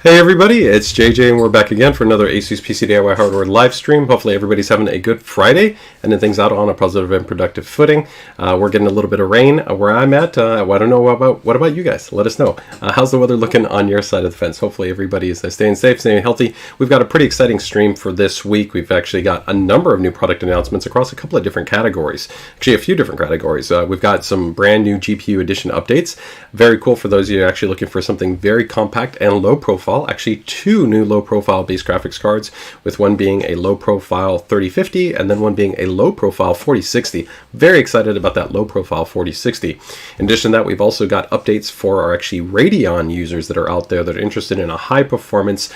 Hey everybody, it's JJ and we're back again for another ASUS PCDIY hardware live stream. Hopefully everybody's having a good Friday and then things out on a positive and productive footing. We're getting a little bit of rain where I'm at. I don't know what about you guys? Let us know. How's the weather looking on your side of the fence? Hopefully everybody is staying safe, staying healthy. We've got a pretty exciting stream for this week. We've actually got a number of new product announcements across a couple of different categories. Actually a few different categories. We've got some brand new GPU edition updates. Very cool for those of you actually looking for something very compact and low profile. Actually, two new low-profile base graphics cards, with one being a low-profile 3050 and then one being a low-profile 4060. Very excited about that low-profile 4060. In addition to that, we've also got updates for our actually Radeon users that are out there that are interested in a high-performance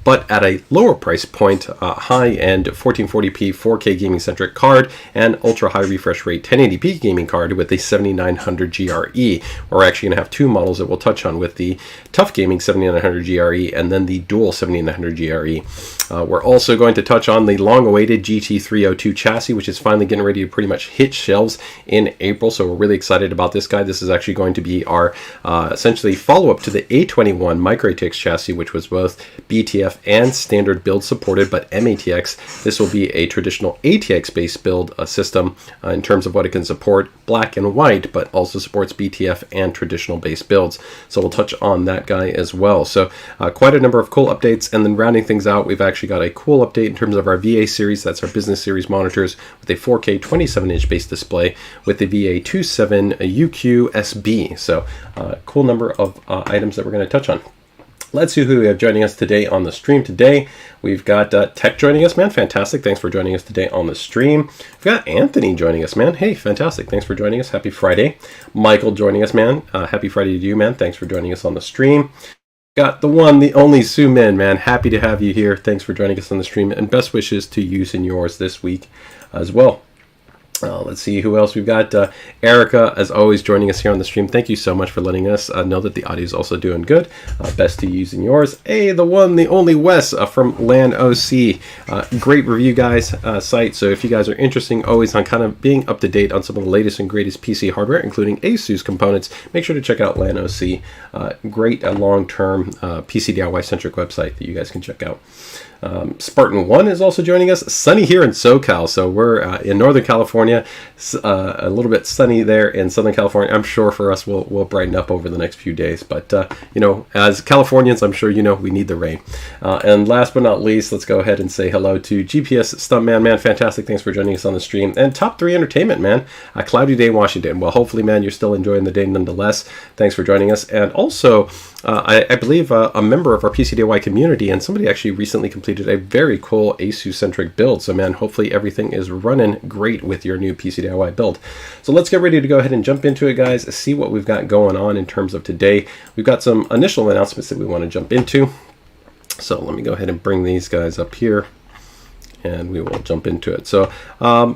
but at a lower price point, high-end 1440p 4K gaming-centric card and ultra-high refresh rate 1080p gaming card with the 7900 GRE. We're actually going to have two models that we'll touch on with the TUF Gaming 7900 GRE and then the dual 7900 GRE. We're also going to touch on the long-awaited GT302 chassis, which is finally getting ready to pretty much hit shelves in April, so we're really excited about this guy. This is actually going to be our essentially follow-up to the A21 micro-ATX chassis, which was both BTF and standard build supported, but MATX. This will be a traditional ATX based build system in terms of what it can support, black and white, but also supports BTF and traditional base builds. So we'll touch on that guy as well. So quite a number of cool updates, and then rounding things out, we've actually got a cool update in terms of our VA series. That's our business series monitors with a 4K 27-inch base display with the VA27 UQ-SB. So cool number of items that we're going to touch on. Let's see who we have joining us today on the stream today. We've got Tech joining us, man. Fantastic. Thanks for joining us today on the stream. We've got Anthony joining us, man. Hey, fantastic. Thanks for joining us. Happy Friday. Michael joining us, man. Happy Friday to you, man. Thanks for joining us on the stream. Got the one, the only Sue Min, man. Happy to have you here. Thanks for joining us on the stream, and best wishes to you and yours this week as well. Let's see who else we've got. Erica, as always, joining us here on the stream. Thank you so much for letting us know that the audio is also doing good. Best to use in yours. Hey, the one, the only Wes from LAN OC. Great review, guys, site. So if you guys are interested always on kind of being up to date on some of the latest and greatest PC hardware, including ASUS components, make sure to check out LAN OC. Great long-term PCDIY centric website that you guys can check out. Spartan 1 is also joining us. Sunny here in SoCal, so we're in Northern California. A little bit sunny there in Southern California. I'm sure for us we'll brighten up over the next few days, but you know, as Californians, I'm sure you know we need the rain. And last but not least, let's go ahead and say hello to GPS Stuntman, man. Fantastic, thanks for joining us on the stream. And Top 3 Entertainment, man. A cloudy day in Washington. Well, hopefully, man, you're still enjoying the day nonetheless. Thanks for joining us. And also, I believe a member of our PCDIY community, and somebody actually recently completed a very cool ASUS-centric build. So, man, hopefully everything is running great with your new PCDIY build. So let's get ready to go ahead and jump into it, guys, see what we've got going on in terms of today. We've got some initial announcements that we want to jump into. So let me go ahead and bring these guys up here, and we will jump into it. So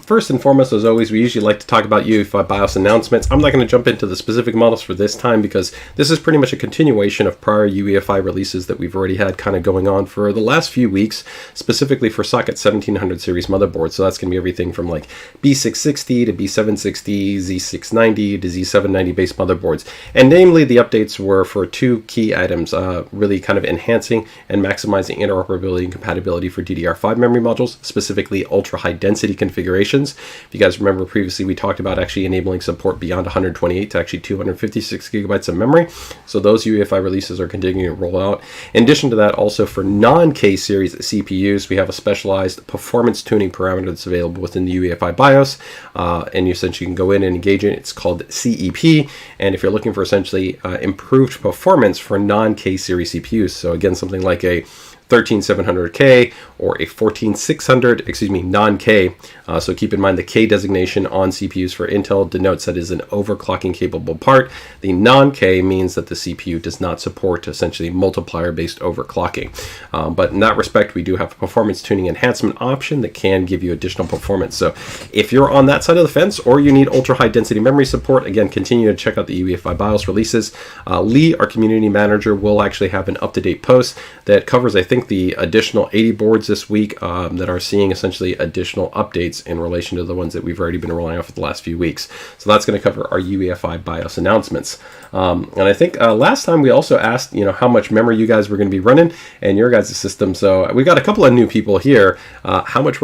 first and foremost, as always, we usually like to talk about UEFI BIOS announcements. I'm not going to jump into the specific models for this time because this is pretty much a continuation of prior UEFI releases that we've already had kind of going on for the last few weeks, specifically for Socket 1700 series motherboards. So that's going to be everything from like B660 to B760, Z690 to Z790 based motherboards. And namely, the updates were for two key items, really kind of enhancing and maximizing interoperability and compatibility for DDR5 memory modules, specifically ultra high density configurations. If you guys remember previously, we talked about actually enabling support beyond 128 to actually 256 gigabytes of memory. So those UEFI releases are continuing to roll out. In addition to that, also for non-K series CPUs, we have a specialized performance tuning parameter that's available within the UEFI BIOS. And you essentially can go in and engage in it. It's called CEP. And if you're looking for essentially improved performance for non-K series CPUs, so again, something like a 13700K or a 14600, excuse me, non-K. So keep in mind the K designation on CPUs for Intel denotes that it is an overclocking capable part. The non-K means that the CPU does not support essentially multiplier-based overclocking. But in that respect, we do have a performance tuning enhancement option that can give you additional performance. So if you're on that side of the fence or you need ultra high density memory support, again, continue to check out the UEFI BIOS releases. Lee, our community manager, will actually have an up-to-date post that covers, I think, think the additional 80 boards this week that are seeing essentially additional updates in relation to the ones that we've already been rolling out for the last few weeks. So that's going to cover our UEFI BIOS announcements. And I think last time we also asked, how much memory you guys were going to be running in your guys' system. So we got a couple of new people here. How much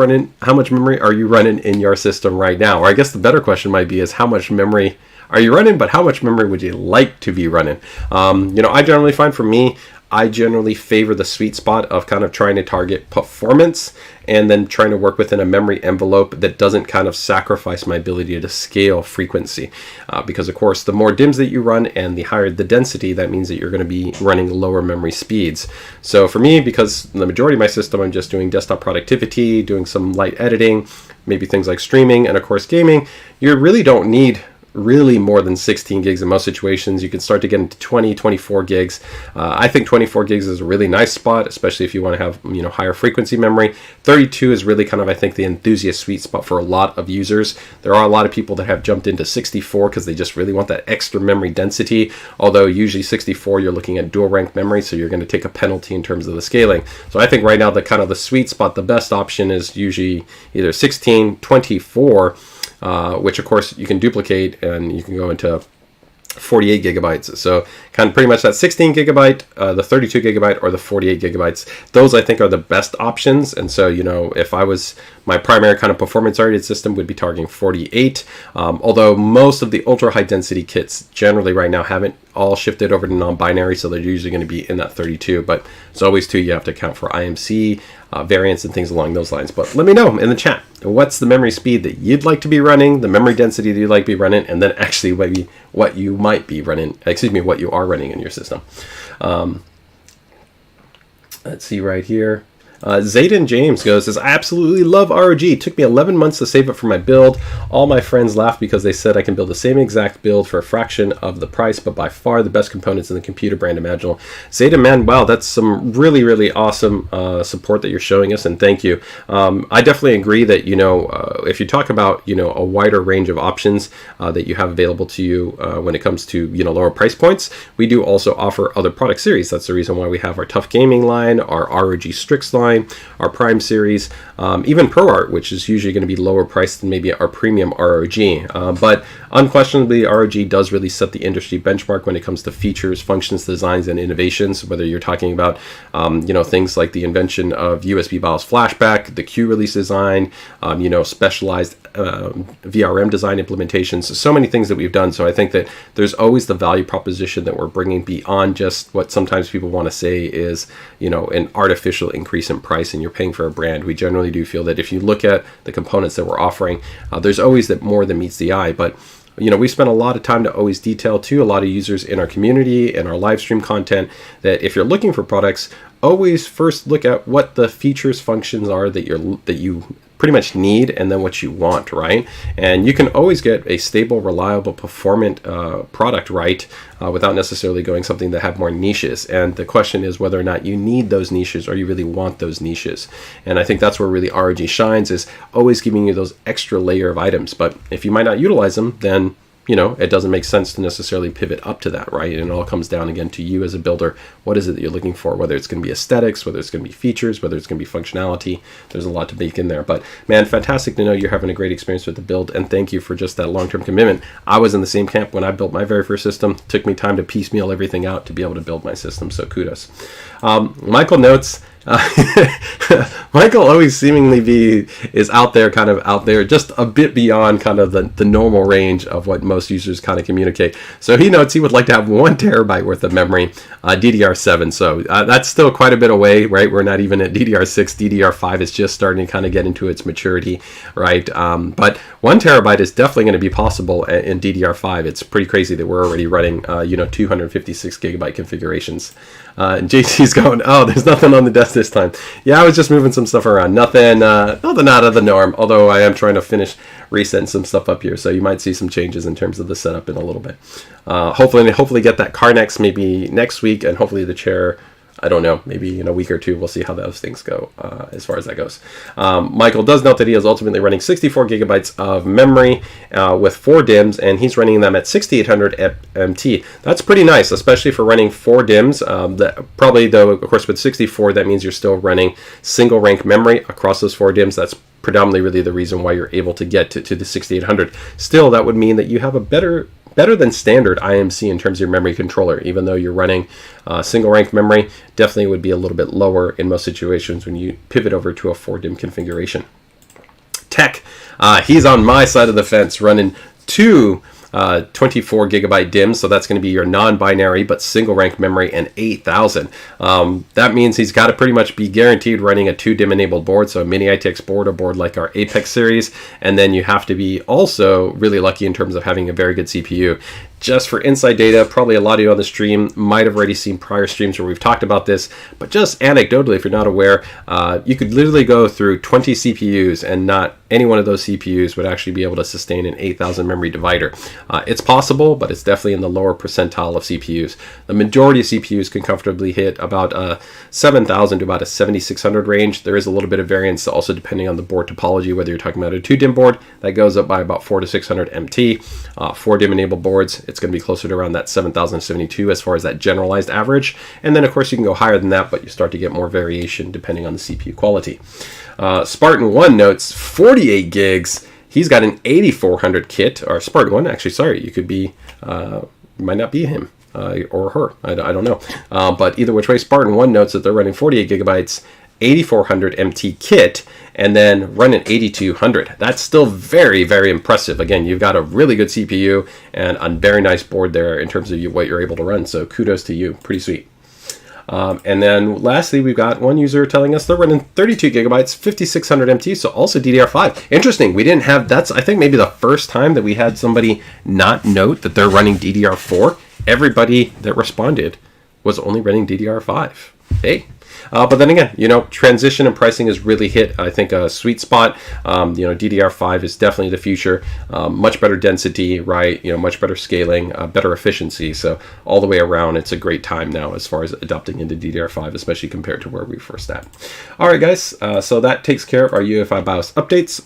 memory are you running in your system right now? Or I guess the better question might be is how much memory are you running, but how much memory would you like to be running? I generally find for me, I generally favor the sweet spot of kind of trying to target performance and then trying to work within a memory envelope that doesn't kind of sacrifice my ability to scale frequency. Because of course, the more DIMMs that you run and the higher the density, that means that you're going to be running lower memory speeds. So for me, because the majority of my system, I'm just doing desktop productivity, doing some light editing, maybe things like streaming, and of course gaming, you really don't need really more than 16 gigs in most situations. You can start to get into 20, 24 gigs. I think 24 gigs is a really nice spot, especially if you want to have higher frequency memory. 32 is really kind of, I think, the enthusiast sweet spot for a lot of users. There are a lot of people that have jumped into 64 because they just really want that extra memory density, although usually 64 you're looking at dual rank memory, so you're going to take a penalty in terms of the scaling. So I think right now the kind of the sweet spot, the best option is usually either 16, 24, which of course you can duplicate and you can go into 48 gigabytes. So kind of pretty much that 16 gigabyte, the 32 gigabyte, or the 48 gigabytes. Those I think are the best options. And so, if I was, my primary kind of performance oriented system would be targeting 48. Although most of the ultra high density kits generally right now haven't all shifted over to non-binary, so they're usually going to be in that 32. But it's always too, you have to account for IMC variants and things along those lines. But let me know in the chat, what's the memory speed that you'd like to be running, the memory density that you'd like to be running, and then actually maybe what you might be running, what you are running in your system. Let's see right here. Zayden James says, I absolutely love ROG. It took me 11 months to save it for my build. All my friends laughed because they said I can build the same exact build for a fraction of the price, but by far the best components in the computer brand imaginable. Zayden, man, wow, that's some really, really awesome support that you're showing us, and thank you. I definitely agree that, if you talk about, a wider range of options that you have available to you when it comes to, lower price points, we do also offer other product series. That's the reason why we have our TUF Gaming line, our ROG Strix line, our Prime series, even ProArt, which is usually going to be lower priced than maybe our premium ROG. But unquestionably, ROG does really set the industry benchmark when it comes to features, functions, designs, and innovations, whether you're talking about, things like the invention of USB BIOS flashback, the Q release design, specialized VRM design implementations, so many things that we've done. So I think that there's always the value proposition that we're bringing beyond just what sometimes people want to say is, an artificial increase in price and you're paying for a brand. We generally do feel that if you look at the components that we're offering, there's always that more than meets the eye. But we spend a lot of time to always detail to a lot of users in our community and our live stream content that if you're looking for products, always first look at what the features, functions are that you pretty much need, and then what you want, right? And you can always get a stable, reliable, performant product, right, without necessarily going something that have more niches. And the question is whether or not you need those niches or you really want those niches. And I think that's where really ROG shines, is always giving you those extra layer of items. But if you might not utilize them, then it doesn't make sense to necessarily pivot up to that, right? And it all comes down again to you as a builder. What is it that you're looking for? Whether it's going to be aesthetics, whether it's going to be features, whether it's going to be functionality. There's a lot to bake in there. But man, fantastic to know you're having a great experience with the build, and thank you for just that long-term commitment. I was in the same camp when I built my very first system. It took me time to piecemeal everything out to be able to build my system, so kudos. Michael notes, Michael always seemingly is out there, just a bit beyond kind of the normal range of what most users kind of communicate. So he notes he would like to have 1 terabyte worth of memory, DDR7. So that's still quite a bit away, right? We're not even at DDR6. DDR5 is just starting to kind of get into its maturity, right? But 1 terabyte is definitely going to be possible in DDR5. It's pretty crazy that we're already running, 256 gigabyte configurations. And JC's going, oh, there's nothing on the desk this time. Yeah, I was just moving some stuff around. Nothing out of the norm, although I am trying to finish resetting some stuff up here. So you might see some changes in terms of the setup in a little bit. Hopefully get that car next, maybe next week, and hopefully the chair I don't know, maybe in a week or two, we'll see how those things go as far as that goes. Michael does note that he is ultimately running 64 gigabytes of memory with 4 DIMMs, and he's running them at 6800 MT. That's pretty nice, especially for running 4 DIMMs. Probably, though, of course, with 64, that means you're still running single rank memory across those 4 DIMMs. That's predominantly really the reason why you're able to get to the 6800. Still, that would mean that you have a better than standard IMC in terms of your memory controller. Even though you're running single rank memory, definitely would be a little bit lower in most situations when you pivot over to a 4 DIMM configuration. Tech, he's on my side of the fence, running 2 24 gigabyte DIMMs, so that's going to be your non-binary but single rank memory, and 8000. That means he's got to pretty much be guaranteed running a 2 DIMM enabled board, so a mini ITX board, a board like our Apex series, and then you have to be also really lucky in terms of having a very good CPU. Just for inside data, probably a lot of you on the stream might have already seen prior streams where we've talked about this, but just anecdotally, if you're not aware, you could literally go through 20 CPUs and not any one of those CPUs would actually be able to sustain an 8000 memory divider. It's possible, but it's definitely in the lower percentile of CPUs. The majority of CPUs can comfortably hit about 7000 to about a 7600 range. There is a little bit of variance also depending on the board topology, whether you're talking about a 2 DIMM board that goes up by about 400 to 600 MT. 4 DIMM enabled boards, it's going to be closer to around that 7072 as far as that generalized average. And then of course you can go higher than that, but you start to get more variation depending on the CPU quality. Spartan 1 notes 48 gigs. He's got an 8400 kit, or Spartan 1, actually, sorry, you could be, might not be him or her, I don't know. But either which way, Spartan 1 notes that they're running 48 gigabytes, 8400 MT kit, and then running 8200. That's still very, very impressive. Again, you've got a really good CPU and a very nice board there in terms of what you're able to run. So kudos to you. Pretty sweet. And then lastly, we've got one user telling us they're running 32 gigabytes, 5600 MT, so also DDR5. Interesting. We didn't have, that's I think maybe the first time that we had somebody not note that they're running DDR4. Everybody that responded was only running DDR5. Hey. But then again, transition and pricing has really hit, I think, a sweet spot. DDR5 is definitely the future. Much better density, right? Much better scaling, better efficiency. So all the way around, it's a great time now as far as adopting into DDR5, especially compared to where we first at. All right, guys. So that takes care of our UEFI BIOS updates.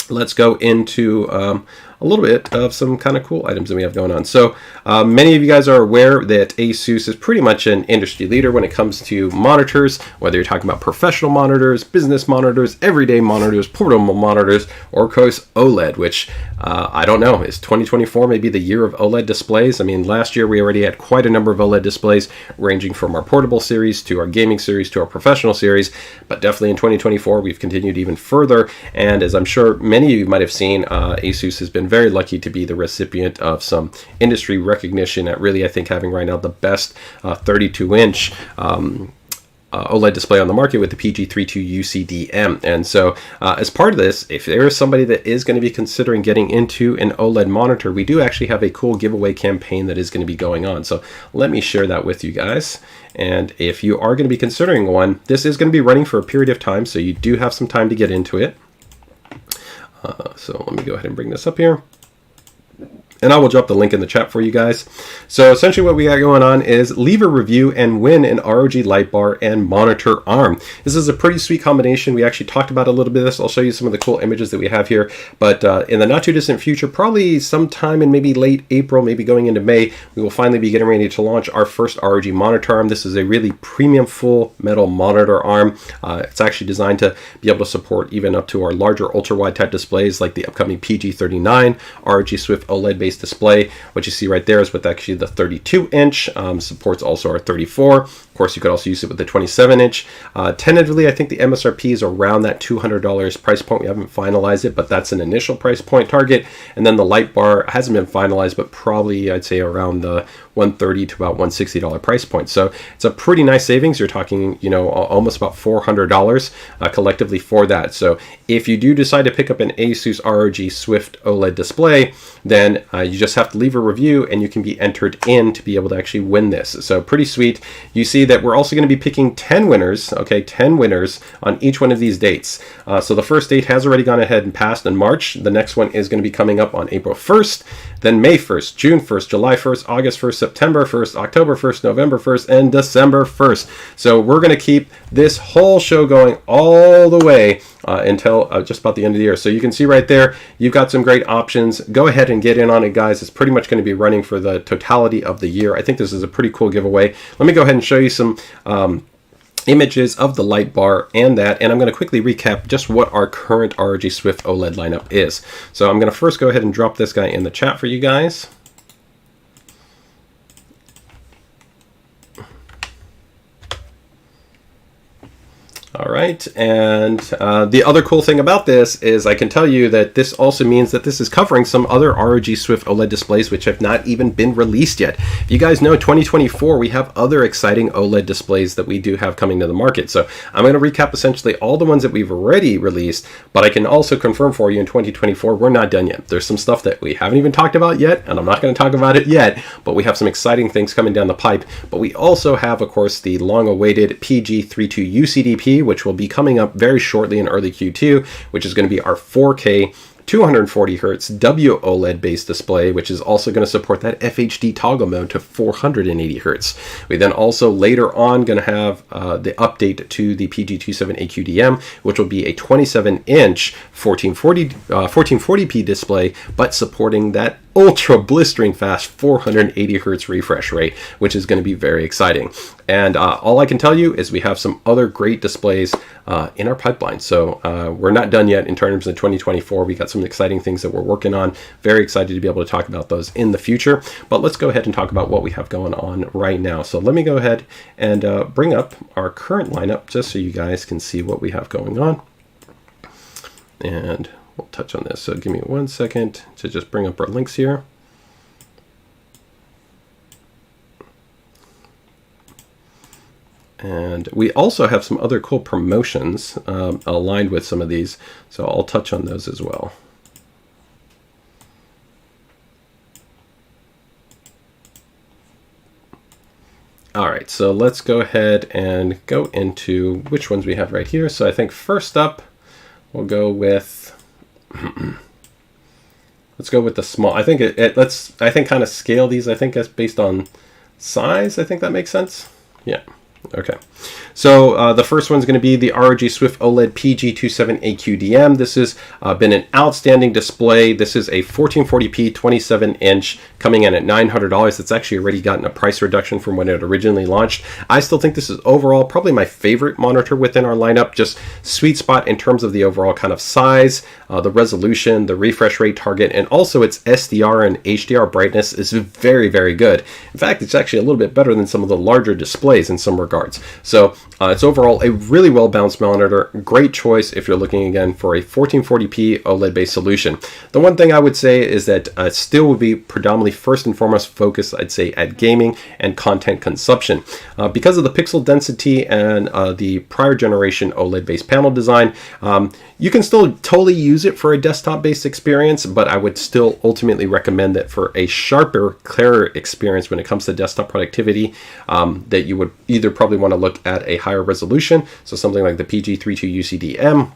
Let's go into a little bit of some kind of cool items that we have going on. So many of you guys are aware that ASUS is pretty much an industry leader when it comes to monitors, whether you're talking about professional monitors, business monitors, everyday monitors, portable monitors, or of course OLED, which I don't know, is 2024 maybe the year of OLED displays? I mean, last year we already had quite a number of OLED displays ranging from our portable series to our gaming series to our professional series, but definitely in 2024 we've continued even further, and as I'm sure many of you might have seen, ASUS has been very lucky to be the recipient of some industry recognition at really, I think, having right now the best 32-inch OLED display on the market with the PG32 UCDM. And so as part of this, if there is somebody that is going to be considering getting into an OLED monitor, we do actually have a cool giveaway campaign that is going to be going on. So let me share that with you guys. And if you are going to be considering one, this is going to be running for a period of time, so you do have some time to get into it. So let me go ahead and bring this up here. And I will drop the link in the chat for you guys. So essentially what we got going on is leave a review and win an ROG light bar and monitor arm. This is a pretty sweet combination. We actually talked about a little bit of this. I'll show you some of the cool images that we have here. But in the not too distant future, probably sometime in maybe late April, maybe going into May, we will finally be getting ready to launch our first ROG monitor arm. This is a really premium full metal monitor arm. It's actually designed to be able to support even up to our larger ultra wide type displays like the upcoming PG39 ROG Swift OLED based display. What you see right there is with actually the 32-inch, supports also our 34. Of course, you could also use it with the 27-inch. Tentatively, I think the MSRP is around that $200 price point. We haven't finalized it, but that's an initial price point target. And then the light bar hasn't been finalized, but probably I'd say around the $130 to about $160 price point. So it's a pretty nice savings. You're talking, almost about $400 collectively for that. So if you do decide to pick up an ASUS ROG Swift OLED display, then you just have to leave a review and you can be entered in to be able to actually win this. So pretty sweet. You see see that we're also going to be picking 10 winners, okay, 10 winners on each one of these dates. So the first date has already gone ahead and passed in March. The next one is going to be coming up on April 1st, then May 1st, June 1st, July 1st, August 1st, September 1st, October 1st, November 1st, and December 1st. So we're going to keep this whole show going all the way until just about the end of the year. So you can see right there, you've got some great options. Go ahead and get in on it, guys. It's pretty much going to be running for the totality of the year. I think this is a pretty cool giveaway. Let me go ahead and show you some images of the light bar and I'm going to quickly recap just what our current ROG Swift OLED lineup is. So I'm going to first go ahead and drop this guy in the chat for you guys. All right, and the other cool thing about this is I can tell you that this also means that this is covering some other ROG Swift OLED displays which have not even been released yet. If you guys know, 2024 we have other exciting OLED displays that we do have coming to the market. So I'm going to recap essentially all the ones that we've already released, but I can also confirm for you in 2024 we're not done yet. There's some stuff that we haven't even talked about yet, and I'm not going to talk about it yet, but we have some exciting things coming down the pipe. But we also have, of course, the long-awaited PG32 UCDP, which will be coming up very shortly in early Q2, which is going to be our 4K 240 hertz WOLED based display, which is also going to support that FHD toggle mode to 480 hertz. We then also later on going to have the update to the PG27 AQDM, which will be a 27-inch 1440p display, but supporting that ultra blistering fast 480 hertz refresh rate, which is going to be very exciting. And all I can tell you is we have some other great displays in our pipeline. So we're not done yet in terms of 2024. We got some exciting things that we're working on. Very excited to be able to talk about those in the future. But let's go ahead and talk about what we have going on right now. So let me go ahead and bring up our current lineup just so you guys can see what we have going on. And we'll touch on this. So give me 1 second to just bring up our links here. And we also have some other cool promotions aligned with some of these, so I'll touch on those as well. All right, so let's go ahead and go into which ones we have right here. So I think first up, we'll go with, let's go with the small. I think I think kind of scale these. I think that's based on size. I think that makes sense. Yeah. Okay, so the first one's going to be the ROG Swift OLED PG27 AQDM. This has been an outstanding display. This is a 1440p 27-inch coming in at $900. It's actually already gotten a price reduction from when it originally launched. I still think this is overall probably my favorite monitor within our lineup. Just sweet spot in terms of the overall kind of size, the resolution, the refresh rate target, and also its SDR and HDR brightness is very, very good. In fact, it's actually a little bit better than some of the larger displays in some regards. So it's overall a really well balanced monitor. Great choice if you're looking again for a 1440p OLED based solution. The one thing I would say is that it still would be predominantly first and foremost focused, I'd say, at gaming and content consumption. Because of the pixel density and the prior generation OLED based panel design, you can still totally use it for a desktop based experience, but I would still ultimately recommend that for a sharper, clearer experience when it comes to desktop productivity, that you would either probably want to look at a higher resolution, so something like the PG32 UCDM,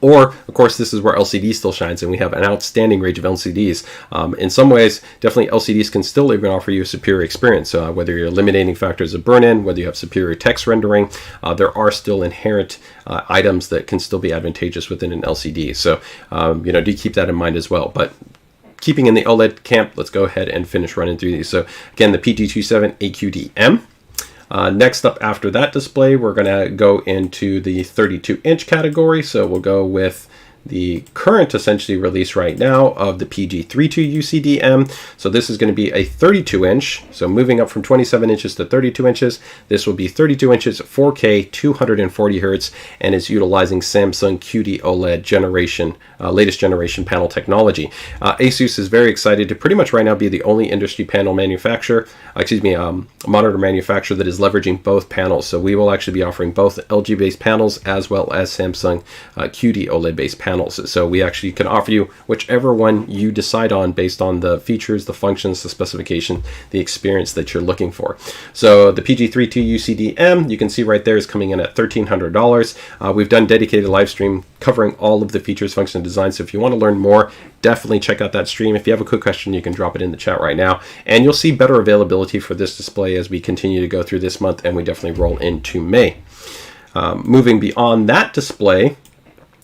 or of course this is where LCD still shines, and we have an outstanding range of LCDs. In some ways, definitely LCDs can still even offer you a superior experience. Whether you're eliminating factors of burn-in, whether you have superior text rendering, there are still inherent items that can still be advantageous within an LCD. So do keep that in mind as well. But keeping in the OLED camp, let's go ahead and finish running through these. So again, the PG27 AQDM. Next up after that display, we're going to go into the 32-inch category. So we'll go with the current essentially release right now of the PG32 UCDM. So this is going to be a 32-inch. So moving up from 27 inches to 32 inches, this will be 32 inches, 4K, 240 hertz, and is utilizing Samsung QD OLED generation, latest generation panel technology. ASUS is very excited to pretty much right now be the only industry panel manufacturer, monitor manufacturer that is leveraging both panels. So we will actually be offering both LG-based panels as well as Samsung QD OLED-based panels panels. So we actually can offer you whichever one you decide on based on the features, the functions, the specification, the experience that you're looking for. So the PG32 UCDM, you can see right there, is coming in at $1,300. We've done dedicated live stream covering all of the features, function, and design. So if you want to learn more, definitely check out that stream. If you have a quick question, you can drop it in the chat right now, and you'll see better availability for this display as we continue to go through this month, and we definitely roll into May. Moving beyond that display,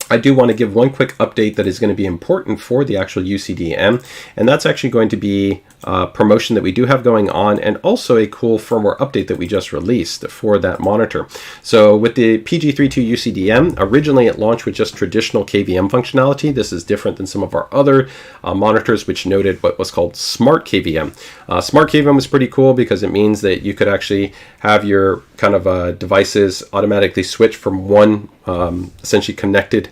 I do want to give one quick update that is going to be important for the actual UCDM, and that's actually going to be a promotion that we do have going on, and also a cool firmware update that we just released for that monitor. So with the PG32 UCDM, originally it launched with just traditional KVM functionality. This is different than some of our other monitors, which noted what was called Smart KVM. Smart KVM was pretty cool because it means that you could actually have your kind of devices automatically switch from one essentially connected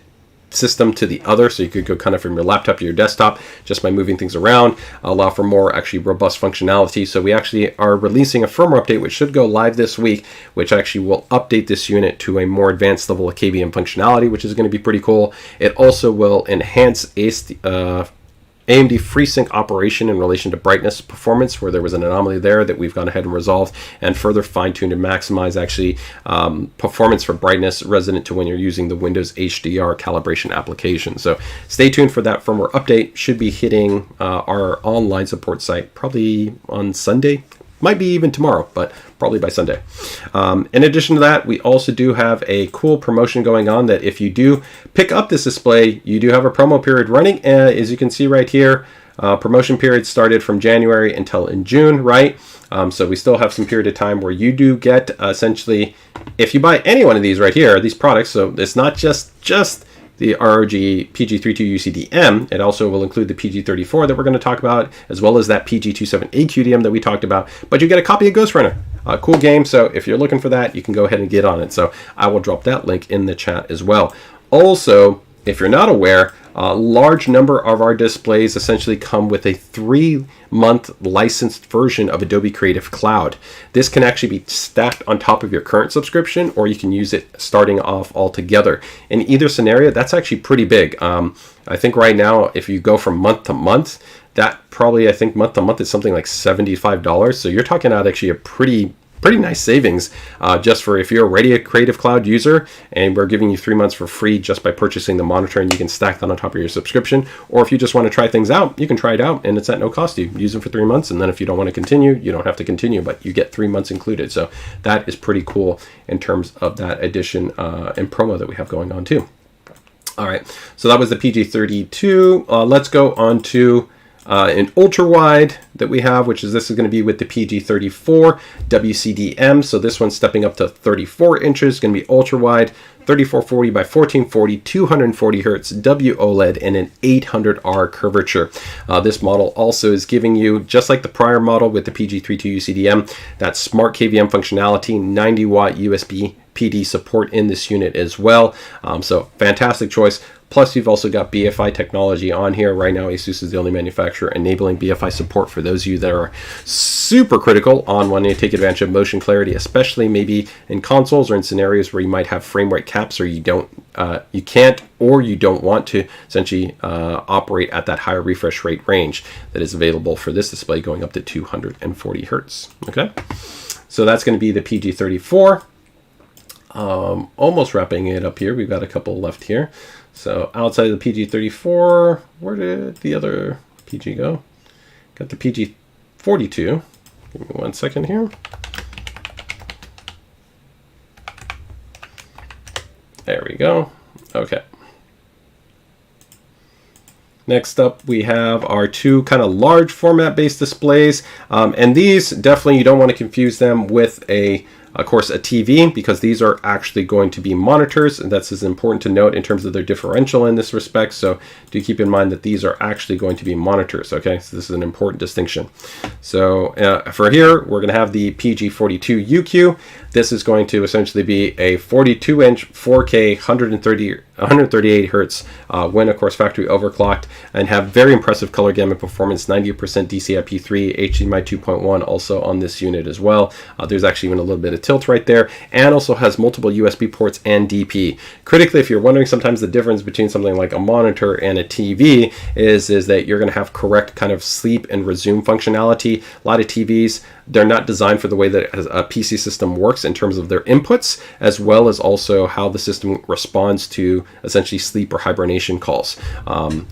system to the other, so you could go kind of from your laptop to your desktop just by moving things around, allow for more actually robust functionality. So we actually are releasing a firmware update which should go live this week, which actually will update this unit to a more advanced level of KVM functionality, which is going to be pretty cool. It also will enhance AMD FreeSync operation in relation to brightness performance, where there was an anomaly there that we've gone ahead and resolved, and further fine-tuned to maximize actually performance for brightness resident to when you're using the Windows HDR calibration application. So stay tuned for that firmware update. Should be hitting our online support site probably on Sunday. Might be even tomorrow, but probably by Sunday. In addition to that, we also do have a cool promotion going on that if you do pick up this display, you do have a promo period running. As you can see right here, promotion period started from January until in June, right? So we still have some period of time where you do get essentially, if you buy any one of these right here, these products, so it's not just the ROG PG32 UCDM, it also will include the PG34 that we're going to talk about, as well as that PG27A QDM that we talked about, but you get a copy of Ghost Runner. Cool game, so if you're looking for that, you can go ahead and get on it. So I will drop that link in the chat as well. Also, if you're not aware, a large number of our displays essentially come with a 3-month licensed version of Adobe Creative Cloud. This can actually be stacked on top of your current subscription, or you can use it starting off altogether. In either scenario, that's actually pretty big. I think right now, if you go from month to month, that probably, I think month to month is something like $75. So you're talking about actually a pretty nice savings just for if you're already a Creative Cloud user, and we're giving you 3 months for free just by purchasing the monitor, and you can stack that on top of your subscription. Or if you just want to try things out, you can try it out and it's at no cost to you. Use them for 3 months, and then if you don't want to continue, you don't have to continue, but you get 3 months included. So that is pretty cool in terms of that addition and promo that we have going on too. All right, so that was the PG32. Let's go on to an ultra wide that we have, which is this is going to be with the PG34 WCDM. So this one's stepping up to 34 inches, going to be ultra wide, 3440 by 1440, 240 hertz WOLED, and an 800R curvature. This model also is giving you, just like the prior model with the PG32 UCDM, that smart KVM functionality, 90 watt USB PD support in this unit as well. So fantastic choice. Plus, you've also got BFI technology on here. Right now, ASUS is the only manufacturer enabling BFI support for those of you that are super critical on wanting to take advantage of motion clarity, especially maybe in consoles or in scenarios where you might have frame rate caps, or you can't or you don't want to essentially operate at that higher refresh rate range that is available for this display, going up to 240 hertz. Okay, so that's going to be the PG34. Almost wrapping it up here. We've got a couple left here. So outside of the PG34, where did the other PG go? Got the PG42. Give me 1 second here. There we go. Okay. Next up, we have our two kind of large format based displays. And these definitely, you don't want to confuse them with of course, a TV, because these are actually going to be monitors, and that's as important to note in terms of their differential in this respect. So do keep in mind that these are actually going to be monitors. Okay, so this is an important distinction. So for here, we're going to have the PG42 UQ. This is going to essentially be a 42-inch 4K 138 hertz when, of course, factory overclocked, and have very impressive color gamut performance, 90% DCI-P3, HDMI 2.1 also on this unit as well. There's actually even a little bit of with tilt right there, and also has multiple USB ports and DP. Critically, if you're wondering sometimes the difference between something like a monitor and a TV is that you're going to have correct kind of sleep and resume functionality. A lot of TVs, they're not designed for the way that a PC system works in terms of their inputs, as well as also how the system responds to essentially sleep or hibernation calls.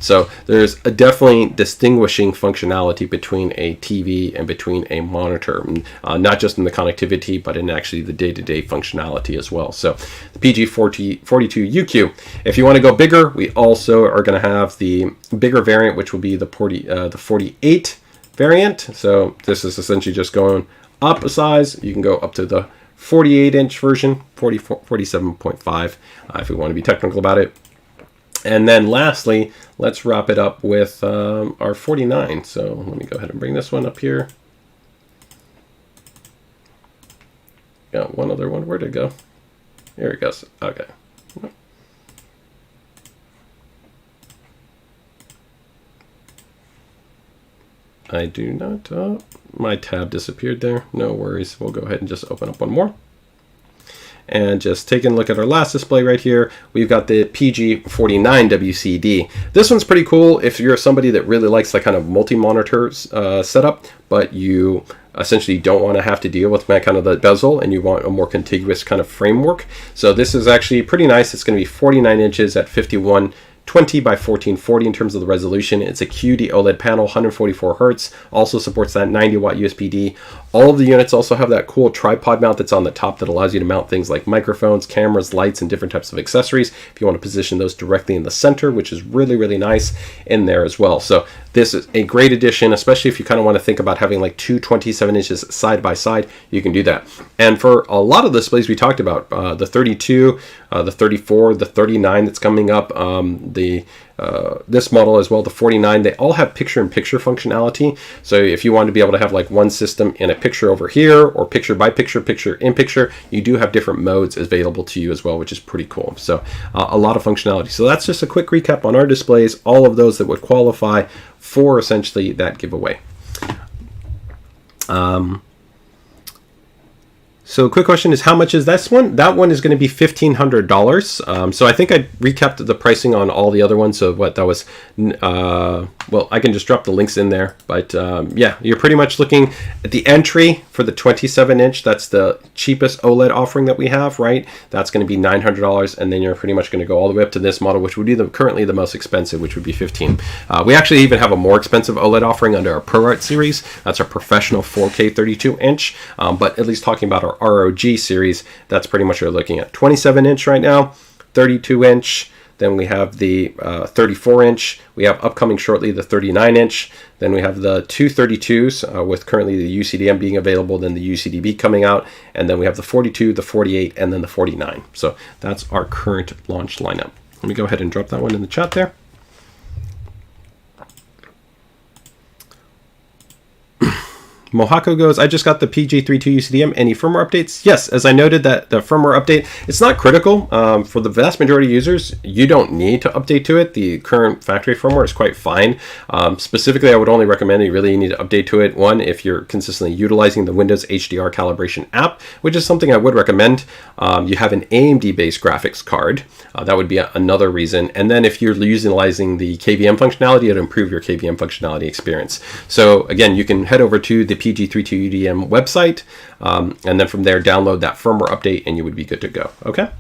So there's a definitely distinguishing functionality between a TV and between a monitor, not just in the connectivity, but in actually the day-to-day functionality as well. So the PG42UQ. If you want to go bigger, we also are going to have the bigger variant, which will be the 48 variant. So this is essentially just going up a size. You can go up to the 48-inch version, 47.5 if we want to be technical about it. And then lastly, let's wrap it up with our 49. So let me go ahead and bring this one up here. Got one other one. Where'd it go? Here it goes. Okay. I do not, my tab disappeared there. No worries. We'll go ahead and just open up one more. And just taking a look at our last display right here, we've got the PG49WCD. This one's pretty cool if you're somebody that really likes the kind of multi-monitor setup, but you essentially don't want to have to deal with kind of the bezel and you want a more contiguous kind of framework. So this is actually pretty nice. It's going to be 49 inches at 5120 by 1440 in terms of the resolution. It's a QD OLED panel, 144 hertz, also supports that 90-watt USB-D. All of the units also have that cool tripod mount that's on the top that allows you to mount things like microphones, cameras, lights, and different types of accessories if you want to position those directly in the center, which is really, really nice in there as well. So this is a great addition, especially if you kind of want to think about having like two 27 inches side by side, you can do that. And for a lot of the displays we talked about, the 32, the 34, the 39 that's coming up, this model as well, the 49, they all have picture-in-picture functionality. So if you want to be able to have like one system in a picture over here, or picture by picture, picture in picture, you do have different modes available to you as well, which is pretty cool. So a lot of functionality. So that's just a quick recap on our displays, all of those that would qualify for essentially that giveaway. So quick question is, how much is this one? That one is going to be $1,500. So I think I recapped the pricing on all the other ones. So what that was, well, I can just drop the links in there. But yeah, you're pretty much looking at the entry for the 27-inch. That's the cheapest OLED offering that we have, right? That's going to be $900. And then you're pretty much going to go all the way up to this model, which would be currently the most expensive, which would be $15,000. We actually even have a more expensive OLED offering under our ProArt series. That's our professional 4K 32-inch. But at least talking about our ROG series, that's pretty much what you're looking at. 27-inch right now, 32-inch, then we have the 34-inch, we have upcoming shortly the 39-inch, then we have the two 32s with currently the UCDM being available, then the UCDB coming out, and then we have the 42, the 48, and then the 49. So that's our current launch lineup. Let me go ahead and drop that one in the chat there. Mohako goes, I just got the PG32 UCDM. Any firmware updates? Yes, as I noted, that the firmware update, it's not critical. For the vast majority of users, you don't need to update to it. The current factory firmware is quite fine. Specifically, I would only recommend you really need to update to it. One, if you're consistently utilizing the Windows HDR calibration app, which is something I would recommend. You have an AMD-based graphics card. That would be another reason. And then if you're utilizing the KVM functionality, it'll improve your KVM functionality experience. So again, you can head over to the PG32 UDM website, and then from there download that firmware update and you would be good to go. Okay.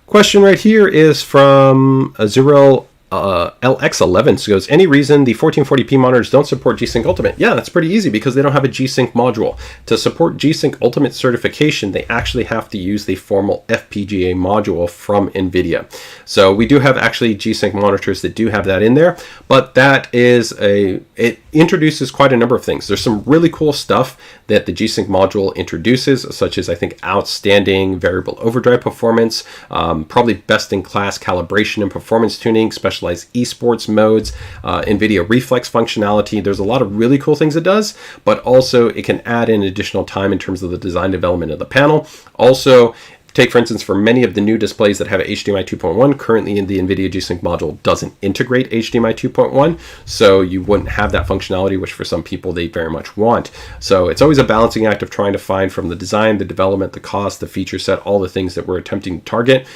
Question right here is from Zero LX11. So goes, any reason the 1440p monitors don't support G-Sync Ultimate? Yeah, that's pretty easy because they don't have a G-Sync module. To support G-Sync Ultimate certification, they actually have to use the formal FPGA module from NVIDIA. So we do have actually G-Sync monitors that do have that in there, but that is it introduces quite a number of things. There's some really cool stuff that the G-Sync module introduces, such as I think outstanding variable overdrive performance, probably best-in-class calibration and performance tuning, specialized esports modes, NVIDIA reflex functionality. There's a lot of really cool things it does, but also it can add in additional time in terms of the design development of the panel. Also, take, for instance, for many of the new displays that have HDMI 2.1, currently in the NVIDIA G-Sync module doesn't integrate HDMI 2.1, so you wouldn't have that functionality, which for some people they very much want. So it's always a balancing act of trying to find from the design, the development, the cost, the feature set, all the things that we're attempting to target,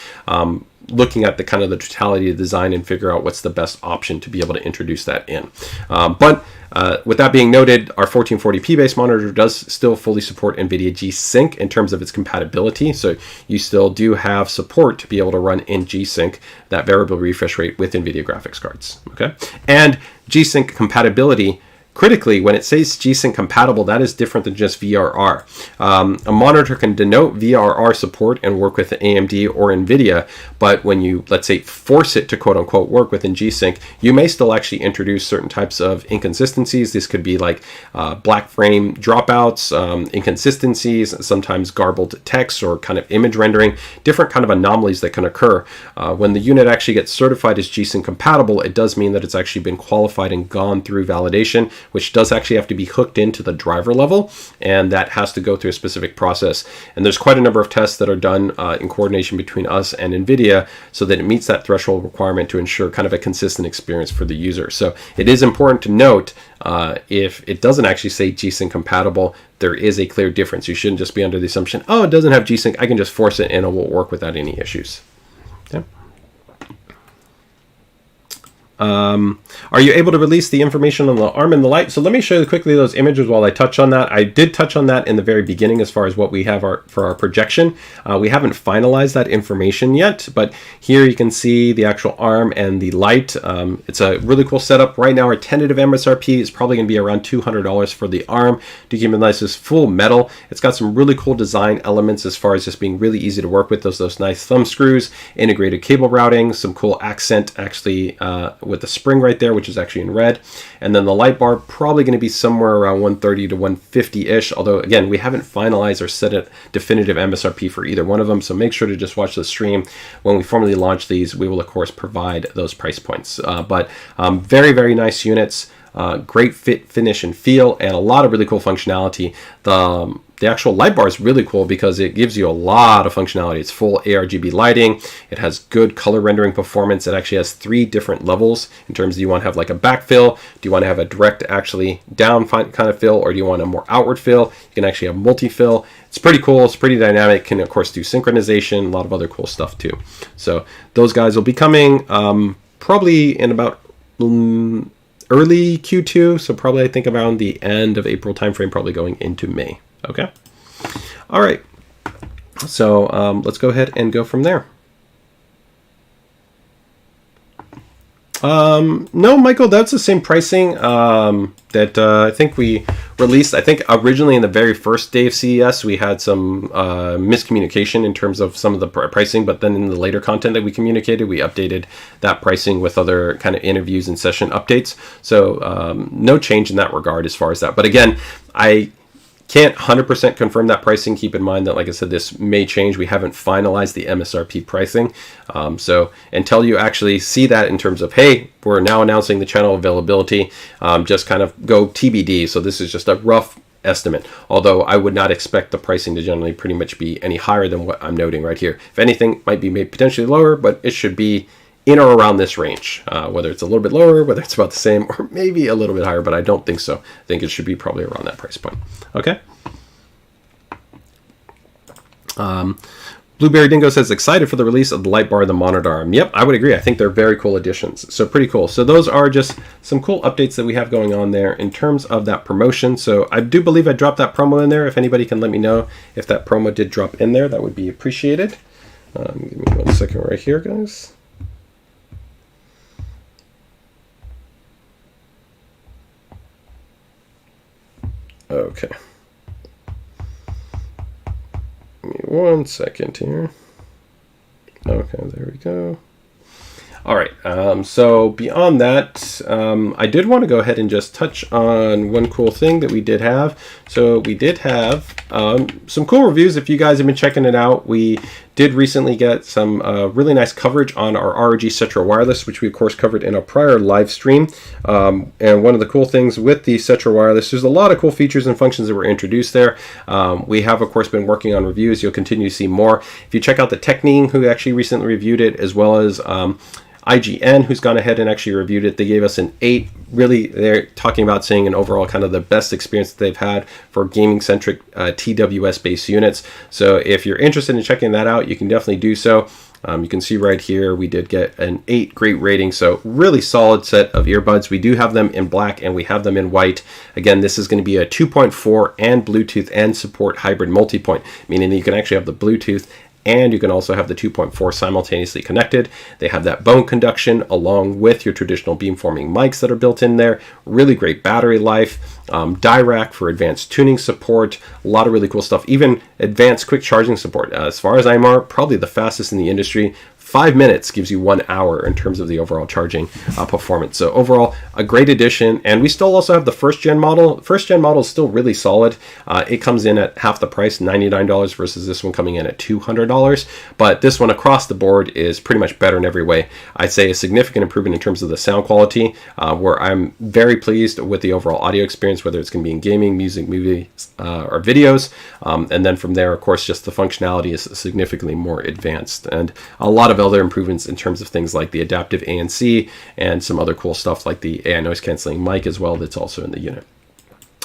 looking at the kind of the totality of design and figure out what's the best option to be able to introduce that in. With that being noted, our 1440p based monitor does still fully support NVIDIA G-Sync in terms of its compatibility. So you still do have support to be able to run in G-Sync, that variable refresh rate with NVIDIA graphics cards. Okay, and G-Sync compatibility. Critically, when it says G-Sync compatible, that is different than just VRR. A monitor can denote VRR support and work with AMD or NVIDIA, but when you, let's say, force it to quote-unquote work within G-Sync, you may still actually introduce certain types of inconsistencies. This could be like black frame dropouts, inconsistencies, sometimes garbled text or kind of image rendering, different kind of anomalies that can occur. When the unit actually gets certified as G-Sync compatible, it does mean that it's actually been qualified and gone through validation, which does actually have to be hooked into the driver level, and that has to go through a specific process. And there's quite a number of tests that are done in coordination between us and NVIDIA so that it meets that threshold requirement to ensure kind of a consistent experience for the user. So it is important to note, if it doesn't actually say G-Sync compatible, there is a clear difference. You shouldn't just be under the assumption, oh, it doesn't have G-Sync, I can just force it and it will work without any issues. Okay. Are you able to release the information on the arm and the light? So let me show you quickly those images while I touch on that. I did touch on that in the very beginning as far as what we have for our projection. We haven't finalized that information yet, but here you can see the actual arm and the light. It's a really cool setup. Right now our tentative MSRP is probably going to be around $200 for the arm. To keep in mind, this is full metal. It's got some really cool design elements as far as just being really easy to work with. Those nice thumb screws, integrated cable routing, some cool accent actually with the spring right there, which is actually in red. And then the light bar probably going to be somewhere around 130 to 150-ish, although again, we haven't finalized or set a definitive MSRP for either one of them, so make sure to just watch the stream. When we formally launch these, we will of course provide those price points. But very, very nice units, great fit, finish, and feel, and a lot of really cool functionality. The actual light bar is really cool because it gives you a lot of functionality. It's full ARGB lighting. It has good color rendering performance. It actually has 3 different levels in terms of, do you want to have like a backfill? Do you want to have a direct actually down kind of fill? Or do you want a more outward fill? You can actually have multi-fill. It's pretty cool. It's pretty dynamic. Can of course do synchronization, a lot of other cool stuff too. So those guys will be coming probably in about early Q2. So probably I think around the end of April timeframe, probably going into May. Okay. All right. So let's go ahead and go from there. No, Michael, that's the same pricing that I think we released. I think originally in the very first day of CES, we had some miscommunication in terms of some of the pricing, but then in the later content that we communicated, we updated that pricing with other kind of interviews and session updates. So no change in that regard as far as that. But again, I can't 100% confirm that pricing. Keep in mind that, like I said, this may change. We haven't finalized the MSRP pricing. So until you actually see that in terms of, hey, we're now announcing the channel availability, just kind of go TBD. So this is just a rough estimate, although I would not expect the pricing to generally pretty much be any higher than what I'm noting right here. If anything, it might be made potentially lower, but it should be in or around this range, whether it's a little bit lower, whether it's about the same, or maybe a little bit higher, but I don't think so. I think it should be probably around that price point. Okay. Blueberry Dingo says, excited for the release of the light bar and the monitor arm. Yep, I would agree. I think they're very cool additions. So pretty cool. So those are just some cool updates that we have going on there in terms of that promotion. So I do believe I dropped that promo in there. If anybody can let me know if that promo did drop in there, that would be appreciated. Give me 1 second right here, guys. Okay. Give me 1 second here. Okay, there we go. All right, so beyond that, I did want to go ahead and just touch on one cool thing that we did have. So we did have some cool reviews. If you guys have been checking it out, we did recently get some really nice coverage on our ROG Cetra Wireless, which we of course covered in a prior live stream. And one of the cool things with the Cetra Wireless, there's a lot of cool features and functions that were introduced there. We have of course been working on reviews. You'll continue to see more. If you check out the Techning, who actually recently reviewed it, as well as IGN, who's gone ahead and actually reviewed it, they gave us an 8. Really, they're talking about saying an overall kind of the best experience that they've had for gaming-centric TWS-based units. So if you're interested in checking that out, you can definitely do so. You can see right here, we did get an 8 great rating, so really solid set of earbuds. We do have them in black and we have them in white. Again, this is going to be a 2.4 and Bluetooth and support hybrid multi-point, meaning that you can actually have the Bluetooth and you can also have the 2.4 simultaneously connected. They have that bone conduction along with your traditional beamforming mics that are built in there. Really great battery life, DIRAC for advanced tuning support, a lot of really cool stuff, even advanced quick charging support. As far as I'm probably the fastest in the industry. 5 minutes gives you 1 hour in terms of the overall charging performance. So overall, a great addition. And we still also have the first gen model. First gen model is still really solid. It comes in at half the price, $99, versus this one coming in at $200. But this one across the board is pretty much better in every way. I'd say a significant improvement in terms of the sound quality, where I'm very pleased with the overall audio experience, whether it's going to be in gaming, music, movies, or videos. And then from there, of course, just the functionality is significantly more advanced. And a lot of other improvements in terms of things like the adaptive ANC and some other cool stuff like the AI noise canceling mic as well that's also in the unit.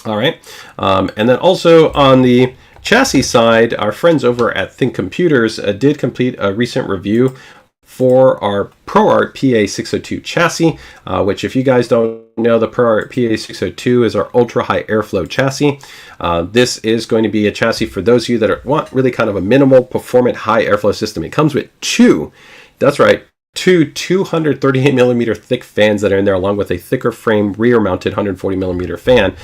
All right, and then also on the chassis side, our friends over at Think Computers did complete a recent review for our ProArt PA602 chassis, which if you guys don't know, the ProArt PA602 is our ultra high airflow chassis. This is going to be a chassis for those of you that want really kind of a minimal performant high airflow system. It comes with two 238 millimeter thick fans that are in there, along with a thicker frame rear mounted 140 millimeter fan.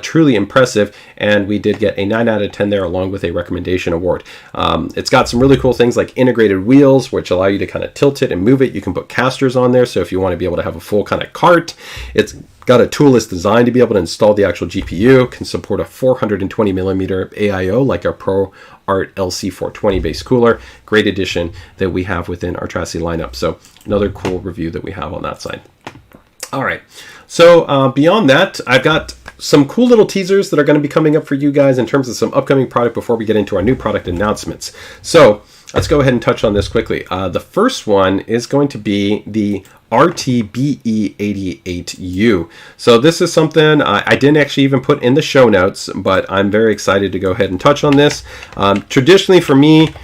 Truly impressive, and we did get a 9 out of 10 there, along with a recommendation award. It's got some really cool things like integrated wheels, which allow you to kind of tilt it and move it. You can put casters on there, so if you want to be able to have a full kind of cart. It's got a toolless design to be able to install the actual GPU, can support a 420 millimeter AIO like our ProArt LC420 base cooler. Great addition that we have within our chassis lineup. So another cool review that we have on that side. All right, so beyond that, I've got some cool little teasers that are going to be coming up for you guys in terms of some upcoming product before we get into our new product announcements. So let's go ahead and touch on this quickly. The first one is going to be the RTBE88U. So this is something I didn't actually even put in the show notes, but I'm very excited to go ahead and touch on this. Traditionally for me,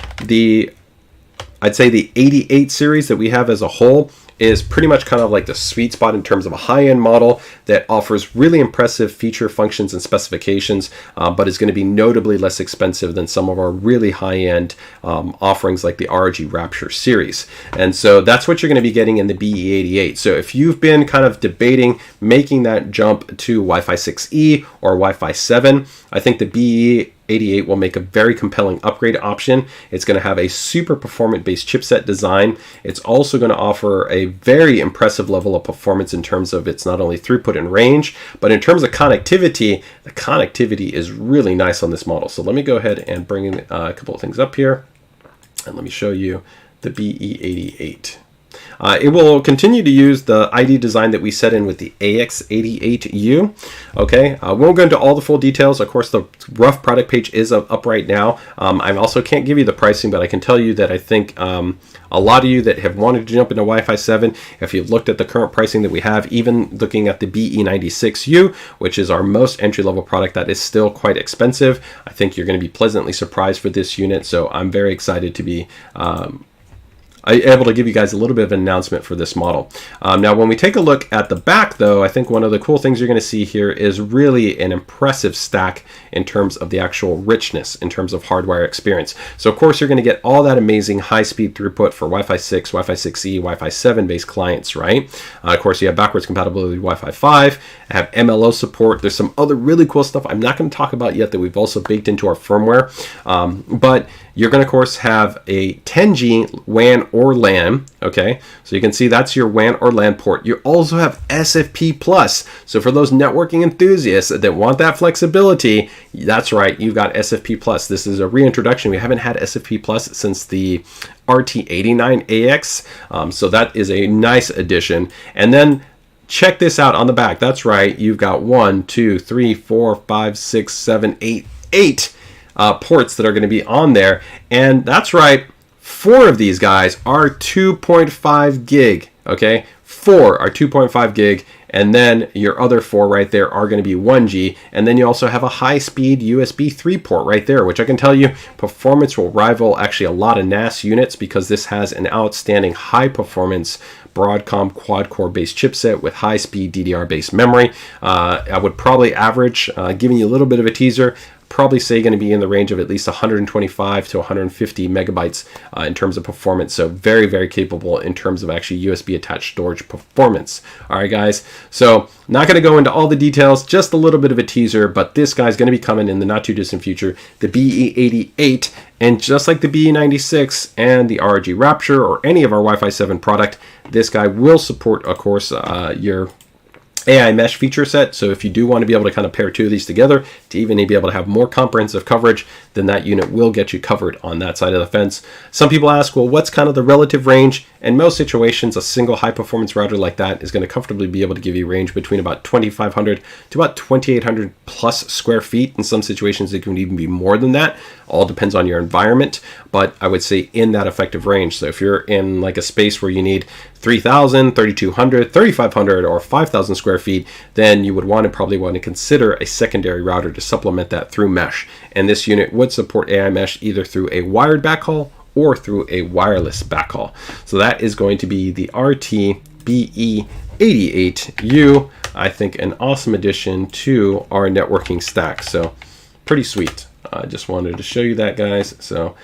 I'd say the 88 series that we have as a whole is pretty much kind of like the sweet spot in terms of a high-end model that offers really impressive feature functions and specifications, but is going to be notably less expensive than some of our really high-end offerings like the ROG Rapture series. And so that's what you're going to be getting in the BE88. So if you've been kind of debating making that jump to Wi-Fi 6E or Wi-Fi 7, I think the BE88 will make a very compelling upgrade option. It's going to have a super performant based chipset design. It's also going to offer a very impressive level of performance in terms of its not only throughput and range, but in terms of connectivity, the connectivity is really nice on this model. So let me go ahead and bring in a couple of things up here, and let me show you the BE88. It will continue to use the ID design that we set in with the AX88U. Okay, we won't go into all the full details. Of course, the rough product page is up right now. I also can't give you the pricing, but I can tell you that I think a lot of you that have wanted to jump into Wi-Fi 7, if you've looked at the current pricing that we have, even looking at the BE96U, which is our most entry-level product that is still quite expensive, I think you're going to be pleasantly surprised for this unit. So I'm very excited to be able to give you guys a little bit of an announcement for this model. Now, when we take a look at the back, though, I think one of the cool things you're going to see here is really an impressive stack in terms of the actual richness in terms of hardware experience. So, of course, you're going to get all that amazing high-speed throughput for Wi-Fi 6, Wi-Fi 6E, Wi-Fi 7-based clients, right? Of course, you have backwards compatibility with Wi-Fi 5, have MLO support. There's some other really cool stuff I'm not going to talk about yet that we've also baked into our firmware, but you're going to, of course, have a 10G WAN or or LAN. Okay, so you can see that's your WAN or LAN port. You also have SFP plus. So for those networking enthusiasts that want that flexibility, that's right, you've got SFP plus. This is a reintroduction. We haven't had SFP plus since the RT89AX, so that is a nice addition. And then check this out on the back. That's right, you've got 1, 2, 3, 4, 5, 6, 7, 8 ports that are going to be on there. And that's right, 4 of these guys are 2.5 gig. Okay, 4 are 2.5 gig, and then your other 4 right there are going to be 1G, and then you also have a high-speed USB 3 port right there, which I can tell you performance will rival actually a lot of NAS units, because this has an outstanding high-performance Broadcom quad-core based chipset with high-speed DDR-based memory. I would probably average, giving you a little bit of a teaser, probably say going to be in the range of at least 125 to 150 megabytes in terms of performance. So very, very capable in terms of actually USB attached storage performance. All right, guys. So not going to go into all the details, just a little bit of a teaser, but this guy's going to be coming in the not too distant future, the BE88. And just like the BE96 and the ROG Rapture or any of our Wi-Fi 7 product, this guy will support, of course, your AI mesh feature set. So if you do want to be able to kind of pair 2 of these together to even be able to have more comprehensive coverage, then that unit will get you covered on that side of the fence. Some people ask, well, what's kind of the relative range? In most situations, a single high performance router like that is going to comfortably be able to give you range between about 2,500 to about 2,800 plus square feet. In some situations, it can even be more than that. All depends on your environment, but I would say in that effective range. So if you're in like a space where you need 3,000, 3,200, 3,500, or 5,000 square feet, then you would probably want to consider a secondary router to supplement that through mesh. And this unit would support AI mesh either through a wired backhaul or through a wireless backhaul. So that is going to be the RT-BE88U. I think an awesome addition to our networking stack. So pretty sweet. I just wanted to show you that, guys. So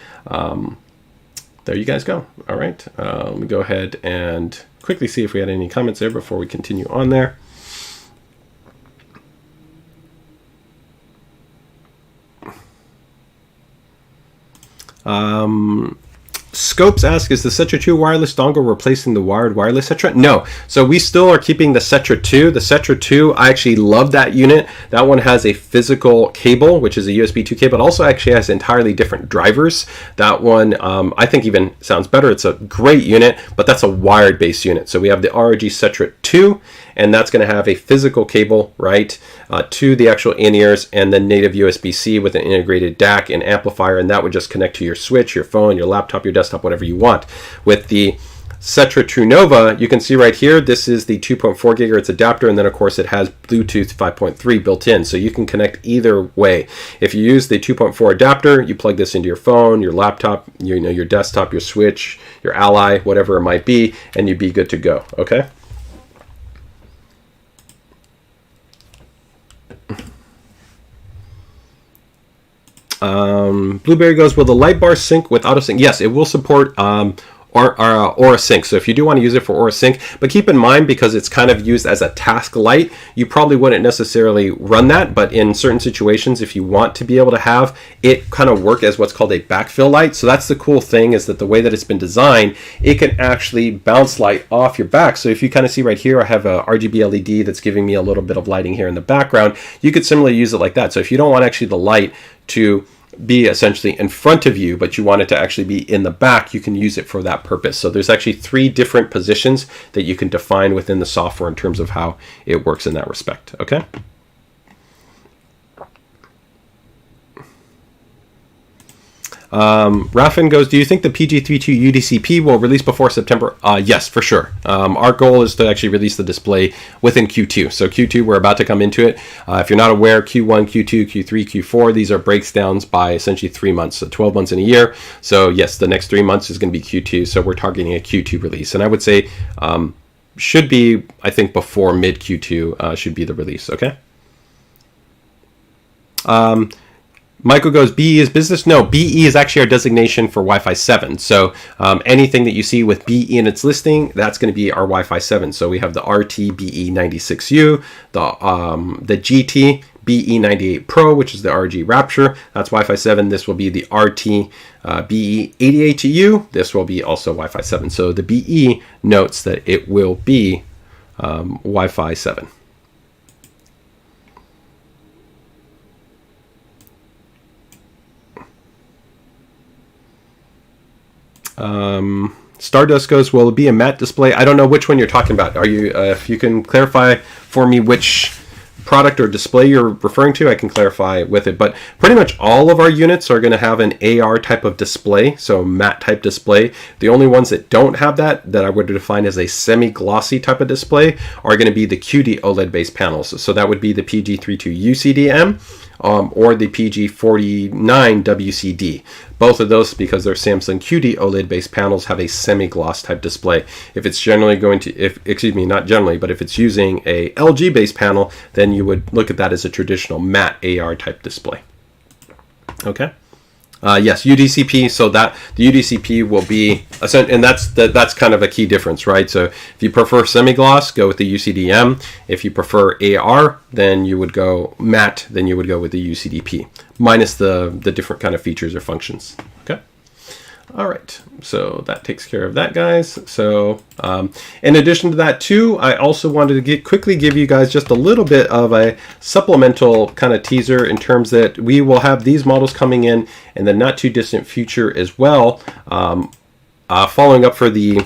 there you guys go. All right, let me go ahead and quickly see if we had any comments there before we continue on there. Scopes ask, is the Cetra 2 wireless dongle replacing the wired wireless Cetra? No. So we still are keeping the Cetra 2. The Cetra 2, I actually love that unit. That one has a physical cable, which is a USB 2 cable. It also actually has entirely different drivers. That one, I think even sounds better. It's a great unit, but that's a wired based unit. So we have the ROG Cetra 2, and that's going to have a physical cable, right, to the actual in-ears, and then native USB-C with an integrated DAC and amplifier, and that would just connect to your switch, your phone, your laptop, your desktop, whatever you want. With the Cetra True Nova, you can see right here, this is the 2.4 gigahertz adapter, and then of course it has Bluetooth 5.3 built in, so you can connect either way. If you use the 2.4 adapter, you plug this into your phone, your laptop, your desktop, your switch, your Ally, whatever it might be, and you'd be good to go. Okay. Blueberry goes, will the light bar sync with auto sync? Yes, it will support Aura Sync. So if you do want to use it for Aura Sync, but keep in mind, because it's kind of used as a task light, you probably wouldn't necessarily run that, but in certain situations, if you want to be able to have it kind of work as what's called a backfill light. So that's the cool thing, is that the way that it's been designed, it can actually bounce light off your back. So if you kind of see right here, I have a RGB LED that's giving me a little bit of lighting here in the background. You could similarly use it like that. So if you don't want actually the light to be essentially in front of you, but you want it to actually be in the back, you can use it for that purpose. So there's actually 3 different positions that you can define within the software in terms of how it works in that respect. Okay. Raffin goes, do you think the PG32 UDCP will release before September? Yes, for sure. Our goal is to actually release the display within Q2. So Q2, we're about to come into it. If you're not aware, Q1, Q2, Q3, Q4, these are breakdowns by essentially 3 months, so 12 months in a year. So yes, the next 3 months is going to be Q2. So we're targeting a Q2 release. And I would say should be, I think, before mid Q2 should be the release. Okay. Michael goes, BE is business? No, BE is actually our designation for Wi-Fi 7. So anything that you see with BE in its listing, that's going to be our Wi-Fi 7. So we have the RT-BE96U, the GT BE98 Pro, which is the RG Rapture. That's Wi-Fi 7. This will be the RT BE88U. This will be also Wi-Fi 7. So the BE notes that it will be Wi-Fi 7. Stardust goes, will it be a matte display? I don't know which one you're talking about. Are you, if you can clarify for me which product or display you're referring to, I can clarify with it. But pretty much all of our units are going to have an AR type of display, so matte type display. The only ones that don't have that I would define as a semi-glossy type of display, are going to be the QD OLED based panels. So that would be the PG32 UCDM or the PG49 WCD. Both of those, because they're Samsung QD OLED based panels, have a semi-gloss type display. If it's generally going to, not generally, but if it's using a LG based panel, then you would look at that as a traditional matte AR type display. Okay. Yes, UDCP. So that the UDCP will be, and that's kind of a key difference, right? So if you prefer semi-gloss, go with the UCDM. If you prefer AR, then you would go matte. Then you would go with the UCDP, minus the different kind of features or functions. Okay. All right, so that takes care of that, guys. So in addition to that too, I also wanted to quickly give you guys just a little bit of a supplemental kind of teaser in terms that we will have these models coming in the not too distant future as well. Following up for the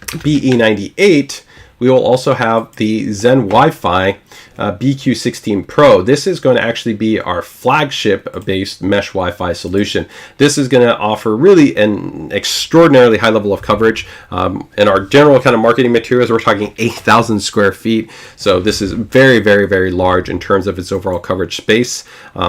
BE98, we will also have the Zen Wi-Fi BQ16 Pro. This is going to actually be our flagship based mesh Wi-Fi solution. This is going to offer really an extraordinarily high level of coverage. In our general kind of marketing materials, we're talking 8,000 square feet. So this is very, very, very large in terms of its overall coverage space.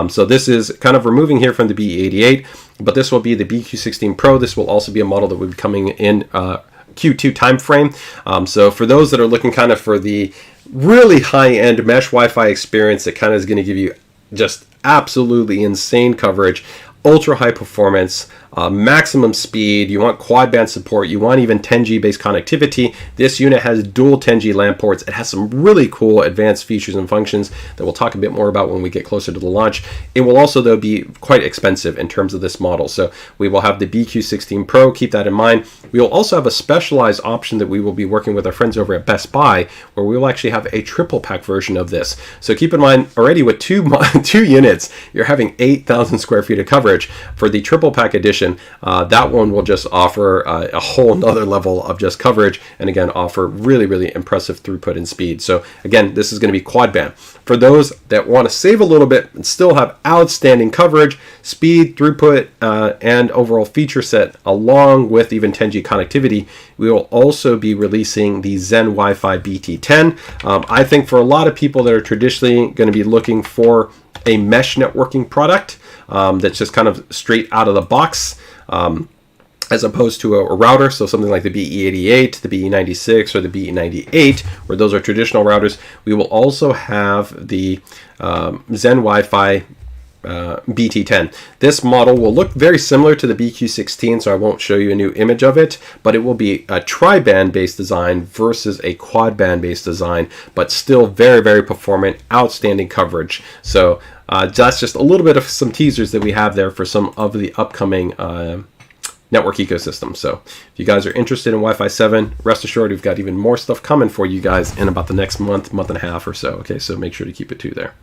So this is kind of removing here from the BE88, but this will be the BQ16 Pro. This will also be a model that will be coming in Q2 timeframe. So for those that are looking kind of for the really high-end mesh Wi-Fi experience that kind of is going to give you just absolutely insane coverage, ultra high performance, maximum speed, you want quad band support, you want even 10G based connectivity. This unit has dual 10G LAN ports. It has some really cool advanced features and functions that we'll talk a bit more about when we get closer to the launch. It will also though be quite expensive in terms of this model. So we will have the BQ16 Pro, keep that in mind. We will also have a specialized option that we will be working with our friends over at Best Buy, where we will actually have a triple pack version of this. So keep in mind, already with two units, you're having 8,000 square feet of coverage. For the triple pack edition, that one will just offer a whole nother level of just coverage, and again offer really, really impressive throughput and speed. So again, this is going to be quad band. For those that want to save a little bit and still have outstanding coverage, speed, throughput, and overall feature set, along with even 10G connectivity, we will also be releasing the Zen Wi-Fi BT10. I think for a lot of people that are traditionally going to be looking for a mesh networking product that's just kind of straight out of the box, as opposed to a router, so something like the BE88, the BE96, or the BE98, where those are traditional routers. We will also have the Zen Wi-Fi BT10. This model will look very similar to the BQ16, so I won't show you a new image of it, but it will be a tri-band based design versus a quad band based design, but still very, very performant, outstanding coverage. So that's just a little bit of some teasers that we have there for some of the upcoming network ecosystem. So if you guys are interested in Wi-Fi 7, rest assured we've got even more stuff coming for you guys in about the next month and a half or so. Okay, so make sure to keep it tuned there.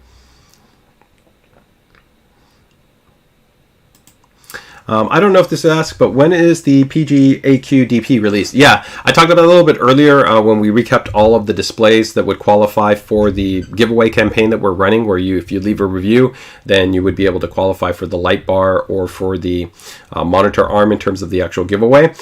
I don't know if this is asked, but when is the PGAQ DP released? Yeah, I talked about it a little bit earlier when we recapped all of the displays that would qualify for the giveaway campaign that we're running, where if you leave a review, then you would be able to qualify for the light bar or for the monitor arm in terms of the actual giveaway.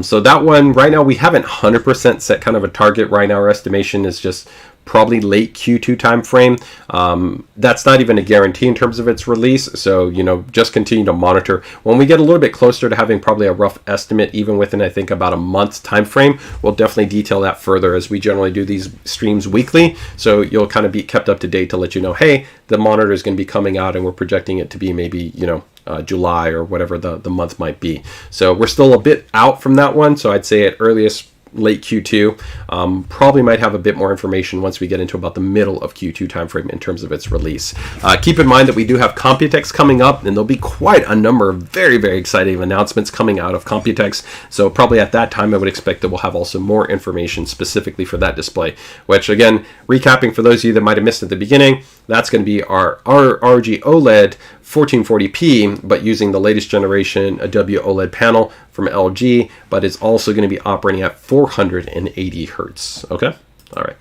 So that one, right now, we haven't 100% set kind of a target. Right now, our estimation is just probably late Q2 timeframe. That's not even a guarantee in terms of its release, so just continue to monitor. When we get a little bit closer to having probably a rough estimate, even within I think about a month time frame, we'll definitely detail that further, as we generally do these streams weekly, so you'll kind of be kept up to date to let you know, hey, the monitor is going to be coming out and we're projecting it to be maybe July or whatever the month might be. So we're still a bit out from that one, so I'd say at earliest late Q2. Probably might have a bit more information once we get into about the middle of Q2 timeframe in terms of its release. Keep in mind that we do have Computex coming up, and there'll be quite a number of very, very exciting announcements coming out of Computex. So probably at that time, I would expect that we'll have also more information specifically for that display, which again, recapping for those of you that might have missed at the beginning, that's going to be our RG OLED 1440p, but using the latest generation OLED panel from LG, but it's also going to be operating at 480 hertz. Okay, all right.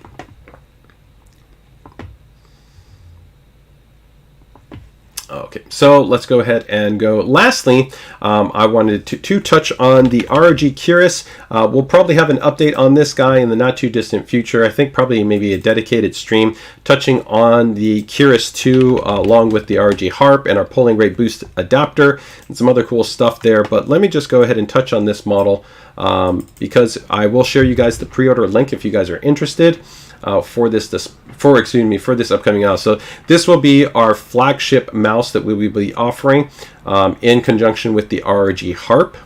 Okay, so let's go ahead and go. Lastly, I wanted to touch on the ROG Curious. We'll probably have an update on this guy in the not too distant future. I think probably maybe a dedicated stream touching on the Curious 2 along with the ROG Harp and our polling rate boost adapter and some other cool stuff there. But let me just go ahead and touch on this model because I will share you guys the pre-order link if you guys are interested. For this upcoming mouse. So this will be our flagship mouse that we will be offering in conjunction with the ROG Harp.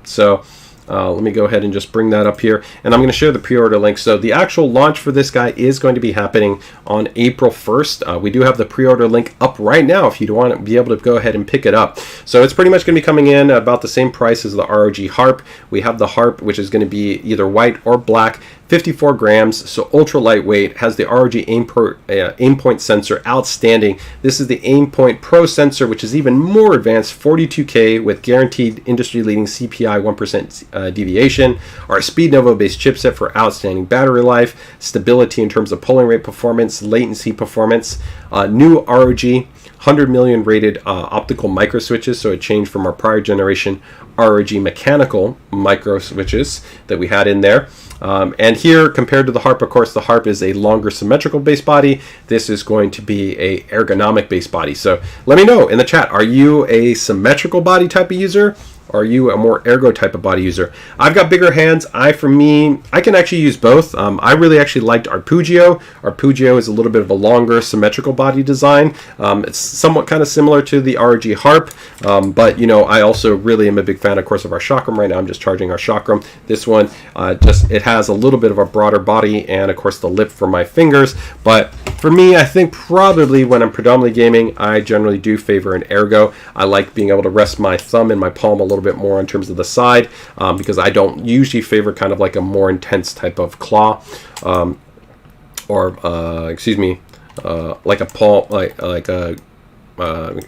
So let me go ahead and just bring that up here, and I'm going to share the pre-order link. So the actual launch for this guy is going to be happening on April 1st. We do have the pre-order link up right now if you want to be able to go ahead and pick it up. So it's pretty much going to be coming in about the same price as the ROG Harp. We have the Harp, which is going to be either white or black, 54 grams, so ultra lightweight, has the ROG Aimpoint sensor, outstanding. This is the Aimpoint Pro sensor, which is even more advanced, 42K with guaranteed industry-leading CPI 1% deviation. Our SpeedNovo-based chipset for outstanding battery life, stability in terms of polling rate performance, latency performance, new ROG 100 million rated optical micro switches, so it changed from our prior generation ROG mechanical micro switches that we had in there. And here, compared to the Harp, of course, the Harp is a longer symmetrical base body. This is going to be a ergonomic base body. So let me know in the chat, are you a symmetrical body type of user? Are you a more ergo type of body user? I've got bigger hands. I can actually use both. I really actually liked our Pugio. Our Pugio is a little bit of a longer symmetrical body design. It's somewhat kind of similar to the ROG Harp, but you know, I also really am a big fan, of course, of our Chakram. Right now I'm just charging our Chakram. This one, it has a little bit of a broader body and of course the lip for my fingers, but for me, I think probably when I'm predominantly gaming, I generally do favor an ergo. I like being able to rest my thumb in my palm a little bit more in terms of the side, because I don't usually favor kind of like a more intense type of claw, like a palm,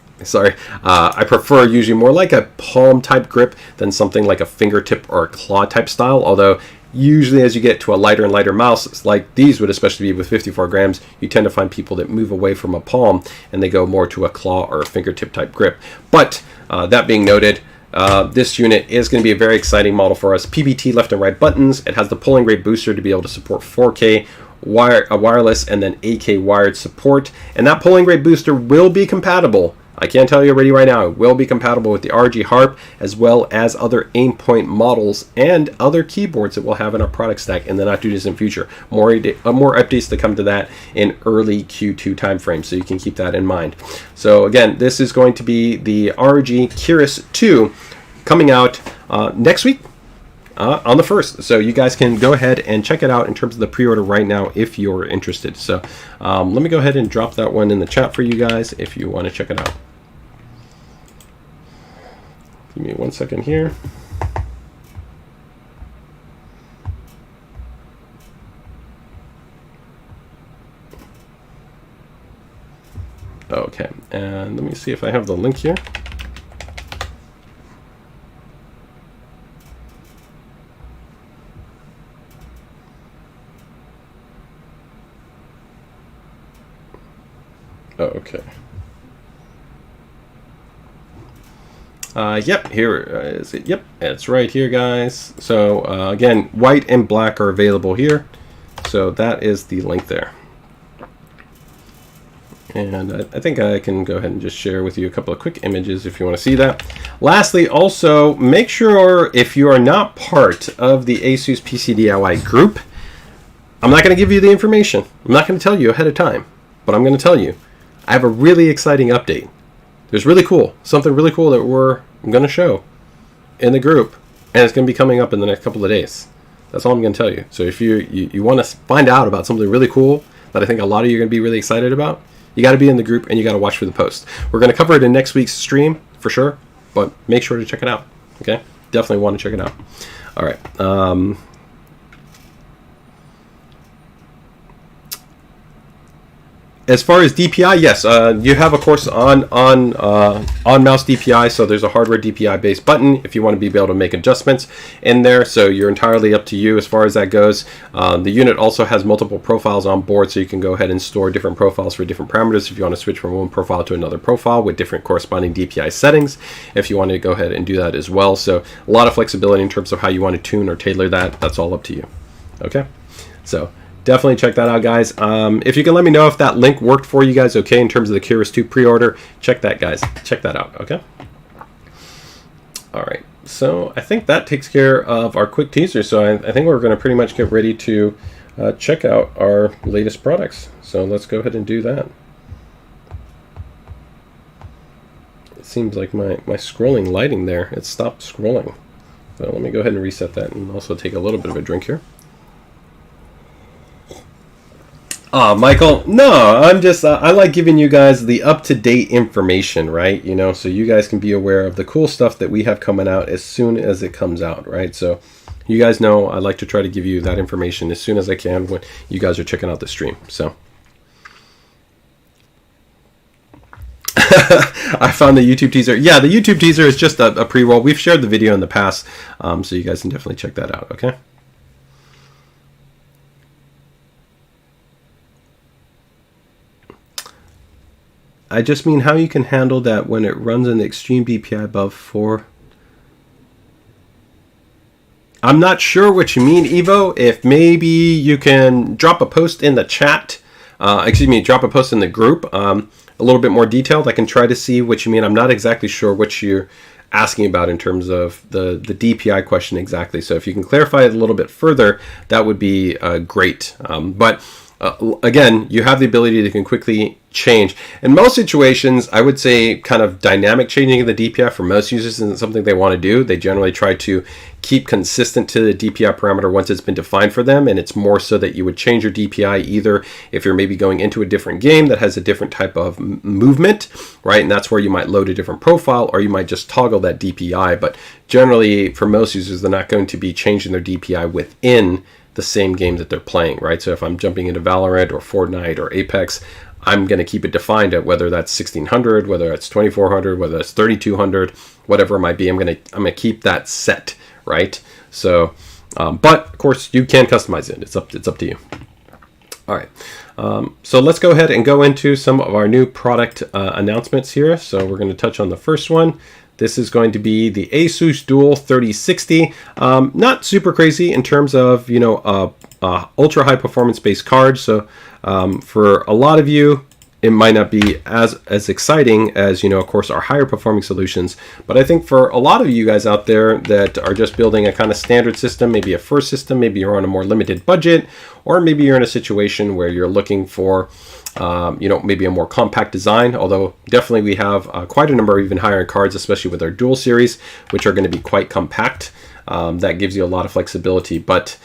I prefer usually more like a palm type grip than something like a fingertip or a claw type style, although usually as you get to a lighter and lighter mouse, like these would especially be with 54 grams, you tend to find people that move away from a palm and they go more to a claw or a fingertip type grip. But that being noted, this unit is going to be a very exciting model for us. PBT left and right buttons. It has the polling rate booster to be able to support 4K wireless and then 8K wired support. And that polling rate booster will be compatible. I can't tell you already right now, it will be compatible with the ROG Harp as well as other Aimpoint models and other keyboards that we'll have in our product stack in the not too distant future. More updates to come to that in early Q2 timeframe, so you can keep that in mind. So again, this is going to be the ROG Curious 2 coming out next week. On the 1st, so you guys can go ahead and check it out in terms of the pre-order right now if you're interested. So let me go ahead and drop that one in the chat for you guys if you want to check it out. Give me 1 second here. Okay, and let me see if I have the link here. Oh, okay. Yep, here is it. Yep, it's right here, guys. So again, white and black are available here. So that is the link there. And I think I can go ahead and just share with you a couple of quick images if you want to see that. Lastly, also, make sure if you are not part of the ASUS PCDIY group, I'm not going to give you the information. I'm not going to tell you ahead of time, but I'm going to tell you. I have a really exciting update. There's something really cool that I'm going to show in the group, and it's going to be coming up in the next couple of days. That's all I'm going to tell you. So if you want to find out about something really cool that I think a lot of you are going to be really excited about, you got to be in the group and you got to watch for the post. We're going to cover it in next week's stream for sure, but make sure to check it out. Okay, definitely want to check it out. All right. As far as DPI, yes, you have, of course, on mouse DPI. So there's a hardware DPI based button if you want to be able to make adjustments in there. So you're entirely up to you as far as that goes. The unit also has multiple profiles on board, so you can go ahead and store different profiles for different parameters if you want to switch from one profile to another profile with different corresponding DPI settings. If you want to go ahead and do that as well, so a lot of flexibility in terms of how you want to tune or tailor that. That's all up to you. Okay, so definitely check that out, guys. If you can let me know if that link worked for you guys, okay, in terms of the Curious 2 pre-order, check that, guys. Check that out, okay? All right, so I think that takes care of our quick teaser. So I think we're going to pretty much get ready to check out our latest products. So let's go ahead and do that. It seems like my scrolling lighting there, it stopped scrolling. So let me go ahead and reset that and also take a little bit of a drink here. Michael, no, I'm just, I like giving you guys the up-to-date information, right? You know, so you guys can be aware of the cool stuff that we have coming out as soon as it comes out, right? So you guys know I like to try to give you that information as soon as I can when you guys are checking out the stream. So I found the YouTube teaser. Yeah, the YouTube teaser is just a pre-roll. We've shared the video in the past, so you guys can definitely check that out, okay? I just mean how you can handle that when it runs in the extreme DPI above 4. I'm not sure what you mean, Evo. If maybe you can drop a post in the chat, drop a post in the group, a little bit more detailed. I can try to see what you mean. I'm not exactly sure what you're asking about in terms of the DPI question exactly. So if you can clarify it a little bit further, that would be great. Again, you have the ability to can quickly change. In most situations, I would say kind of dynamic changing of the DPI for most users isn't something they want to do. They generally try to keep consistent to the DPI parameter once it's been defined for them, and it's more so that you would change your DPI either if you're maybe going into a different game that has a different type of movement, right? And that's where you might load a different profile, or you might just toggle that DPI. But generally, for most users, they're not going to be changing their DPI within the same game that they're playing, right? So if I'm jumping into Valorant or Fortnite or Apex, I'm going to keep it defined at whether that's 1600, whether that's 2400, whether that's 3200, whatever it might be. I'm going to keep that set, right? So, but of course you can customize it. It's up to you. All right. So let's go ahead and go into some of our new product announcements here. So we're going to touch on the first one. This is going to be the ASUS Dual 3060. Not super crazy in terms of, you know, ultra high performance based card. So for a lot of you, it might not be as exciting as, you know, of course, our higher performing solutions. But I think for a lot of you guys out there that are just building a kind of standard system, maybe a first system, maybe you're on a more limited budget, or maybe you're in a situation where you're looking for you know, maybe a more compact design, although definitely we have quite a number of even higher end cards, especially with our dual series, which are going to be quite compact. That gives you a lot of flexibility. But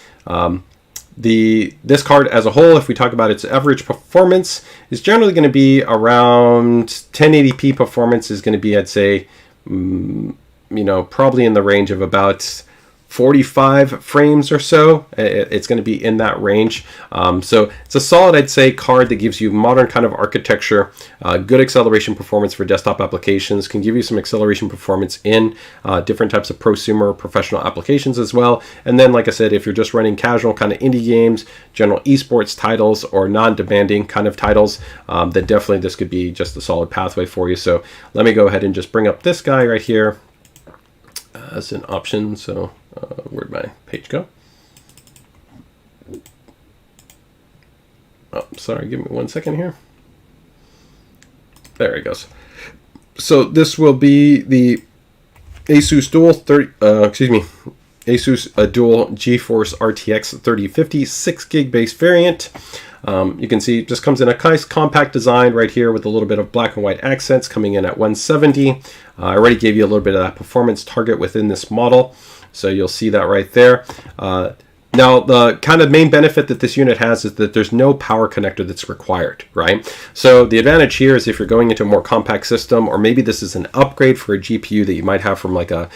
this card as a whole, if we talk about its average performance, is generally going to be around 1080p performance is going to be, I'd say, you know, probably in the range of about 45 frames or so. It's going to be in that range. So it's a solid, I'd say, card that gives you modern kind of architecture, good acceleration performance for desktop applications, can give you some acceleration performance in different types of prosumer professional applications as well. And then, like I said, if you're just running casual kind of indie games, general esports titles, or non-demanding kind of titles, then definitely this could be just a solid pathway for you. So let me go ahead and just bring up this guy right here as an option. So where'd my page go? Oh, sorry, give me 1 second here. There it goes. So this will be the ASUS Dual ASUS Dual GeForce RTX 3050 6 gig base variant. You can see it just comes in a nice compact design right here with a little bit of black and white accents coming in at 170. I already gave you a little bit of that performance target within this model, so you'll see that right there. Now, the kind of main benefit that this unit has is that there's no power connector that's required, right? So the advantage here is if you're going into a more compact system, or maybe this is an upgrade for a GPU that you might have from like a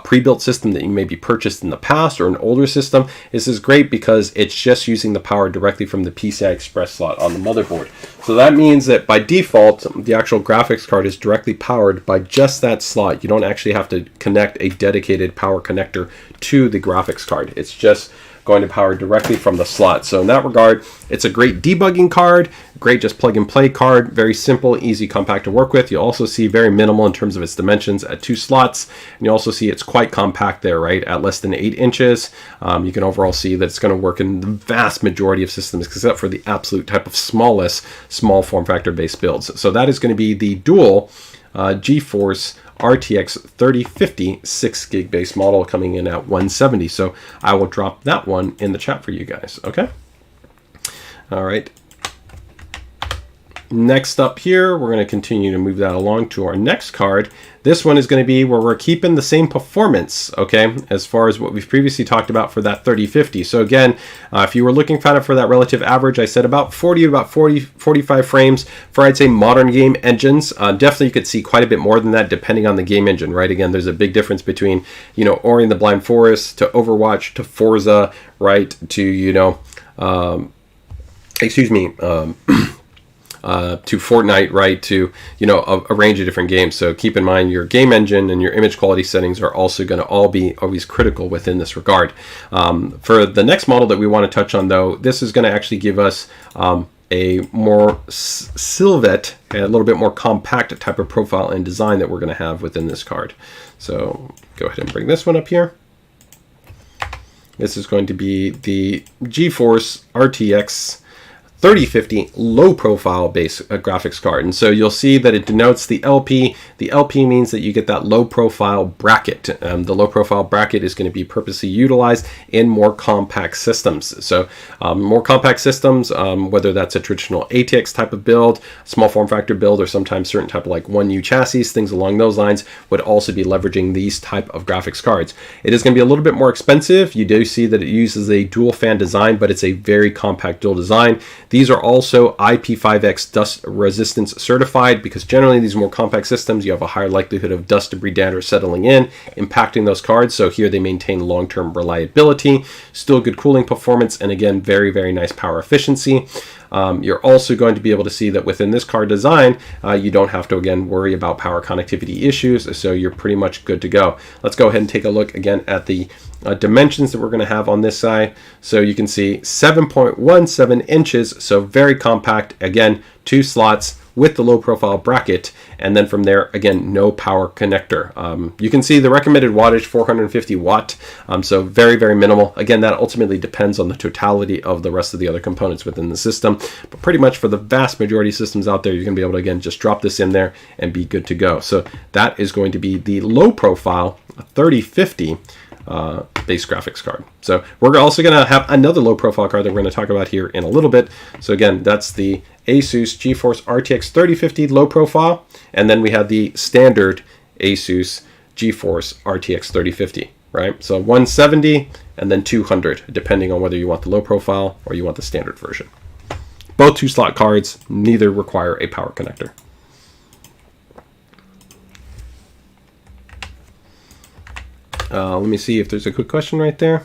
pre-built system that you maybe purchased in the past, or an older system, this is great because it's just using the power directly from the PCI Express slot on the motherboard. So that means that by default, the actual graphics card is directly powered by just that slot. You don't actually have to connect a dedicated power connector to the graphics card. It's just going to power directly from the slot. So in that regard, it's a great debugging card, great just plug and play card, very simple, easy, compact to work with. You also see very minimal in terms of its dimensions at 2 slots. And you also see it's quite compact there, right? At less than 8 inches. You can overall see that it's going to work in the vast majority of systems, except for the absolute type of smallest, small form factor based builds. So that is going to be the dual GeForce RTX 3050 6 gig base model coming in at 170. So I will drop that one in the chat for you guys. Okay. All right. Next up here, we're going to continue to move that along to our next card. This one is going to be where we're keeping the same performance, okay, as far as what we've previously talked about for that 3050. So again, if you were looking kind of for that relative average, I said about 45 frames for, I'd say, modern game engines. Definitely you could see quite a bit more than that depending on the game engine, right? Again, there's a big difference between, you know, Ori and the Blind Forest to Overwatch to Forza, right, to, you know, to Fortnite, right, to, you know, a range of different games. So keep in mind your game engine and your image quality settings are also going to all be always critical within this regard. For the next model that we want to touch on, though, this is going to actually give us a more silhouette and a little bit more compact type of profile and design that we're going to have within this card. So go ahead and bring this one up here. This is going to be the GeForce RTX 3050 low profile base graphics card. And so you'll see that it denotes the LP. The LP means that you get that low profile bracket. The low profile bracket is going to be purposely utilized in more compact systems. So more compact systems, whether that's a traditional ATX type of build, small form factor build, or sometimes certain type of like 1U chassis, things along those lines, would also be leveraging these type of graphics cards. It is going to be a little bit more expensive. You do see that it uses a dual fan design, but it's a very compact dual design. These are also IP5X dust resistance certified, because generally these more compact systems, you have a higher likelihood of dust, debris, dander settling in, impacting those cards. So here they maintain long-term reliability, still good cooling performance, and again, very, very nice power efficiency. You're also going to be able to see that within this card design, you don't have to, again, worry about power connectivity issues, so you're pretty much good to go. Let's go ahead and take a look again at the dimensions that we're going to have on this side. So you can see 7.17 inches, so very compact, again, 2 slots with the low profile bracket, and then from there, again, no power connector. You can see the recommended wattage, 450 watt, so very, very minimal. Again, that ultimately depends on the totality of the rest of the other components within the system, but pretty much for the vast majority of systems out there, you're going to be able to, again, just drop this in there and be good to go. So that is going to be the low profile 3050 base graphics card. So we're also going to have another low profile card that we're going to talk about here in a little bit. So again, that's the ASUS GeForce RTX 3050 low profile, and then we have the standard ASUS GeForce RTX 3050, right? So 170 and then 200, depending on whether you want the low profile or you want the standard version. Both 2-slot cards, neither require a power connector. Let me see if there's a quick question right there.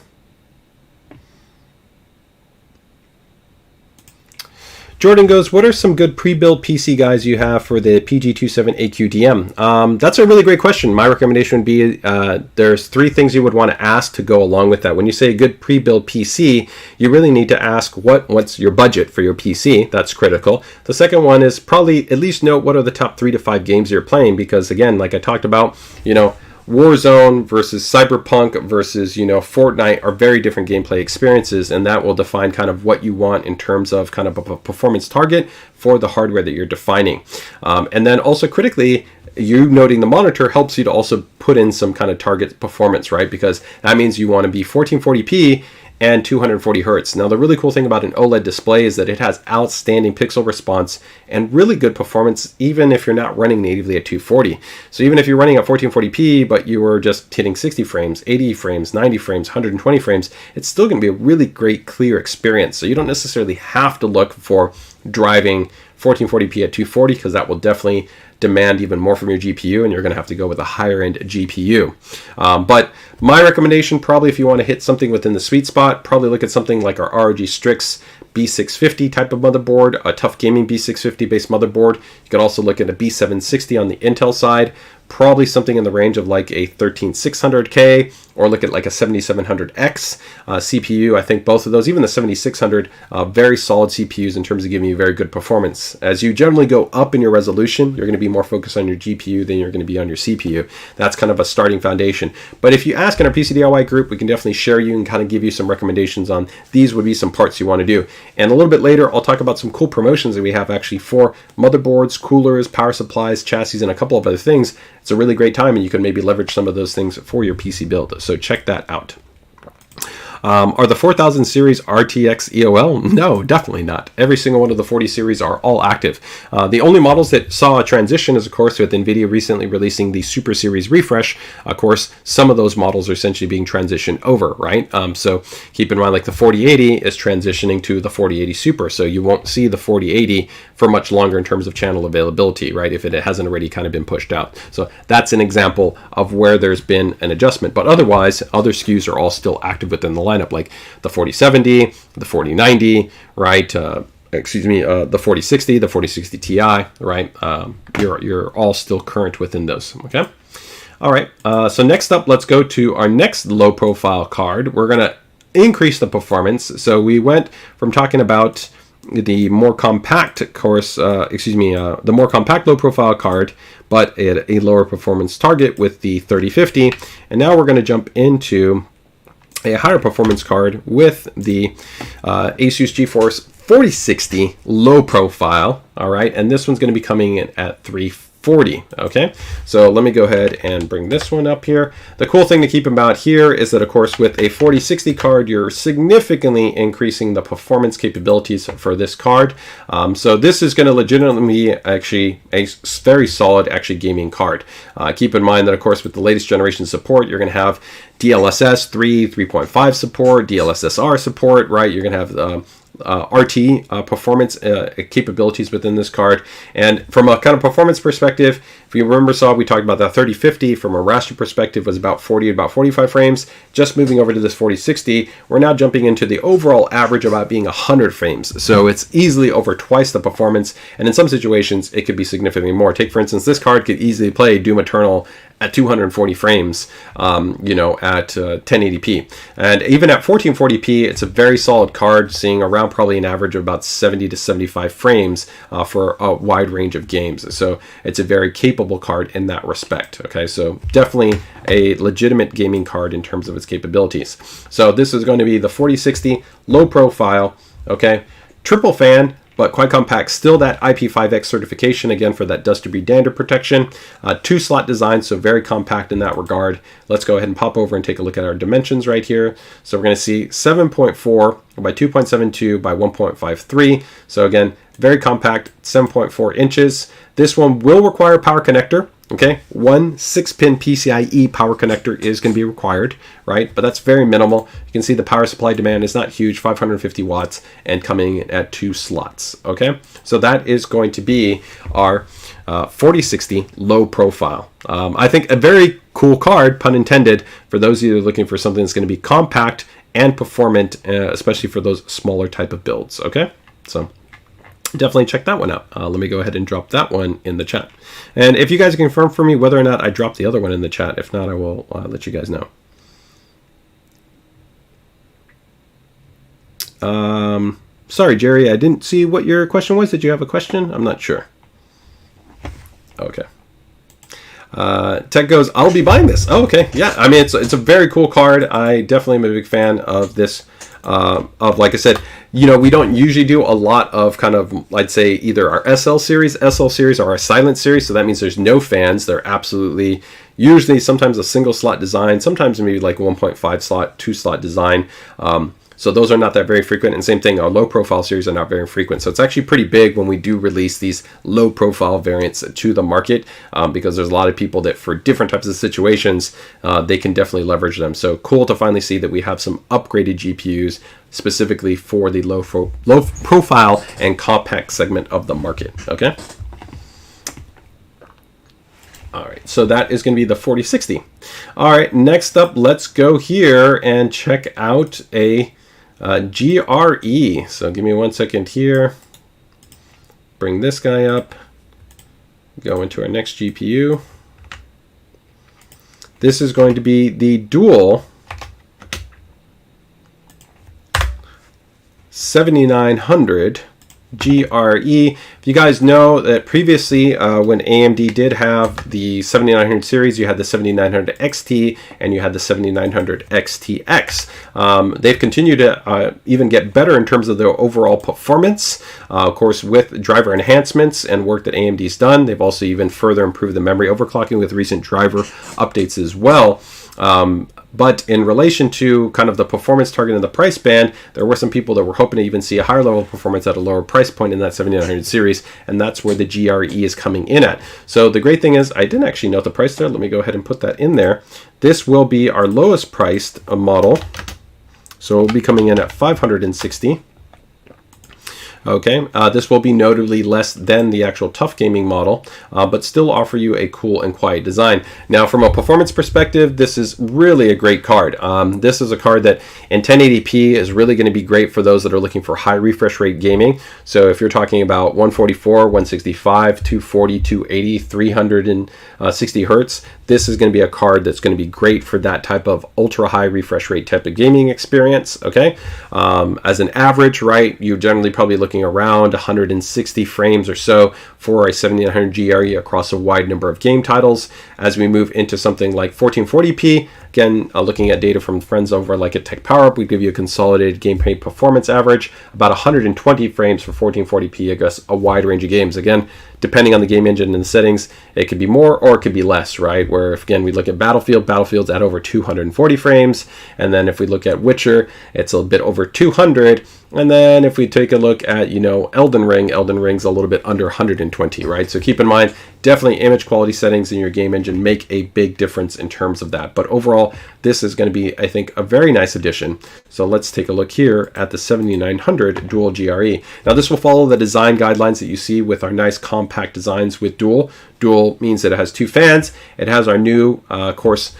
Jordan goes, what are some good pre-built PC guides you have for the PG27AQDM? That's a really great question. My recommendation would be there's 3 things you would want to ask to go along with that. When you say a good pre-built PC, you really need to ask what's your budget for your PC. That's critical. The second one is probably at least know what are the top 3 to 5 games you're playing, because again, like I talked about, you know, Warzone versus Cyberpunk versus, you know, Fortnite are very different gameplay experiences, and that will define kind of what you want in terms of kind of a performance target for the hardware that you're defining. And then also critically, you noting the monitor helps you to also put in some kind of target performance, right? Because that means you want to be 1440p and 240 hertz. Now the really cool thing about an OLED display is that it has outstanding pixel response and really good performance even if you're not running natively at 240. So even if you're running at 1440p but you were just hitting 60 frames, 80 frames, 90 frames, 120 frames, it's still going to be a really great clear experience. So you don't necessarily have to look for driving 1440p at 240 because that will definitely demand even more from your GPU, and you're going to have to go with a higher end GPU. But my recommendation, probably if you want to hit something within the sweet spot, probably look at something like our ROG Strix B650 type of motherboard, a TUF Gaming B650 based motherboard. You could also look at a B760 on the Intel side, probably something in the range of like a 13600K, or look at like a 7700X CPU. I think both of those, even the 7600, very solid CPUs in terms of giving you very good performance. As you generally go up in your resolution, you're going to be more focused on your GPU than you're going to be on your CPU. That's kind of a starting foundation. But if you ask in our PCDIY group, we can definitely share you and kind of give you some recommendations on these would be some parts you want to do. And a little bit later, I'll talk about some cool promotions that we have actually for motherboards, coolers, power supplies, chassis, and a couple of other things. It's a really great time, and you can maybe leverage some of those things for your PC build. So check that out. Are the 4000 series RTX EOL? No, definitely not. Every single one of the 40 series are all active. The only models that saw a transition is, of course, with NVIDIA recently releasing the Super Series refresh. Of course, some of those models are essentially being transitioned over, right? So keep in mind, like the 4080 is transitioning to the 4080 Super, so you won't see the 4080 for much longer in terms of channel availability, right? If it hasn't already kind of been pushed out. So that's an example of where there's been an adjustment. But otherwise, other SKUs are all still active within the lineup, like the 4070, the 4090, right? The 4060, the 4060 Ti, right? You're all still current within those, okay? All right, so next up, let's go to our next low profile card. We're gonna increase the performance. So we went from talking about the more compact the more compact low profile card, but at a lower performance target with the 3050. And now we're gonna jump into a higher performance card with the ASUS GeForce 4060 low profile. All right, and this one's going to be coming in at 340. Okay, so let me go ahead and bring this one up here. The cool thing to keep about here is that, of course, with a 4060 card, you're significantly increasing the performance capabilities for this card. So this is going to legitimately be actually a very solid gaming card. Keep in mind that, of course, with the latest generation support, you're going to have DLSS 3.5 support, DLSSR support, right? You're going to have RT performance capabilities within this card. And from a kind of performance perspective, if you remember, we talked about that 3050 from a raster perspective was about 45 frames. Just moving over to this 4060, we're now jumping into the overall average about being 100 frames. So it's easily over twice the performance, and in some situations it could be significantly more. Take, for instance, this card could easily play Doom Eternal at 240 frames, at 1080p. And even at 1440p, it's a very solid card, seeing around probably an average of about 70 to 75 frames for a wide range of games. So it's a very capable card in that respect. Okay, so definitely a legitimate gaming card in terms of its capabilities. So this is going to be the 4060 low profile, okay, triple fan, but quite compact, still that IP5X certification, again, for that dust debris dander protection. 2-slot design, so very compact in that regard. Let's go ahead and pop over and take a look at our dimensions right here. So we're going to see 7.4 by 2.72 by 1.53. So again, very compact, 7.4 inches. This one will require a power connector. Okay, one 6-pin PCIe power connector is going to be required, right? But that's very minimal. You can see the power supply demand is not huge, 550 watts, and coming in at 2 slots. Okay, so that is going to be our 4060 low profile. I think a very cool card, pun intended, for those of you looking for something that's going to be compact and performant, especially for those smaller type of builds. Okay, so definitely check that one out. Let me go ahead and drop that one in the chat. And if you guys can confirm for me whether or not I dropped the other one in the chat, if not, I will let you guys know. Sorry, Jerry, I didn't see what your question was. Did you have a question? I'm not sure. Okay. Tech goes, I'll be buying this. Oh, okay. Yeah, I mean, it's a very cool card. I definitely am a big fan of this. Like I said, we don't usually do a lot of kind of, I'd say, either our SL series or our silent series. So that means there's no fans. They're absolutely usually sometimes a single slot design, sometimes maybe like 1.5 slot, 2 slot design. So those are not that very frequent, and same thing, our low profile series are not very frequent. So it's actually pretty big when we do release these low profile variants to the market, because there's a lot of people that for different types of situations, they can definitely leverage them. So cool to finally see that we have some upgraded GPUs specifically for the low profile and compact segment of the market. Okay. All right, so that is going to be the 4060. All right, next up, let's go here and check out a GRE. So give me 1 second here. Bring this guy up. Go into our next GPU. This is going to be the dual 7900 GRE. If you guys know that previously when AMD did have the 7900 series, you had the 7900 XT and you had the 7900 XTX. They've continued to even get better in terms of their overall performance. Of course, with driver enhancements and work that AMD's done, they've also even further improved the memory overclocking with recent driver updates as well. But in relation to kind of the performance target and the price band, there were some people that were hoping to even see a higher level of performance at a lower price point in that 7900 series, and that's where the GRE is coming in at. So the great thing is, I didn't actually note the price there. Let me go ahead and put that in there. This will be our lowest priced model. So it'll be coming in at $560. Okay, this will be notably less than the actual TUF Gaming model, but still offer you a cool and quiet design. Now, from a performance perspective, this is really a great card. This is a card that in 1080p is really going to be great for those that are looking for high refresh rate gaming. So if you're talking about 144, 165, 240, 280, 360 hertz, this is going to be a card that's going to be great for that type of ultra high refresh rate type of gaming experience. Okay, as an average, right, you're generally probably looking around 160 frames or so for a 7900 GRE across a wide number of game titles. As we move into something like 1440p, again, looking at data from friends over like at Tech Power Up, we give you a consolidated gameplay performance average, about 120 frames for 1440p across a wide range of games. Again, depending on the game engine and the settings, it could be more or it could be less, right? Where if, again, we look at Battlefield's at over 240 frames. And then if we look at Witcher, it's a bit over 200. And then if we take a look at, Elden Ring's a little bit under 120, right? So keep in mind, definitely image quality settings in your game engine make a big difference in terms of that. But overall, this is going to be, I think, a very nice addition. So let's take a look here at the 7900 Dual GRE. Now this will follow the design guidelines that you see with our nice compact designs with Dual. Dual means that it has two fans. It has our new, of course,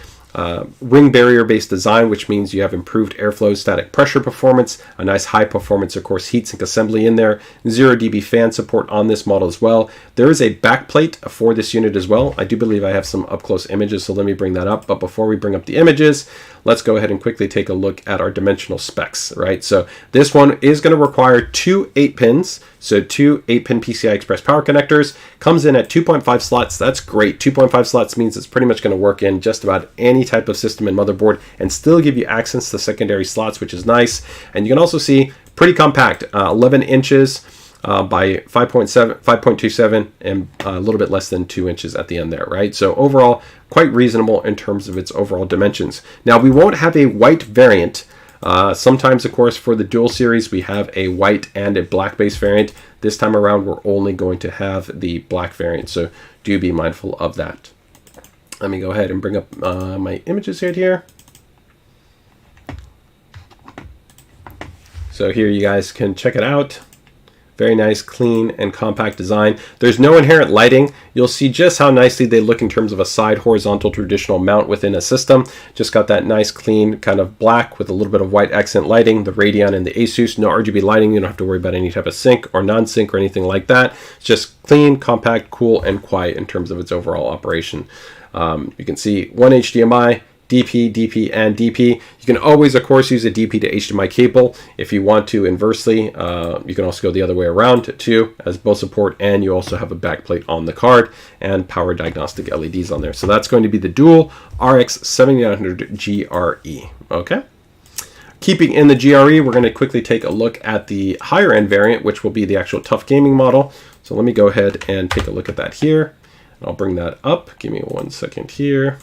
ring barrier based design, which means you have improved airflow, static pressure performance, a nice high performance, of course, heatsink assembly in there, 0 dB fan support on this model as well. There is a backplate for this unit as well. I do believe I have some up close images, so let me bring that up. But before we bring up the images, let's go ahead and quickly take a look at our dimensional specs, right? So this one is going to require two 8-pins, so two 8-pin PCI Express power connectors. Comes in at 2.5 slots. That's great. 2.5 slots means it's pretty much going to work in just about any type of system and motherboard and still give you access to secondary slots, which is nice. And you can also see pretty compact, 11 inches by 5.27 and a little bit less than 2 inches at the end there, right? So overall, quite reasonable in terms of its overall dimensions. Now, we won't have a white variant. Sometimes, of course, for the dual series, we have a white and a black base variant. This time around, we're only going to have the black variant, so do be mindful of that. Let me go ahead and bring up my images here. So here you guys can check it out. Very nice, clean, and compact design. There's no inherent lighting. You'll see just how nicely they look in terms of a side horizontal traditional mount within a system. Just got that nice, clean, kind of black with a little bit of white accent lighting. The Radeon and the ASUS, no RGB lighting. You don't have to worry about any type of sync or non-sync or anything like that. It's just clean, compact, cool, and quiet in terms of its overall operation. You can see one HDMI, DP, DP, and DP. You can always, of course, use a DP to HDMI cable. If you want to inversely, you can also go the other way around too, as both support, and you also have a backplate on the card and power diagnostic LEDs on there. So that's going to be the dual RX 7900 GRE. Okay. Keeping in the GRE, we're going to quickly take a look at the higher end variant, which will be the actual TUF Gaming model. So let me go ahead and take a look at that here. I'll bring that up. Give me 1 second here.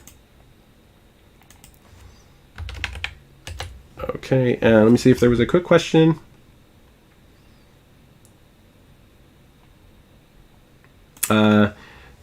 Okay, and let me see if there was a quick question.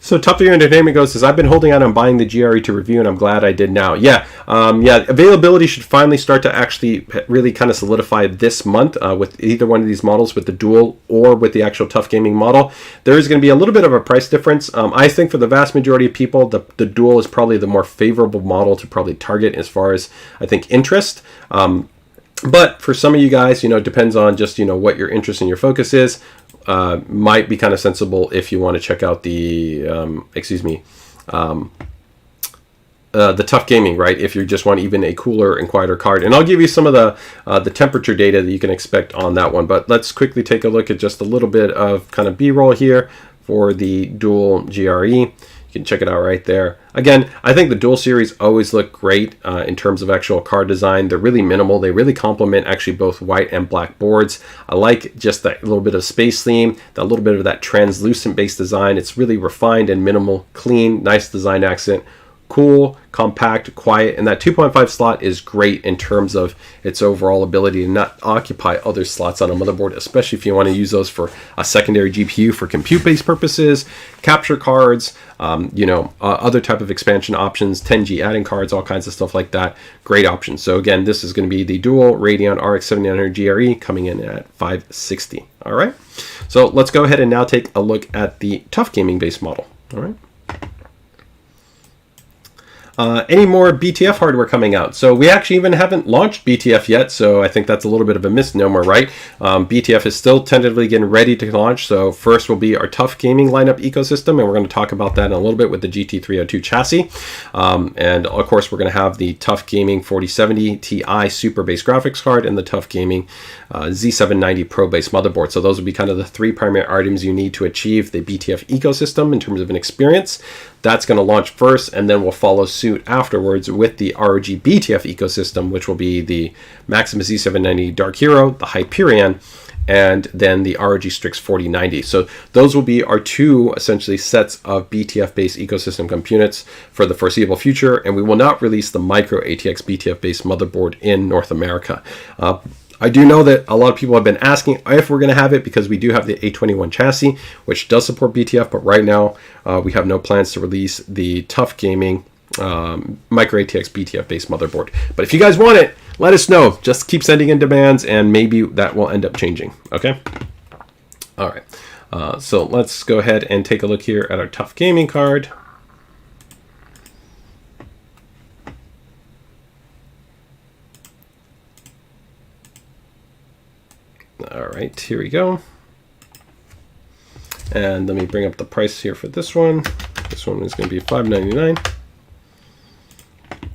So Top View Entertainment goes, says, I've been holding out on buying the GRE to review, and I'm glad I did now. Yeah, availability should finally start to actually really kind of solidify this month with either one of these models, with the dual or with the actual TUF Gaming model. There is going to be a little bit of a price difference. I think for the vast majority of people, the dual is probably the more favorable model to probably target as far as, I think, interest. But for some of you guys, it depends on just, what your interest and your focus is. Might be kind of sensible if you want to check out the, the TUF Gaming, right? If you just want even a cooler and quieter card. And I'll give you some of the temperature data that you can expect on that one. But let's quickly take a look at just a little bit of kind of B-roll here for the dual GRE. You can check it out right there. Again, I think the dual series always look great in terms of actual card design. They're really minimal. They really complement actually both white and black boards. I like just that little bit of space theme, that little bit of that translucent base design. It's really refined and minimal, clean, nice design accent. Cool, compact, quiet, and that 2.5 slot is great in terms of its overall ability to not occupy other slots on a motherboard, especially if you want to use those for a secondary GPU for compute-based purposes, capture cards, other type of expansion options, 10G adding cards, all kinds of stuff like that. Great options. So again, this is going to be the dual Radeon RX 7900 GRE coming in at $560. All right. So let's go ahead and now take a look at the TUF Gaming base model. All right. Any more BTF hardware coming out? So we actually even haven't launched BTF yet, so I think that's a little bit of a misnomer, right? BTF is still tentatively getting ready to launch. So first will be our TUF Gaming lineup ecosystem, and we're going to talk about that in a little bit with the GT302 chassis. And of course, we're going to have the TUF Gaming 4070 Ti Super base graphics card and the TUF Gaming Z790 Pro base motherboard. So those will be kind of the three primary items you need to achieve the BTF ecosystem in terms of an experience. That's going to launch first, and then we'll follow suit afterwards with the ROG BTF ecosystem, which will be the Maximus Z790 Dark Hero, the Hyperion, and then the ROG Strix 4090. So those will be our two essentially sets of BTF-based ecosystem components for the foreseeable future, and we will not release the Micro ATX BTF-based motherboard in North America. I do know that a lot of people have been asking if we're going to have it, because we do have the A21 chassis, which does support BTF, but right now we have no plans to release the TUF Gaming Micro ATX BTF based motherboard. But if you guys want it, let us know. Just keep sending in demands, and maybe that will end up changing. Okay. All right. So let's go ahead and take a look here at our TUF Gaming card. All right, here we go. And let me bring up the price here for this one. This one is going to be $599.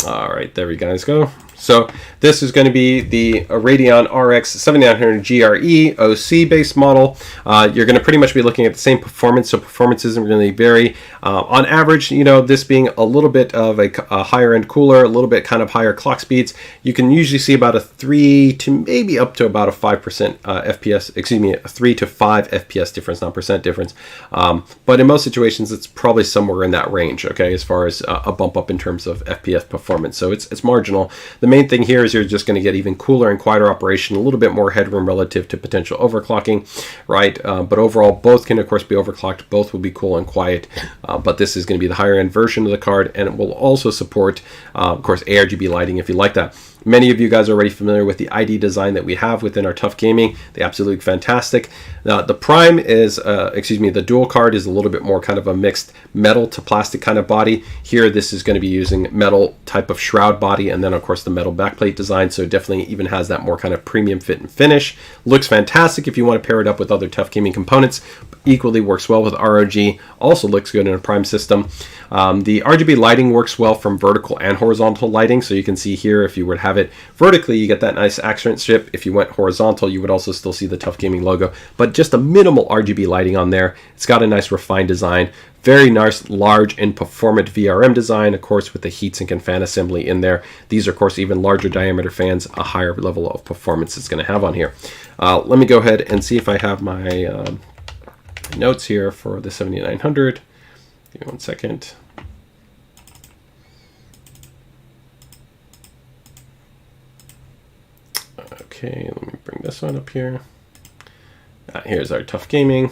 All right, there we guys go. So this is going to be the Radeon RX 7900 GRE OC base model. You're going to pretty much be looking at the same performance, so performance isn't really vary. On average, this being a little bit of a higher end cooler, a little bit kind of higher clock speeds, you can usually see about a 3 to maybe up to about a 5% FPS, excuse me, a 3 to 5 FPS difference, not percent difference. But in most situations, it's probably somewhere in that range, okay, as far as a bump up in terms of FPS performance. So it's marginal. The main thing here is you're just going to get even cooler and quieter operation, a little bit more headroom relative to potential overclocking, right? But overall, both can of course be overclocked. Both will be cool and quiet, but this is going to be the higher end version of the card, and it will also support, of course, ARGB lighting if you like that. Many of you guys are already familiar with the ID design that we have within our TUF Gaming. They're absolutely fantastic. The Prime is, the dual card is a little bit more kind of a mixed metal to plastic kind of body. Here, this is going to be using metal type of shroud body, and then of course the metal backplate design. So definitely even has that more kind of premium fit and finish. Looks fantastic if you want to pair it up with other TUF Gaming components. Equally works well with ROG. Also looks good in a Prime system. The RGB lighting works well from vertical and horizontal lighting. So you can see here, if you were to have it vertically, you get that nice accent strip. If you went horizontal, you would also still see the TUF Gaming logo, but just a minimal RGB lighting on there. It's got a nice refined design. Very nice, large and performant VRM design, of course, with the heatsink and fan assembly in there. These are, of course, even larger diameter fans, a higher level of performance it's going to have on here. Let me go ahead and see if I have my notes here for the 7900. Give me 1 second. Okay, let me bring this one up here. Here's our TUF Gaming.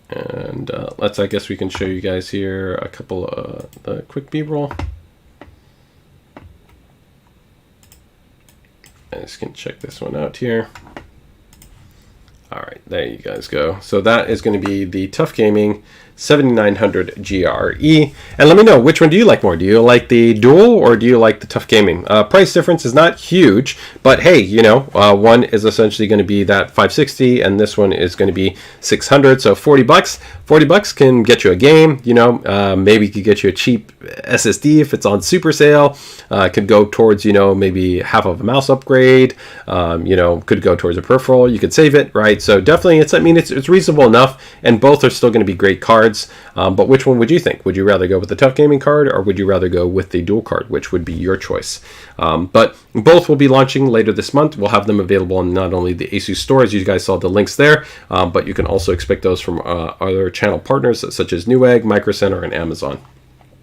And I guess we can show you guys here a couple of the quick B-roll. I just can check this one out here. All right, there you guys go. So that is going to be the TUF Gaming 7900 GRE. And let me know, which one do you like more? Do you like the dual or do you like the TUF Gaming? Price difference is not huge, but hey, you know, one is essentially going to be that 560 and this one is going to be 600. So 40 bucks. 40 bucks can get you a game, you know, maybe could get you a cheap SSD if it's on super sale. Could go towards, you know, maybe half of a mouse upgrade, you know, could go towards a peripheral. You could save it, right? So definitely, it's reasonable enough, and both are still going to be great cards. But which one would you think? Would you rather go with the TUF Gaming card, or would you rather go with the dual card? Which would be your choice? But both will be launching later this month. We'll have them available in not only the ASUS store, as you guys saw the links there, but you can also expect those from other channel partners such as Newegg, Micro Center, and Amazon.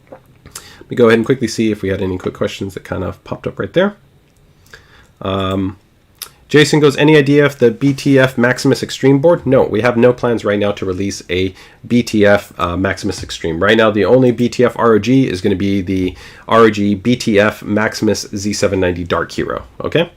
Let me go ahead and quickly see if we had any quick questions that kind of popped up right there. Jason goes, any idea if the BTF Maximus Extreme board? No, we have no plans right now to release a BTF Maximus Extreme. Right now, the only BTF ROG is going to be the ROG BTF Maximus Z790 Dark Hero. Okay.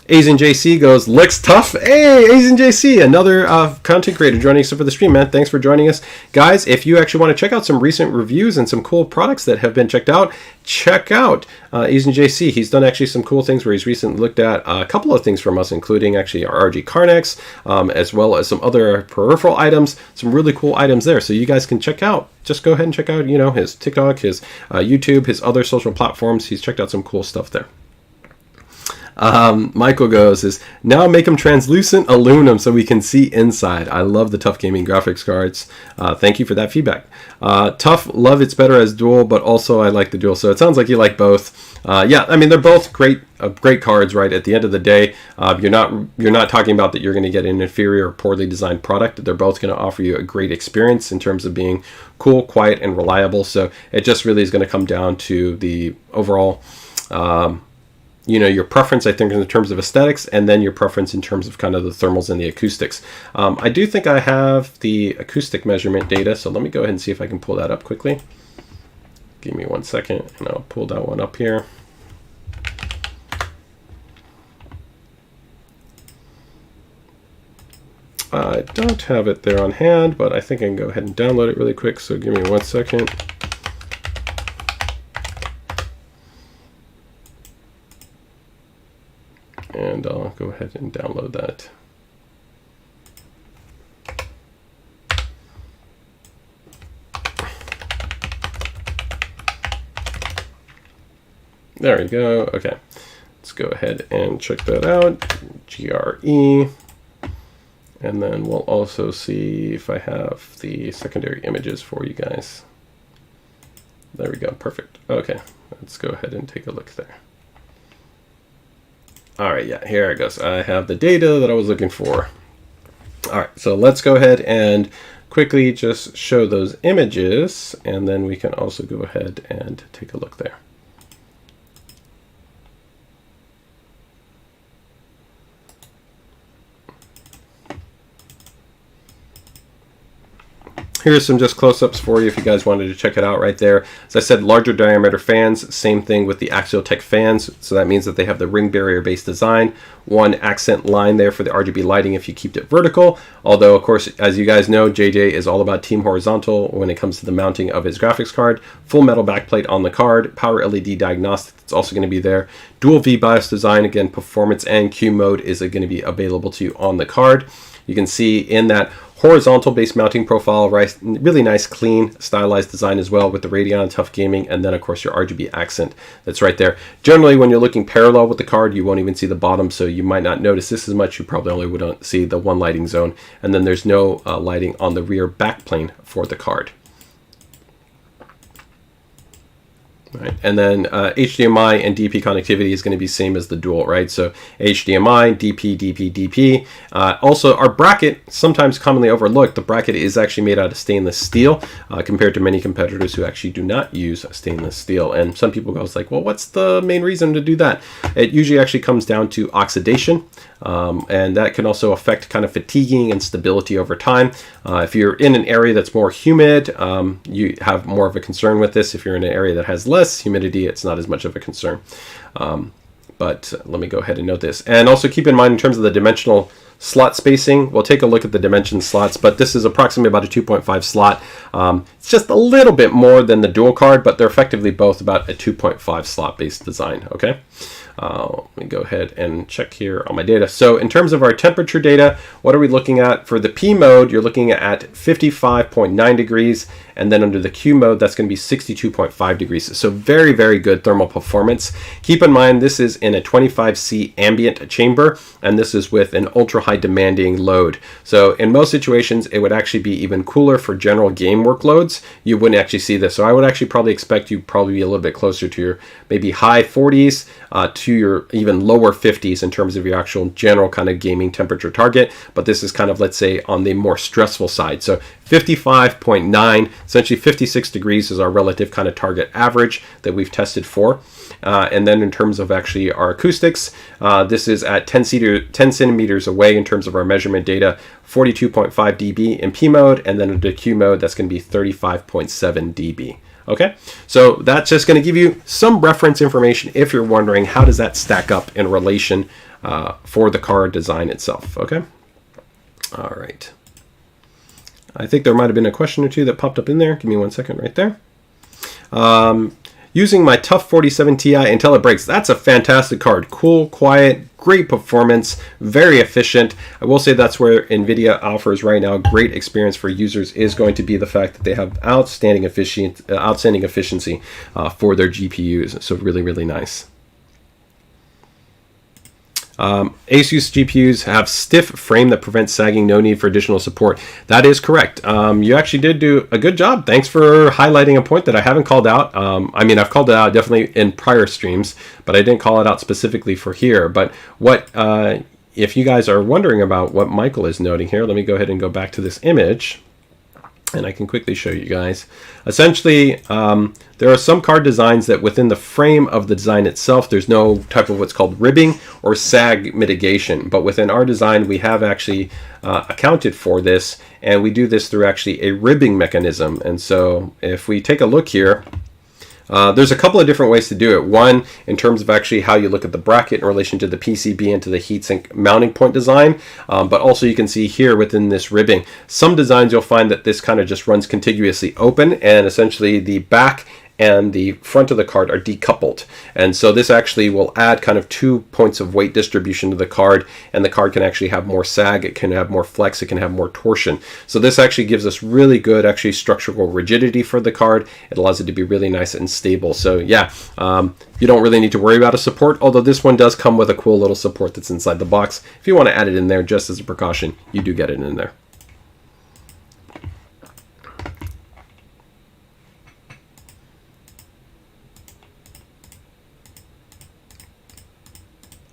Asian JC goes, looks tough. Hey, Asian JC, another content creator joining us for the stream, man. Thanks for joining us. Guys, if you actually want to check out some recent reviews and some cool products that have been checked out, check out Asian JC. He's done actually some cool things where he's recently looked at a couple of things from us, including actually our RG Carnex, as well as some other peripheral items, some really cool items there. So you guys can check out. Just go ahead and check out, you know, his TikTok, his YouTube, his other social platforms. He's checked out some cool stuff there. Michael goes, now make them translucent aluminum so we can see inside. I love the TUF Gaming graphics cards. Thank you for that feedback. TUF, love it's better as dual, but also I like the dual. So it sounds like you like both. Yeah, I mean, they're both great cards, right? At the end of the day, you're not talking about that you're going to get an inferior or poorly designed product. They're both going to offer you a great experience in terms of being cool, quiet, and reliable. So it just really is going to come down to the overall you know, your preference, I think, in terms of aesthetics, and then your preference in terms of kind of the thermals and the acoustics. I do think I have the acoustic measurement data, so let me go ahead and see if I can pull that up quickly. Give me 1 second, and I'll pull that one up here. I don't have it there on hand, but I think I can go ahead and download it really quick, so give me 1 second. And I'll go ahead and download that. There we go. Okay, let's go ahead and check that out. GRE. And then we'll also see if I have the secondary images for you guys. There we go. Perfect. Okay, let's go ahead and take a look there. All right, yeah, here it goes. I have the data that I was looking for. All right, so let's go ahead and quickly just show those images, and then we can also go ahead and take a look there. Here's some just close-ups for you if you guys wanted to check it out right there. As I said, larger diameter fans, same thing with the Axiotech fans. So that means that they have the ring barrier-based design. One accent line there for the RGB lighting if you keep it vertical. Although, of course, as you guys know, JJ is all about team horizontal when it comes to the mounting of his graphics card. Full metal backplate on the card. Power LED diagnostic that's also going to be there. Dual V-BIOS design. Again, performance and Q mode is going to be available to you on the card. You can see in that horizontal based mounting profile, right? Really nice, clean, stylized design as well with the Radeon TUF Gaming, and then of course your RGB accent that's right there. Generally, when you're looking parallel with the card, you won't even see the bottom, so you might not notice this as much. You probably only would see the one lighting zone, and then there's no lighting on the rear backplane for the card. Right. And then HDMI and DP connectivity is going to be same as the dual, right? So HDMI, DP, DP, DP. Also, our bracket, sometimes commonly overlooked, the bracket is actually made out of stainless steel compared to many competitors who actually do not use stainless steel. And some people go like, well, what's the main reason to do that? It usually actually comes down to oxidation. And that can also affect kind of fatiguing and stability over time. If you're in an area that's more humid, you have more of a concern with this. If you're in an area that has less humidity, it's not as much of a concern. But let me go ahead and note this. And also keep in mind in terms of the dimensional slot spacing, we'll take a look at the dimension slots, but this is approximately about a 2.5 slot. It's just a little bit more than the dual card, but they're effectively both about a 2.5 slot based design, okay? Let me go ahead and check here on my data. So in terms of our temperature data, what are we looking at? For the P mode, you're looking at 55.9 degrees, and then under the Q mode, that's going to be 62.5 degrees. So very, very good thermal performance. Keep in mind, this is in a 25C ambient chamber, and this is with an ultra high demanding load. So in most situations, it would actually be even cooler for general game workloads. You wouldn't actually see this. So I would actually probably expect you probably be a little bit closer to your maybe high 40s to your even lower 50s in terms of your actual general kind of gaming temperature target. But this is kind of, let's say, on the more stressful side. So 55.9, essentially 56 degrees is our relative kind of target average that we've tested for. And then in terms of actually our acoustics, this is at 10 centimeters away in terms of our measurement data, 42.5 dB in P mode, and then in the Q mode, that's going to be 35.7 dB. Okay, so that's just going to give you some reference information if you're wondering how does that stack up in relation for the card design itself. Okay, all right. I think there might have been a question or two that popped up in there. Give me 1 second right there. Using my TUF 47 Ti until it breaks. That's a fantastic card. Cool, quiet, great performance, very efficient. I will say that's where NVIDIA offers right now great experience for users is going to be the fact that they have outstanding efficiency for their GPUs. So really, really nice. ASUS GPUs have stiff frame that prevents sagging, no need for additional support. That is correct. You actually did do a good job. Thanks for highlighting a point that I haven't called out. I mean, I've called it out definitely in prior streams, but I didn't call it out specifically for here. But what, if you guys are wondering about what Michael is noting here, let me go ahead and go back to this image. And I can quickly show you guys. Essentially, there are some card designs that within the frame of the design itself, there's no type of what's called ribbing or sag mitigation. But within our design, we have actually accounted for this, and we do this through actually a ribbing mechanism. And so if we take a look here, there's a couple of different ways to do it. One, in terms of actually how you look at the bracket in relation to the PCB and to the heatsink mounting point design, but also you can see here within this ribbing, some designs you'll find that this kind of just runs contiguously open, and essentially the back and the front of the card are decoupled. And so this actually will add kind of 2 points of weight distribution to the card, and the card can actually have more sag, it can have more flex, it can have more torsion. So this actually gives us really good actually structural rigidity for the card. It allows it to be really nice and stable. So yeah, you don't really need to worry about a support, although this one does come with a cool little support that's inside the box. If you want to add it in there just as a precaution, you do get it in there.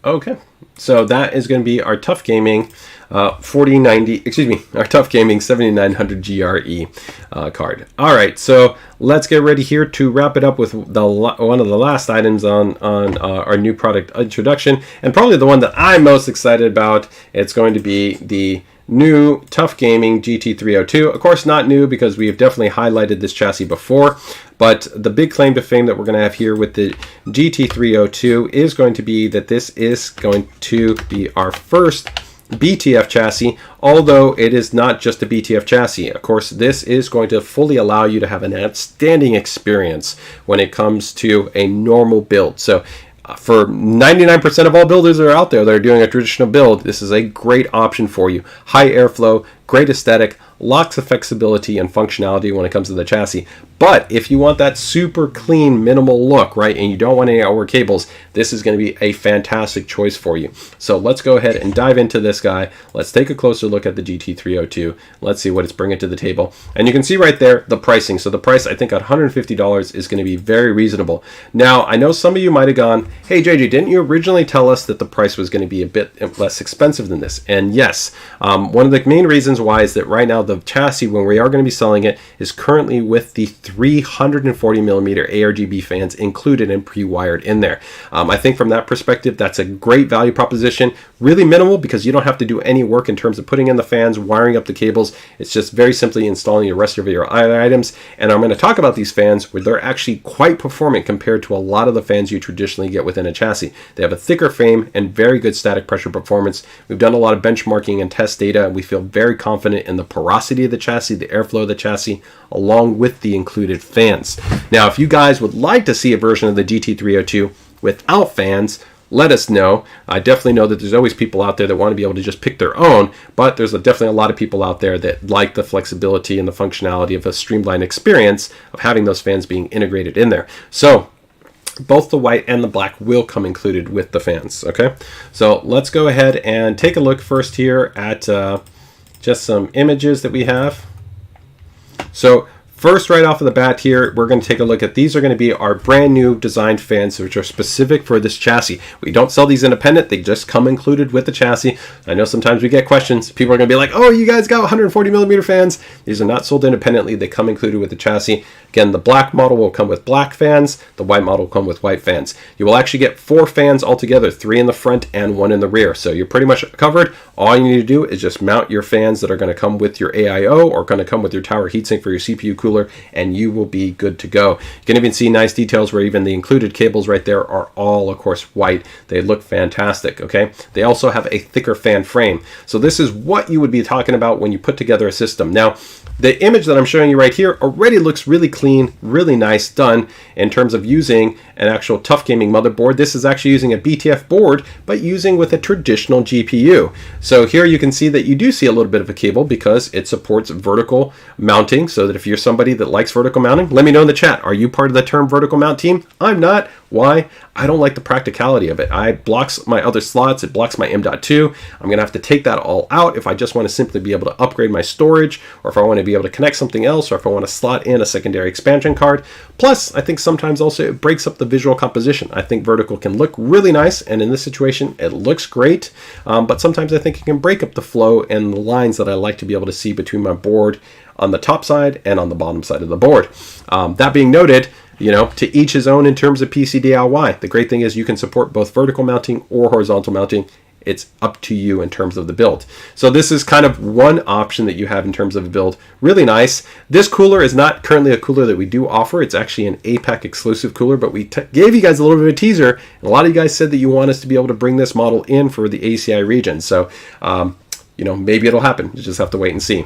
Okay, so that is going to be our TUF Gaming 4090, excuse me, our TUF Gaming 7900 GRE card. All right, so let's get ready here to wrap it up with one of the last items on our new product introduction, and probably the one that I'm most excited about. It's going to be the new TUF Gaming GT302. Of course, not new because we have definitely highlighted this chassis before, but the big claim to fame that we're going to have here with the GT302 is going to be that this is going to be our first BTF chassis, although it is not just a BTF chassis. Of course, this is going to fully allow you to have an outstanding experience when it comes to a normal build. So for 99% of all builders that are out there that are doing a traditional build, this is a great option for you. High airflow, great aesthetic, lots of flexibility and functionality when it comes to the chassis. But if you want that super clean, minimal look, right, and you don't want any outward cables, this is going to be a fantastic choice for you. So let's go ahead and dive into this guy. Let's take a closer look at the GT302. Let's see what it's bringing to the table. And you can see right there the pricing. So the price, I think, at $150 is going to be very reasonable. Now, I know some of you might have gone, hey, JJ, didn't you originally tell us that the price was going to be a bit less expensive than this? And yes, one of the main reasons why is that right now the chassis, when we are going to be selling it, is currently with the 340 millimeter ARGB fans included and pre-wired in there. I think from that perspective, that's a great value proposition. Really minimal because you don't have to do any work in terms of putting in the fans, wiring up the cables. It's just very simply installing the rest of your items. And I'm going to talk about these fans where they're actually quite performant compared to a lot of the fans you traditionally get within a chassis. They have a thicker frame and very good static pressure performance. We've done a lot of benchmarking and test data, and we feel very confident in the porosity of the chassis, the airflow of the chassis, along with the included fans. Now, if you guys would like to see a version of the GT302 without fans, let us know. I definitely know that there's always people out there that want to be able to just pick their own, but there's definitely a lot of people out there that like the flexibility and the functionality of a streamlined experience of having those fans being integrated in there. So both the white and the black will come included with the fans. Okay, so let's go ahead and take a look first here at just some images that we have. So first, right off of the bat here, we're going to take a look at these are going to be our brand new designed fans, which are specific for this chassis. We don't sell these independent. They just come included with the chassis. I know sometimes we get questions. People are going to be like, oh, you guys got 140 millimeter fans. These are not sold independently. They come included with the chassis. Again, the black model will come with black fans. The white model will come with white fans. You will actually get 4 fans altogether, 3 in the front and 1 in the rear. So you're pretty much covered. All you need to do is just mount your fans that are going to come with your AIO or going to come with your tower heatsink for your CPU cooler, and you will be good to go. You can even see nice details where even the included cables right there are all, of course, white. They look fantastic, okay? They also have a thicker fan frame. So this is what you would be talking about when you put together a system. Now, the image that I'm showing you right here already looks really clean, really nice, done in terms of using an actual TUF Gaming motherboard. This is actually using a BTF board, but using with a traditional GPU. So here you can see that you do see a little bit of a cable because it supports vertical mounting, so that if you're somebody that likes vertical mounting, let me know in the chat. Are you part of the term vertical mount team? I'm not. Why? I don't like the practicality of it. It blocks my other slots. It blocks my M.2. I'm going to have to take that all out if I just want to simply be able to upgrade my storage, or if I want to be able to connect something else, or if I want to slot in a secondary expansion card. Plus, I think sometimes also it breaks up the visual composition. I think vertical can look really nice, and in this situation, it looks great. But sometimes I think it can break up the flow and the lines that I like to be able to see between my board on the top side and on the bottom side of the board. That being noted, you know, to each his own in terms of PCDIY. The great thing is you can support both vertical mounting or horizontal mounting. It's up to you in terms of the build. So this is kind of one option that you have in terms of a build. Really nice. This cooler is not currently a cooler that we do offer. It's actually an APAC exclusive cooler, but we gave you guys a little bit of a teaser. And a lot of you guys said that you want us to be able to bring this model in for the ACI region. So, you know, maybe it'll happen. You just have to wait and see.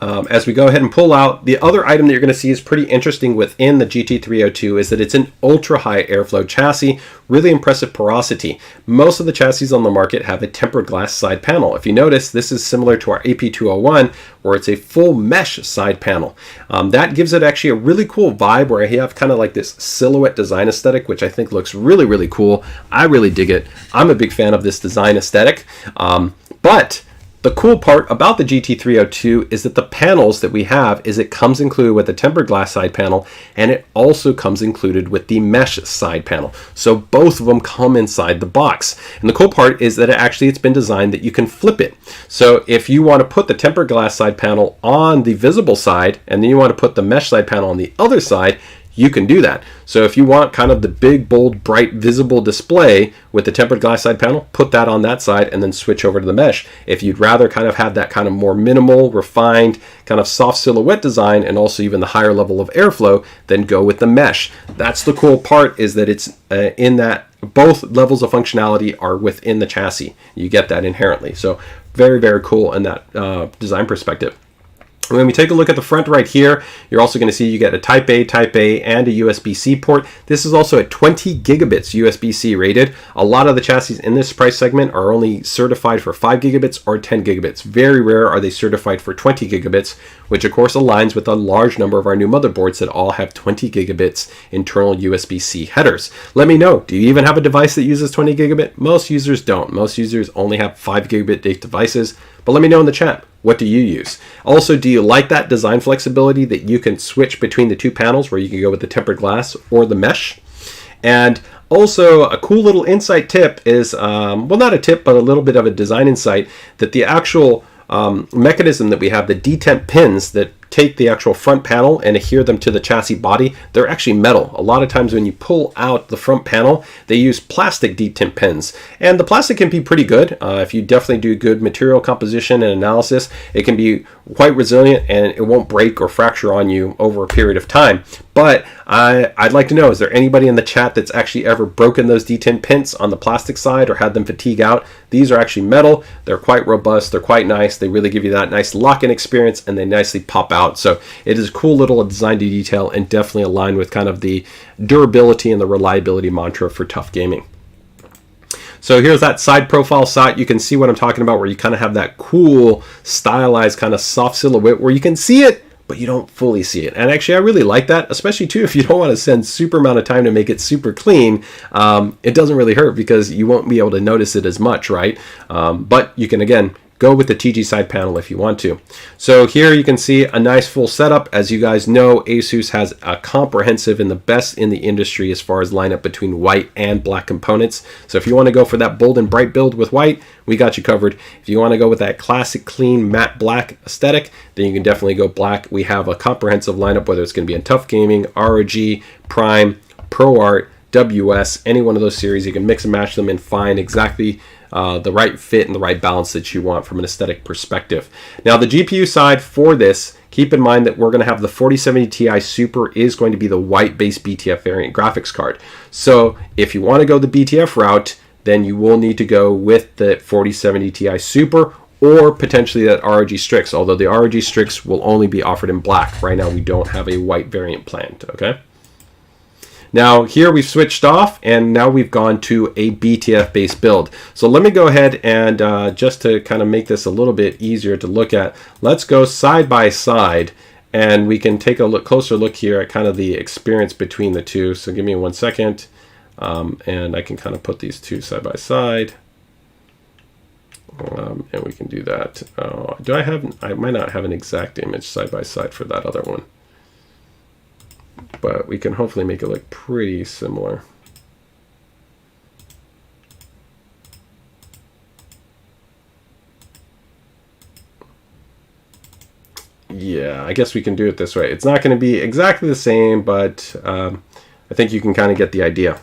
As we go ahead and pull out, the other item that you're going to see is pretty interesting within the GT302 is that it's an ultra high airflow chassis, really impressive porosity. Most of the chassis on the market have a tempered glass side panel. If you notice, this is similar to our AP201 where it's a full mesh side panel. That gives it actually a really cool vibe where you have kind of like this silhouette design aesthetic, which I think looks really, really cool. I really dig it. I'm a big fan of this design aesthetic. But the cool part about the GT302 is that the panels that we have is it comes included with the tempered glass side panel, and it also comes included with the mesh side panel. So both of them come inside the box. And the cool part is that it's been designed that you can flip it. So if you want to put the tempered glass side panel on the visible side, and then you want to put the mesh side panel on the other side, you can do that. So if you want kind of the big, bold, bright, visible display with the tempered glass side panel, put that on that side and then switch over to the mesh. If you'd rather kind of have that kind of more minimal, refined, kind of soft silhouette design and also even the higher level of airflow, then go with the mesh. That's the cool part, is that it's in that both levels of functionality are within the chassis. You get that inherently. So very, very cool in that design perspective. When we take a look at the front right here, you're also going to see you get a Type A, and a USB-C port. This is also at 20 gigabits USB-C rated. A lot of the chassis in this price segment are only certified for 5 gigabits or 10 gigabits. Very rare are they certified for 20 gigabits, which of course aligns with a large number of our new motherboards that all have 20 gigabits internal USB-C headers. Let me know, do you even have a device that uses 20 gigabit? Most users don't. Most users only have 5 gigabit devices. But let me know in the chat, what do you use? Also, do you like that design flexibility that you can switch between the two panels where you can go with the tempered glass or the mesh? And also, a cool little insight tip is, well, not a tip, but a little bit of a design insight, that the actual mechanism that we have, the detemp pins that take the actual front panel and adhere them to the chassis body, they're actually metal. A lot of times when you pull out the front panel, they use plastic detemp pins, and the plastic can be pretty good. If you definitely do good material composition and analysis, it can be quite resilient and it won't break or fracture on you over a period of time. But I'd like to know, is there anybody in the chat that's actually ever broken those detemp pins on the plastic side or had them fatigue out? These are actually metal. They're quite robust. They're quite nice. They really give you that nice lock-in experience, and they nicely pop out. So it is a cool little design to detail and definitely aligned with kind of the durability and the reliability mantra for TUF Gaming. So here's that side profile shot. You can see what I'm talking about, where you kind of have that cool stylized kind of soft silhouette where you can see it, but you don't fully see it. And actually, I really like that, especially too if you don't want to spend super amount of time to make it super clean. It doesn't really hurt because you won't be able to notice it as much, right? But you can, again, go with the TG side panel if you want to. So here you can see a nice full setup. As you guys know, ASUS has a comprehensive and the best in the industry as far as lineup between white and black components. So if you want to go for that bold and bright build with white, we got you covered. If you want to go with that classic clean matte black aesthetic, then you can definitely go black. We have a comprehensive lineup, whether it's going to be in TUF Gaming, ROG, Prime, ProArt, WS, any one of those series. You can mix and match them and find exactly the right fit and the right balance that you want from an aesthetic perspective. Now, the GPU side for this, keep in mind that we're going to have the 4070 Ti Super is going to be the white-based BTF variant graphics card. So if you want to go the BTF route, then you will need to go with the 4070 Ti Super or potentially that ROG Strix, although the ROG Strix will only be offered in black. Right now, we don't have a white variant planned, okay? Now here we've switched off and now we've gone to a BTF based build. So let me go ahead and just to kind of make this a little bit easier to look at, let's go side by side and we can take a closer look here at kind of the experience between the two. So give me 1 second and I can kind of put these two side by side. And we can do that. I might not have an exact image side by side for that other one, but we can hopefully make it look pretty similar. Yeah, I guess we can do it this way. It's not going to be exactly the same, but I think you can kind of get the idea.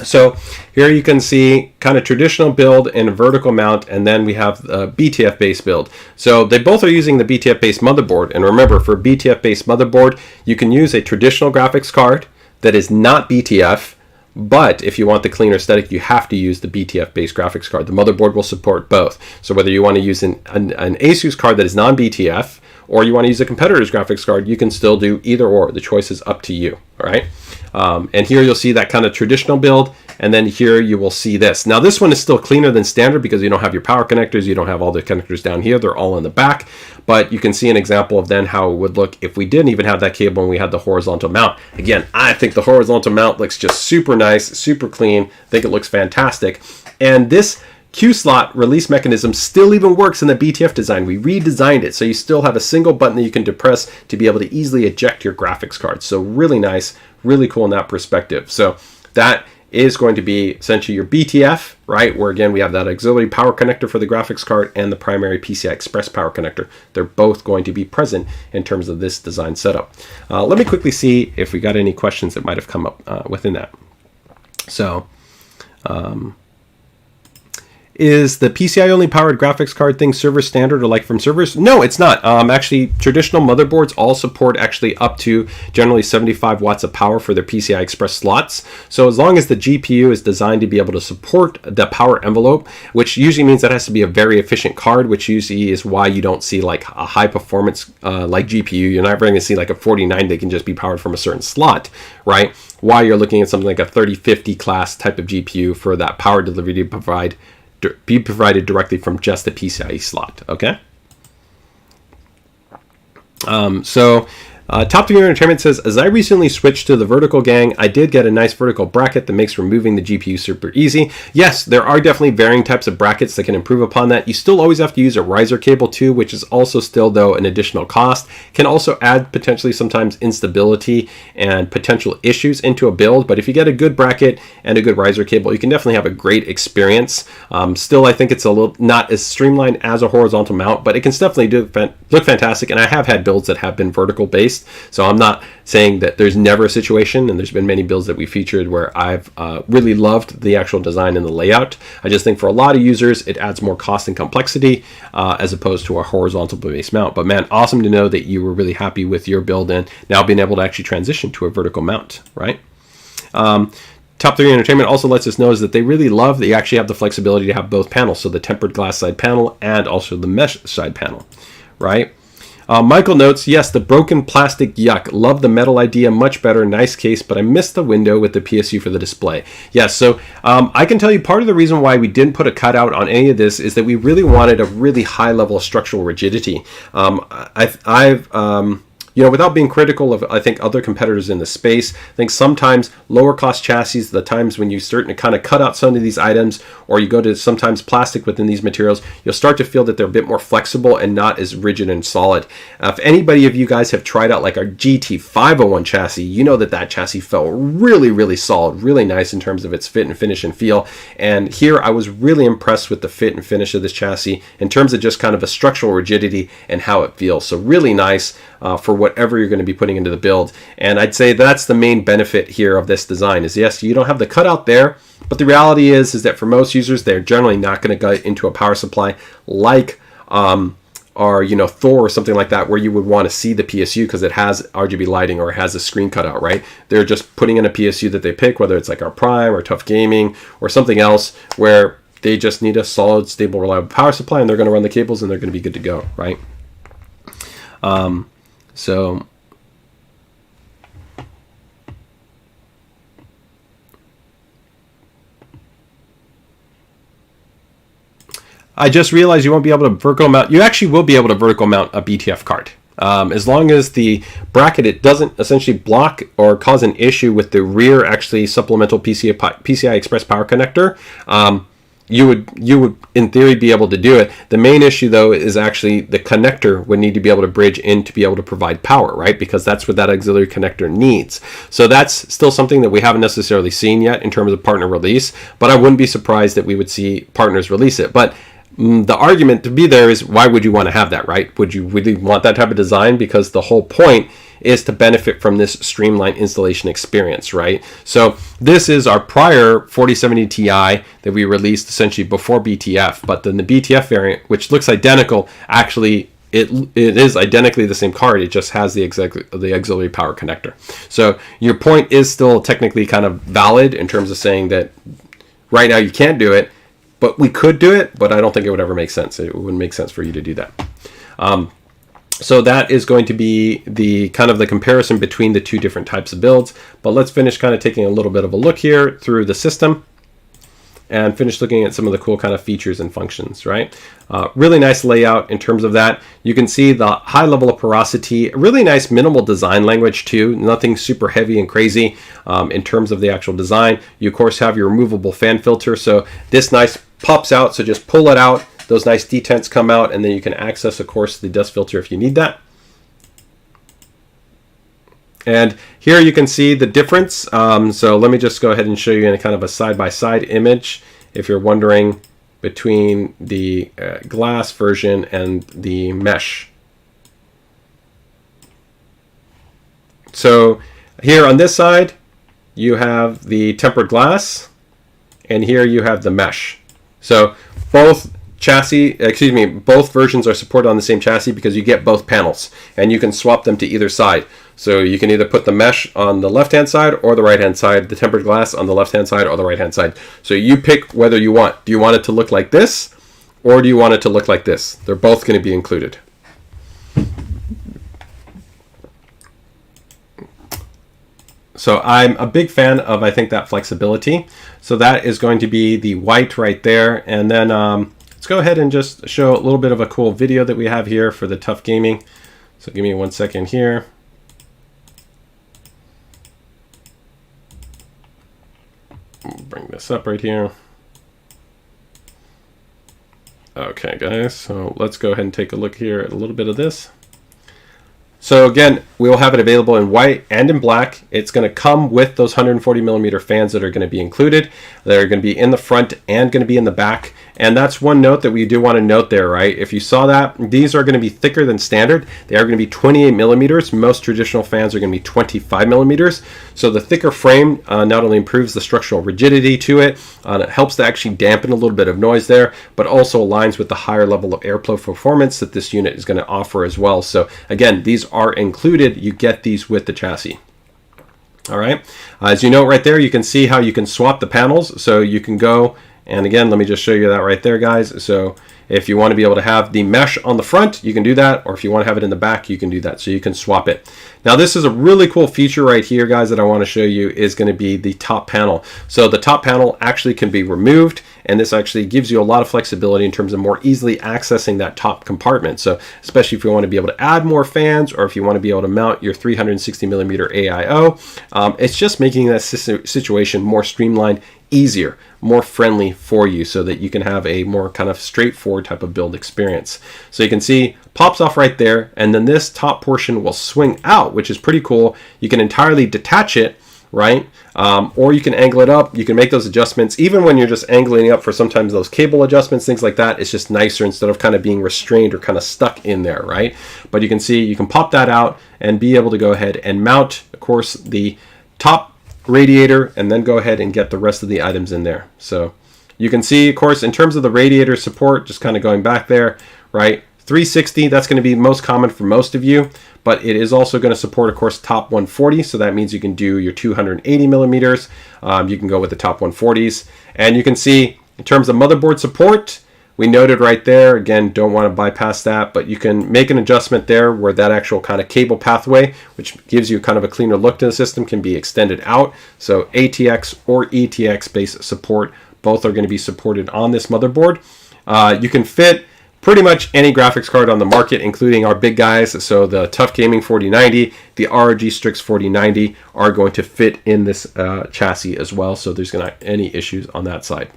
So here you can see kind of traditional build and vertical mount, and then we have the BTF based build. So they both are using the BTF based motherboard, and remember, for BTF based motherboard you can use a traditional graphics card that is not BTF, but if you want the cleaner aesthetic you have to use the BTF based graphics card. The motherboard will support both. So whether you want to use an ASUS card that is non-BTF or you want to use a competitor's graphics card, you can still do either or. The choice is up to you, all right? And here you'll see that kind of traditional build, and then here you will see this. Now this one is still cleaner than standard because you don't have your power connectors, you don't have all the connectors down here, they're all in the back, but you can see an example of then how it would look if we didn't even have that cable and we had the horizontal mount. Again, I think the horizontal mount looks just super nice, super clean. I think it looks fantastic. And this Q-slot release mechanism still even works in the BTF design. We redesigned it so you still have a single button that you can depress to be able to easily eject your graphics card. So really nice, really cool in that perspective. So that is going to be essentially your BTF, right? Where again, we have that auxiliary power connector for the graphics card and the primary PCI Express power connector. They're both going to be present in terms of this design setup. Let me quickly see if we got any questions that might have come up within that. So, Is the PCI only powered graphics card thing server standard or like from servers? No, it's not. Actually, traditional motherboards all support actually up to generally 75 watts of power for their PCI Express slots. So as long as the GPU is designed to be able to support the power envelope, which usually means that has to be a very efficient card, which usually is why you don't see like a high performance like GPU. You're not going to see like a 49 that can just be powered from a certain slot, right? Why you're looking at something like a 3050 class type of GPU for that power delivery to be provided directly from just the PCIe slot. Okay. Top 3 Entertainment says, as I recently switched to the vertical gang, I did get a nice vertical bracket that makes removing the GPU super easy. Yes, there are definitely varying types of brackets that can improve upon that. You still always have to use a riser cable too, which is also still though an additional cost. Can also add potentially sometimes instability and potential issues into a build, but if you get a good bracket and a good riser cable, you can definitely have a great experience. Still, I think it's a little not as streamlined as a horizontal mount, but it can definitely look fantastic, and I have had builds that have been vertical based. So I'm not saying that there's never a situation, and there's been many builds that we featured where I've really loved the actual design and the layout. I just think for a lot of users, it adds more cost and complexity as opposed to a horizontal based mount. But man, awesome to know that you were really happy with your build and now being able to actually transition to a vertical mount, right? Top 3 Entertainment also lets us know is that they really love that you actually have the flexibility to have both panels, so the tempered glass side panel and also the mesh side panel, right? Michael notes, yes, the broken plastic, yuck. Love the metal idea, much better, nice case, but I missed the window with the PSU for the display. Yes, so I can tell you part of the reason why we didn't put a cutout on any of this is that we really wanted a really high level of structural rigidity. Without being critical of, I think, other competitors in the space, I think sometimes lower cost chassis, the times when you start to kind of cut out some of these items, or you go to sometimes plastic within these materials, you'll start to feel that they're a bit more flexible and not as rigid and solid. If anybody of you guys have tried out like our GT501 chassis, you know that that chassis felt really, really solid, really nice in terms of its fit and finish and feel. And here I was really impressed with the fit and finish of this chassis in terms of just kind of a structural rigidity and how it feels. So really nice for whatever you're going to be putting into the build. And I'd say that's the main benefit here of this design is, yes, you don't have the cutout there, but the reality is that for most users, they're generally not going to go into a power supply like our Thor or something like that, where you would want to see the PSU because it has RGB lighting or it has a screen cutout, right? They're just putting in a PSU that they pick, whether it's like our Prime or TUF Gaming or something else, where they just need a solid, stable, reliable power supply, and they're going to run the cables and they're going to be good to go, right? So I just realized you won't be able to vertical mount. You actually will be able to vertical mount a BTF card. As long as the bracket, it doesn't essentially block or cause an issue with the rear actually supplemental PCI Express power connector, you would in theory be able to do it. The main issue though is actually the connector would need to be able to bridge in to be able to provide power, right? Because that's what that auxiliary connector needs. So that's still something that we haven't necessarily seen yet in terms of partner release, but I wouldn't be surprised that we would see partners release it. But the argument to be there is, why would you want to have that, right? Would you really want that type of design? Because the whole point is to benefit from this streamlined installation experience, right? So this is our prior 4070 Ti that we released essentially before BTF, but then the BTF variant, which looks identical, actually it is identically the same card. It just has the auxiliary power connector. So your point is still technically kind of valid in terms of saying that right now you can't do it, but we could do it, but I don't think it would ever make sense. It wouldn't make sense for you to do that. So that is going to be the kind of the comparison between the two different types of builds. But let's finish kind of taking a little bit of a look here through the system and finish looking at some of the cool kind of features and functions, right? Really nice layout in terms of that. You can see the high level of porosity, really nice minimal design language too, nothing super heavy and crazy in terms of the actual design. You of course have your removable fan filter, so this nice pops out, so just pull it out. Those nice detents come out, and then you can access, of course, the dust filter if you need that. And here you can see the difference. So let me just go ahead and show you in a kind of a side-by-side image if you're wondering between the glass version and the mesh. So here on this side, you have the tempered glass, and here you have the mesh. So both both versions are supported on the same chassis because you get both panels and you can swap them to either side. So you can either put the mesh on the left hand side or the right hand side, the tempered glass on the left hand side or the right hand side. So you pick whether you want. Do you want it to look like this or do you want it to look like this? They're both going to be included. So I'm a big fan of, I think, that flexibility. So that is going to be the white right there. And then let's go ahead and just show a little bit of a cool video that we have here for the TUF Gaming. So give me 1 second here. Bring this up right here. Okay, guys, so let's go ahead and take a look here at a little bit of this. So again, we will have it available in white and in black. It's going to come with those 140 millimeter fans that are going to be included. They're going to be in the front and going to be in the back. And that's one note that we do want to note there, right? If you saw that, these are going to be thicker than standard. They are going to be 28 millimeters. Most traditional fans are going to be 25 millimeters. So the thicker frame not only improves the structural rigidity to it, it helps to actually dampen a little bit of noise there, but also aligns with the higher level of airflow performance that this unit is going to offer as well. So again, these are included. You get these with the chassis. All right. As you know right there, you can see how you can swap the panels. So you can go, and again, let me just show you that right there, guys. So if you want to be able to have the mesh on the front, you can do that. Or if you want to have it in the back, you can do that. So you can swap it. Now, this is a really cool feature right here, guys, that I want to show you is going to be the top panel. So the top panel actually can be removed. And this actually gives you a lot of flexibility in terms of more easily accessing that top compartment. So especially if you want to be able to add more fans or if you want to be able to mount your 360 millimeter AIO, it's just making that situation more streamlined, easier, more friendly for you so that you can have a more kind of straightforward type of build experience. So you can see pops off right there, and then this top portion will swing out, which is pretty cool. You can entirely detach it, right? Or you can angle it up. You can make those adjustments. Even when you're just angling it up for sometimes those cable adjustments, things like that, it's just nicer instead of kind of being restrained or kind of stuck in there, right? But you can see you can pop that out and be able to go ahead and mount, of course, the top radiator and then go ahead and get the rest of the items in there. So you can see, of course, in terms of the radiator support, just kind of going back there, right? 360, that's going to be most common for most of you, but it is also going to support, of course, top 140. So that means you can do your 280 millimeters. You can go with the top 140s. And you can see in terms of motherboard support, we noted right there, again, don't want to bypass that, but you can make an adjustment there where that actual kind of cable pathway, which gives you kind of a cleaner look to the system, can be extended out. So ATX or ETX based support, both are going to be supported on this motherboard. You can fit pretty much any graphics card on the market, including our big guys. So the TUF Gaming 4090, the ROG Strix 4090 are going to fit in this chassis as well. So there's not any issues on that side.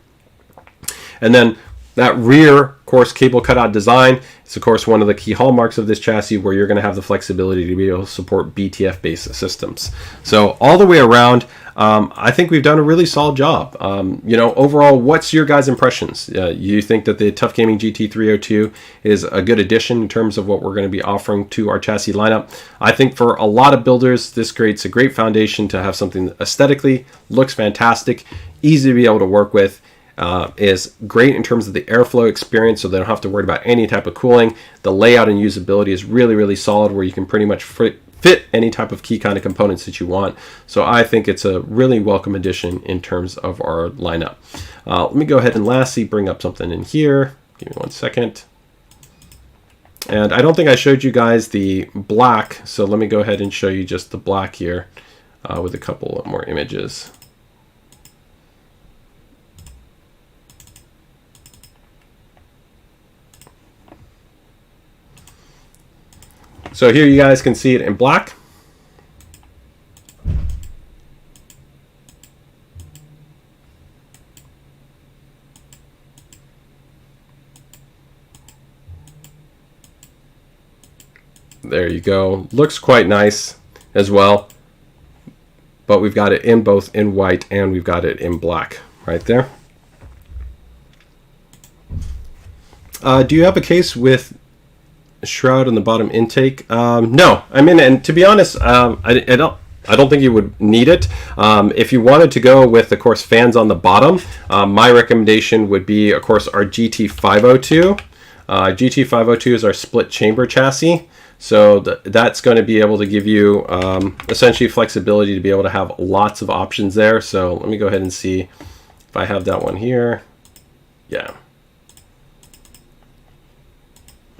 And then that rear, of course, cable cutout design is, of course, one of the key hallmarks of this chassis where you're going to have the flexibility to be able to support BTF-based systems. So all the way around, I think we've done a really solid job. You know, overall, what's your guys' impressions? You think that the TUF Gaming GT302 is a good addition in terms of what we're going to be offering to our chassis lineup? I think for a lot of builders, this creates a great foundation to have something that aesthetically looks fantastic, easy to be able to work with, is great in terms of the airflow experience, so they don't have to worry about any type of cooling. The layout and usability is really, really solid, where you can pretty much fit any type of key kind of components that you want. So I think it's a really welcome addition in terms of our lineup. Let me go ahead and lastly bring up something in here. Give me 1 second. And I don't think I showed you guys the black, so let me go ahead and show you just the black here with a couple more images. So here you guys can see it in black. There you go. Looks quite nice as well. But we've got it in both in white and we've got it in black right there. Do you have a case with shroud on the bottom intake? No, I mean, and to be honest, I don't I don't think you would need it. If you wanted to go with, of course, fans on the bottom, my recommendation would be, of course, our GT502. GT502 is our split chamber chassis. So that's going to be able to give you essentially flexibility to be able to have lots of options there. So let me go ahead and see if I have that one here. Yeah.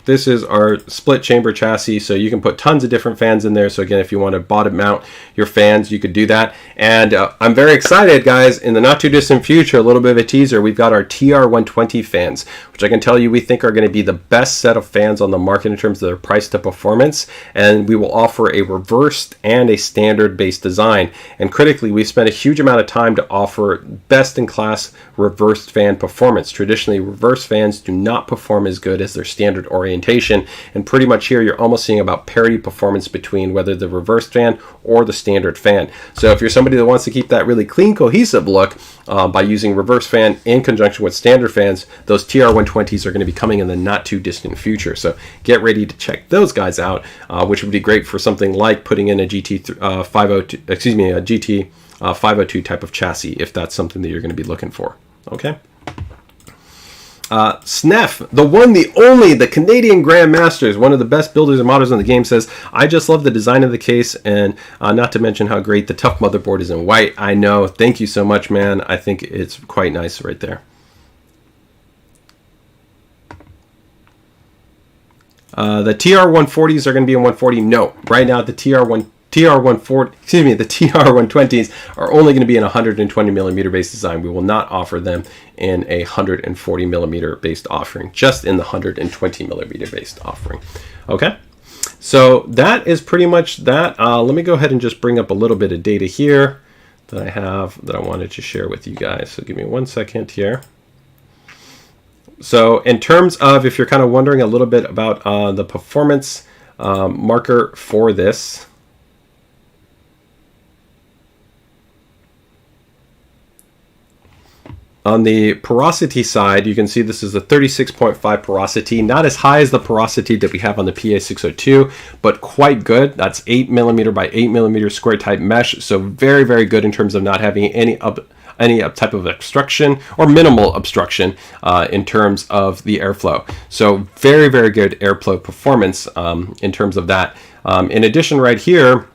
This is our split chamber chassis, so you can put tons of different fans in there. So again, if you want to bottom mount your fans, you could do that. And I'm very excited, guys. In the not too distant future, a little bit of a teaser, we've got our TR120 fans, which I can tell you we think are going to be the best set of fans on the market in terms of their price to performance. And we will offer a reversed and a standard base design. And critically, we've spent a huge amount of time to offer best in class reversed fan performance. Traditionally, reverse fans do not perform as good as their standard orientation. And pretty much here you're almost seeing about parity performance between whether the reversed fan or the standard fan. So if you're somebody that wants to keep that really clean, cohesive look by using reverse fan in conjunction with standard fans, those TR120s are going to be coming in the not too distant future. So get ready to check those guys out, which would be great for something like putting in a GT502 type of chassis if that's something that you're going to be looking for. Okay. Snef, the one, the only, the Canadian Grandmasters, one of the best builders and modders in the game, says, I just love the design of the case, and not to mention how great the TUF motherboard is in white. I know. Thank you so much, man. I think it's quite nice right there. The TR140s are going to be in 140. No, right now the TR120s are only going to be in a 120 millimeter base design. We will not offer them in a 140 millimeter based offering, just in the 120 millimeter based offering. Okay, so that is pretty much that. Let me go ahead and just bring up a little bit of data here that I have that I wanted to share with you guys. So give me 1 second here. So in terms of, if you're kind of wondering a little bit about the performance marker for this, on the porosity side, you can see this is a 36.5 porosity, not as high as the porosity that we have on the PA602, but quite good. That's 8 millimeter by 8 millimeter square type mesh. So very, very good in terms of not having any type of obstruction or minimal obstruction in terms of the airflow. So very, very good airflow performance in terms of that. In addition, right here,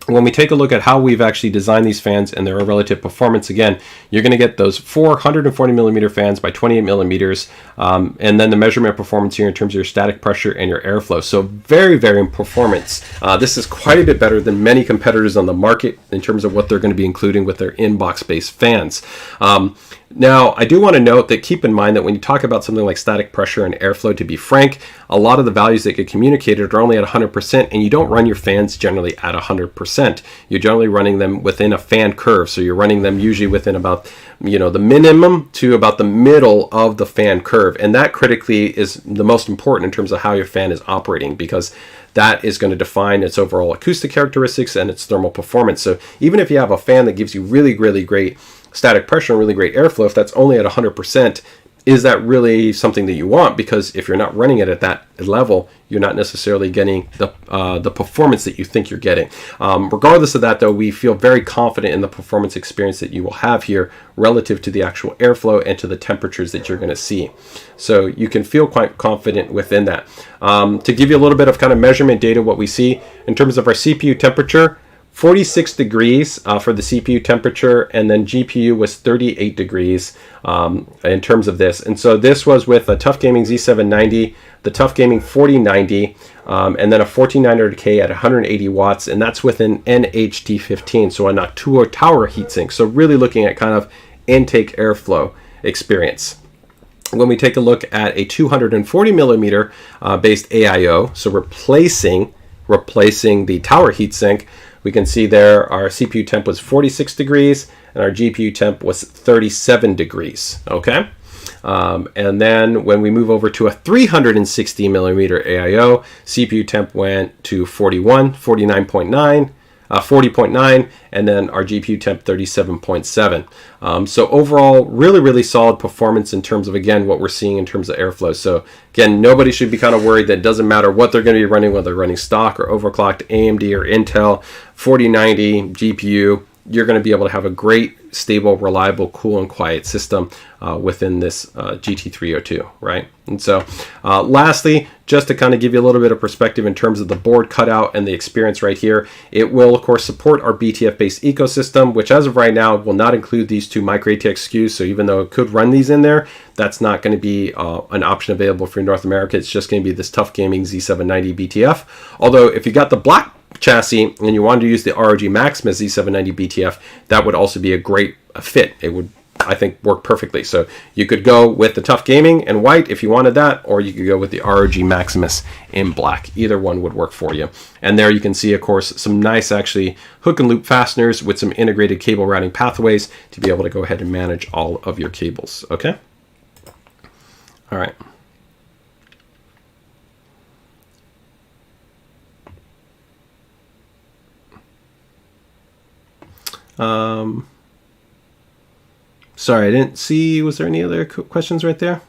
when we take a look at how we've actually designed these fans and their relative performance, again, you're going to get those 440 millimeter fans by 28 millimeters, and then the measurement performance here in terms of your static pressure and your airflow. So very, very in performance. This is quite a bit better than many competitors on the market in terms of what they're going to be including with their in-box-based fans. Now, I do want to note that keep in mind that when you talk about something like static pressure and airflow, to be frank, a lot of the values that get communicated are only at 100%, and you don't run your fans generally at 100%. You're generally running them within a fan curve, so you're running them usually within about, the minimum to about the middle of the fan curve, and that critically is the most important in terms of how your fan is operating, because that is going to define its overall acoustic characteristics and its thermal performance. So even if you have a fan that gives you really, really great static pressure and really great airflow, if that's only at 100%, is that really something that you want? Because if you're not running it at that level, you're not necessarily getting the performance that you think you're getting. Regardless of that, though, we feel very confident in the performance experience that you will have here relative to the actual airflow and to the temperatures that you're going to see. So you can feel quite confident within that. To give you a little bit of kind of measurement data, what we see in terms of our CPU temperature, 46 degrees for the CPU temperature, and then GPU was 38 degrees in terms of this. And so this was with a TUF Gaming Z790, the TUF Gaming 4090, and then a 1490K at 180 watts, and that's with an NHT15, so a Noctua tower heatsink. So really looking at kind of intake airflow experience. When we take a look at a 240 millimeter based AIO, so replacing the tower heatsink, we can see there our CPU temp was 46 degrees and our GPU temp was 37 degrees, okay? And then when we move over to a 360 millimeter AIO, CPU temp went to 49.9, 40.9, and then our GPU temp 37.7. So overall, really solid performance in terms of, again, what we're seeing in terms of airflow. So again, nobody should be kind of worried that it doesn't matter what they're going to be running, whether they're running stock or overclocked AMD or Intel 4090 GPU. You're going to be able to have a great, stable, reliable, cool, and quiet system within this GT302, right? And so lastly, just to kind of give you a little bit of perspective in terms of the board cutout and the experience right here, it will, of course, support our BTF-based ecosystem, which as of right now will not include these two micro ATX SKUs. So even though it could run these in there, that's not going to be an option available for North America. It's just going to be this TUF Gaming Z790 BTF. Although if you got the black chassis and you wanted to use the ROG Maximus Z790 BTF, that would also be a great fit. It would, I think, work perfectly. So you could go with the TUF Gaming in white if you wanted that, or you could go with the ROG Maximus in black. Either one would work for you. And there you can see, of course, some nice actually hook and loop fasteners with some integrated cable routing pathways to be able to go ahead and manage all of your cables. Okay. All right. Sorry, I didn't see, was there any other questions right there?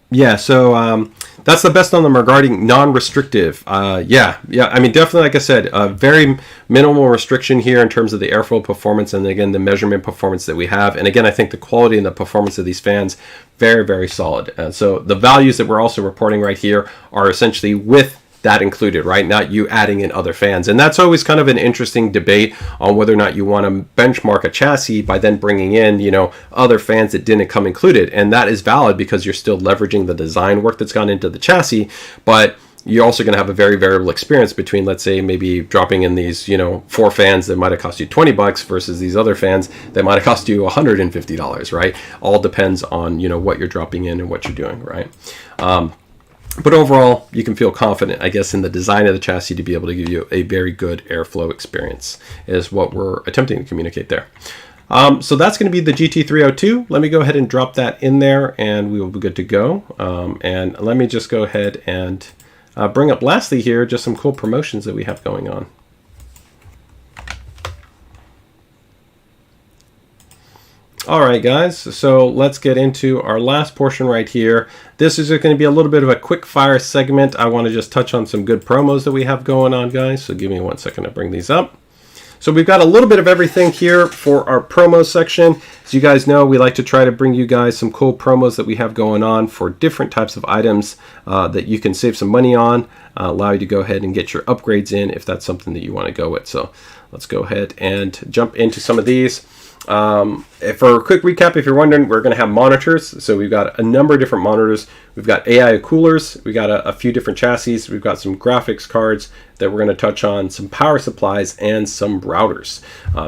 Yeah, so that's the best on them regarding non-restrictive. Yeah, I mean, definitely, like I said, very minimal restriction here in terms of the airflow performance and, again, the measurement performance that we have. And, again, I think the quality and the performance of these fans, very solid. And so the values that we're also reporting right here are essentially with that included, right? Not you adding in other fans. And that's always kind of an interesting debate on whether or not you want to benchmark a chassis by then bringing in, you know, other fans that didn't come included. And that is valid because you're still leveraging the design work that's gone into the chassis, but you're also going to have a very variable experience between, let's say, maybe dropping in these, you know, 4 fans that might have cost you $20 versus these other fans that might have cost you $150, right? All depends on, you know, what you're dropping in and what you're doing, right? But overall, you can feel confident, I guess, in the design of the chassis to be able to give you a very good airflow experience is what we're attempting to communicate there. So that's going to be the GT302. Let me go ahead and drop that in there and we will be good to go. And let me just go ahead and bring up lastly here just some cool promotions that we have going on. All right, guys, so let's get into our last portion right here. This is going to be a little bit of a quick fire segment. I want to just touch on some good promos that we have going on, guys. So give me 1 second to bring these up. So we've got a little bit of everything here for our promo section. As you guys know, we like to try to bring you guys some cool promos that we have going on for different types of items that you can save some money on, allow you to go ahead and get your upgrades in if that's something that you want to go with. So let's go ahead and jump into some of these. For a quick recap, if you're wondering, we're going to have monitors. So we've got a number of different monitors. We've got AI coolers. We got a few different chassis. We've got some graphics cards that we're going to touch on, some power supplies, and some routers.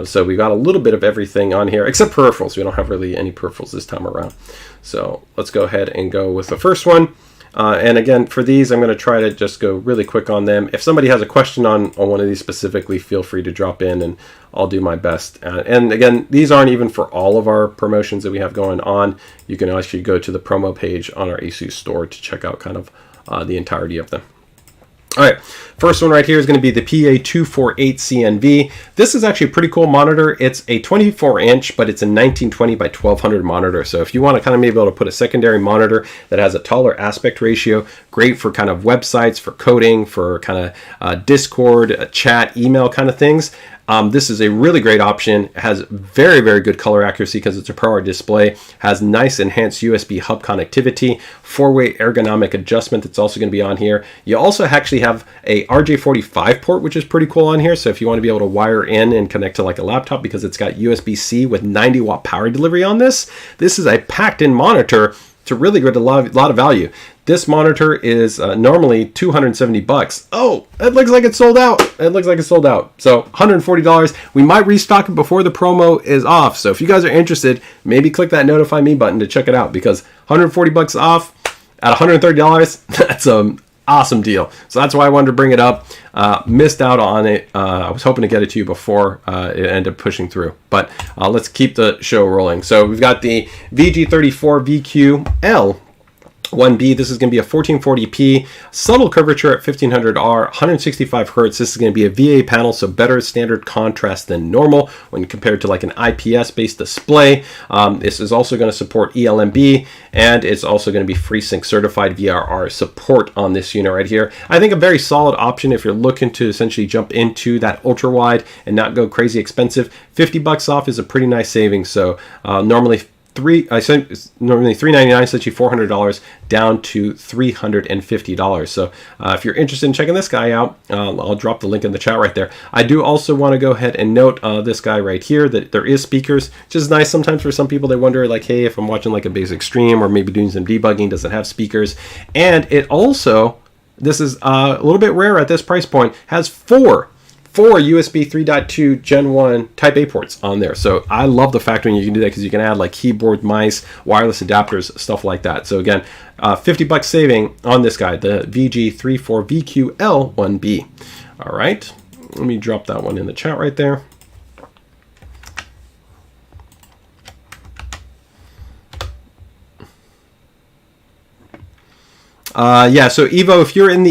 So we've got a little bit of everything on here, except peripherals. We don't have really any peripherals this time around. So let's go ahead and go with the first one. And again, for these, I'm going to try to just go really quick on them. If somebody has a question on one of these specifically, feel free to drop in and I'll do my best. And again, these aren't even for all of our promotions that we have going on. You can actually go to the promo page on our ASUS store to check out kind of the entirety of them. All right, first one right here is going to be the PA248CNV. This is actually a pretty cool monitor. It's a 24-inch, but it's a 1920 by 1200 monitor. So if you want to kind of maybe be able to put a secondary monitor that has a taller aspect ratio, great for kind of websites, for coding, for kind of Discord, chat, email kind of things. This is a really great option. It has very, very good color accuracy because it's a ProArt display. Has nice enhanced USB hub connectivity, 4-way ergonomic adjustment that's also going to be on here. You also actually have a RJ45 port, which is pretty cool on here. So if you want to be able to wire in and connect to like a laptop, because it's got USB-C with 90-watt power delivery on this, this is a packed-in monitor to really get a lot of value. This monitor is normally $270. Oh, it looks like it's sold out. It looks like it's sold out. So $140. We might restock it before the promo is off. So if you guys are interested, maybe click that notify me button to check it out, because $140 off at $130, that's an awesome deal. So that's why I wanted to bring it up. Missed out on it. I was hoping to get it to you before it ended up pushing through. But let's keep the show rolling. So we've got the VG34 VQL. 1B. This is going to be a 1440p, subtle curvature at 1500R, 165 Hertz. This is going to be a VA panel, so better standard contrast than normal when compared to like an IPS-based display. This is also going to support ELMB, and it's also going to be FreeSync certified VRR support on this unit right here. I think a very solid option if you're looking to essentially jump into that ultra wide and not go crazy expensive. $50 off is a pretty nice savings. So normally $399 sets you $400 down to $350. So if you're interested in checking this guy out, I'll drop the link in the chat right there. I do also want to go ahead and note this guy right here, that there is speakers, which is nice sometimes for some people. They wonder like, hey, if I'm watching like a basic stream or maybe doing some debugging, does it have speakers? And it also, this is a little bit rare at this price point, has four USB 3.2 Gen 1 Type A ports on there. So I love the fact when you can do that, because you can add like keyboard, mice, wireless adapters, stuff like that. So again, $50 saving on this guy, the VG34VQL1B. All right, let me drop that one in the chat right there. Yeah, so Evo, if you're in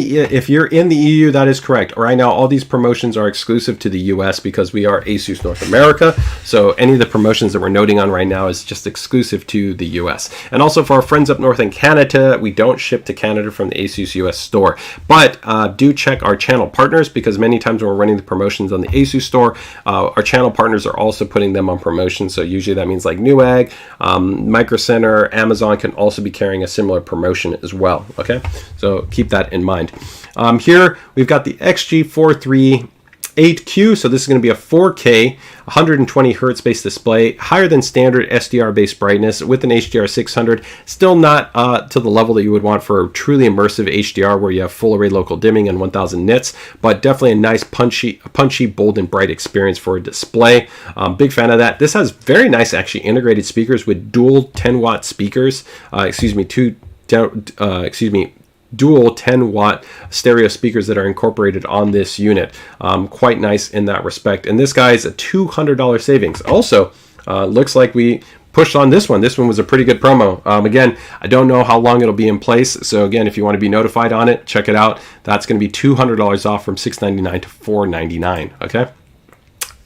the EU, that is correct. Right now, all these promotions are exclusive to the US because we are ASUS North America. So any of the promotions that we're noting on right now is just exclusive to the US. And also for our friends up north in Canada, we don't ship to Canada from the ASUS US store. But do check our channel partners, because many times when we're running the promotions on the ASUS store, our channel partners are also putting them on promotion. So usually that means like Newegg, Micro Center, Amazon can also be carrying a similar promotion as well. Okay. So keep that in mind. Here we've got the XG438Q. So this is going to be a 4K 120 Hertz based display, higher than standard SDR based brightness with an HDR 600. Still not to the level that you would want for truly immersive HDR, where you have full array local dimming and 1000 nits, but definitely a nice punchy, bold and bright experience for a display. Big fan of that. This has very nice actually integrated speakers with dual 10-watt speakers. Dual 10-watt stereo speakers that are incorporated on this unit. Quite nice in that respect. And this guy is a $200 savings. Also, looks like we pushed on this one. This one was a pretty good promo. Again, I don't know how long it'll be in place. So again, if you want to be notified on it, check it out. That's going to be $200 off from $699 to $499. Okay.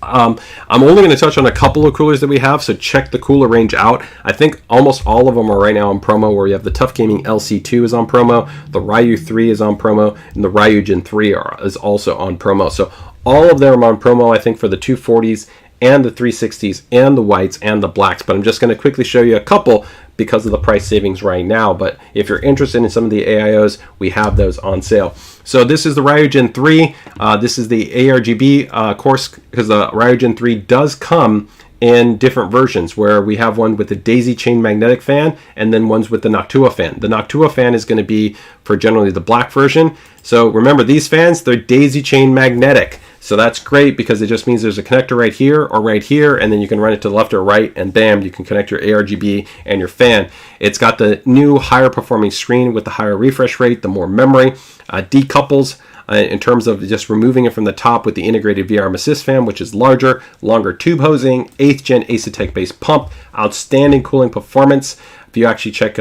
I'm only going to touch on a couple of coolers that we have, so check the cooler range out. I think almost all of them are right now on promo, where you have the TUF Gaming LC2 is on promo, the Ryu 3 is on promo, and the Ryu Gen 3 is also on promo. So all of them are on promo, I think, for the 240s and the 360s and the whites and the blacks. But I'm just going to quickly show you a couple because of the price savings right now. But if you're interested in some of the AIOs, we have those on sale. So this is the Ryu Gen 3. This is the ARGB course, because the Ryu Gen 3 does come in different versions, where we have one with the daisy chain magnetic fan and then ones with the Noctua fan. The Noctua fan is going to be for generally the black version. So remember, these fans, they're daisy chain magnetic. So that's great, because it just means there's a connector right here or right here, and then you can run it to the left or right, and bam, you can connect your ARGB and your fan. It's got the new higher performing screen with the higher refresh rate, the more memory, decouples in terms of just removing it from the top with the integrated VRM assist fan, which is larger, longer tube hosing, 8th gen Asetek based pump, outstanding cooling performance. If you actually check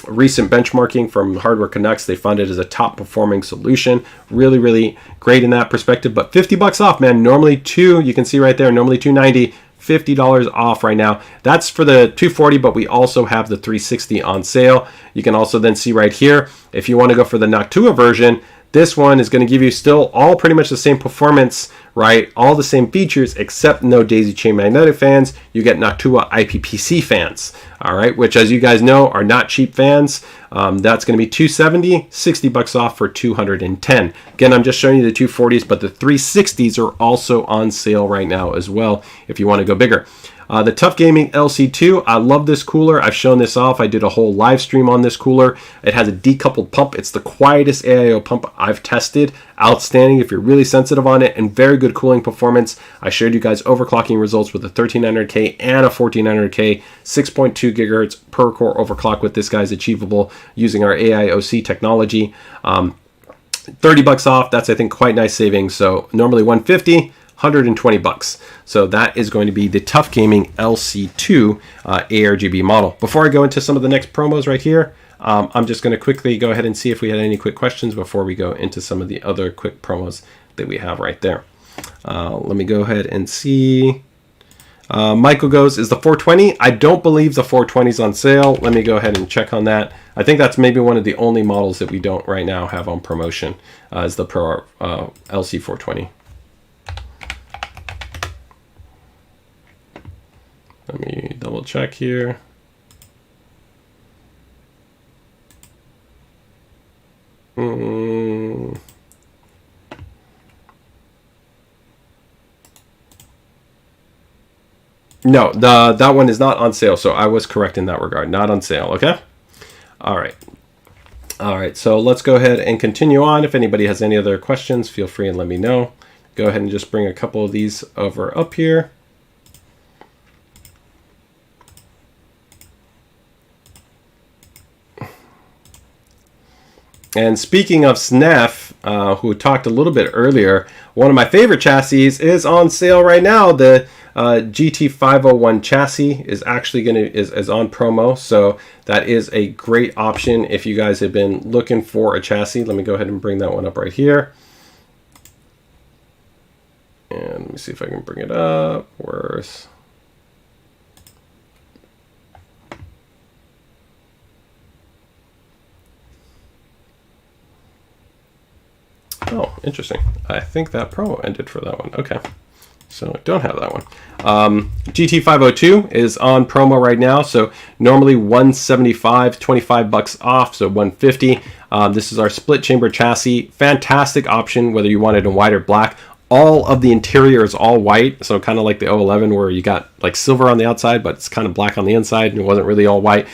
recent benchmarking from Hardware Canucks, they found it as a top performing solution. Really, really great in that perspective. But $50 off, man. Normally you can see right there, normally $290, $50 off right now. That's for the 240, but we also have the 360 on sale. You can also then see right here, if you want to go for the Noctua version, this one is going to give you still all pretty much the same performance, right? All the same features, except no daisy chain magnetic fans. You get Noctua IPPC fans, all right, which, as you guys know, are not cheap fans. That's going to be $270, $60 off for $210. Again, I'm just showing you the 240s, but the 360s are also on sale right now as well if you want to go bigger. The TUF Gaming LC2, I love this cooler. I've shown this off. I did a whole live stream on this cooler. It has a decoupled pump. It's the quietest AIO pump I've tested. Outstanding if you're really sensitive on it, and very good cooling performance. I showed you guys overclocking results with a 1300K and a 1400K, 6.2 gigahertz per core overclock with this guy's achievable using our AIOC technology. $30 off. That's, I think, quite nice savings. So normally $150. $120. So that is going to be the TUF Gaming LC2 ARGB model. Before I go into some of the next promos right here, I'm just going to quickly go ahead and see if we had any quick questions before we go into some of the other quick promos that we have right there. Let me go ahead and see. Michael goes, is the 420? I don't believe the 420 is on sale. Let me go ahead and check on that. I think that's maybe one of the only models that we don't right now have on promotion, is the Pro LC 420. Let me double check here. No, that one is not on sale, so I was correct in that regard. Not on sale, okay? All right. All right, so let's go ahead and continue on. If anybody has any other questions, feel free and let me know. Go ahead and just bring a couple of these over up here. And speaking of SNEF, who talked a little bit earlier, one of my favorite chassis is on sale right now. The GT501 chassis is actually is on promo, so that is a great option if you guys have been looking for a chassis. Let me go ahead and bring that one up right here. And let me see if I can bring it up. Where's... Oh, interesting. I think that promo ended for that one. Okay. So I don't have that one. GT502 is on promo right now. So normally $175, 25 bucks off, so $150. This is our split chamber chassis. Fantastic option, whether you want it in white or black. All of the interior is all white, so kind of like the 011 where you got like silver on the outside, but it's kind of black on the inside, and it wasn't really all white.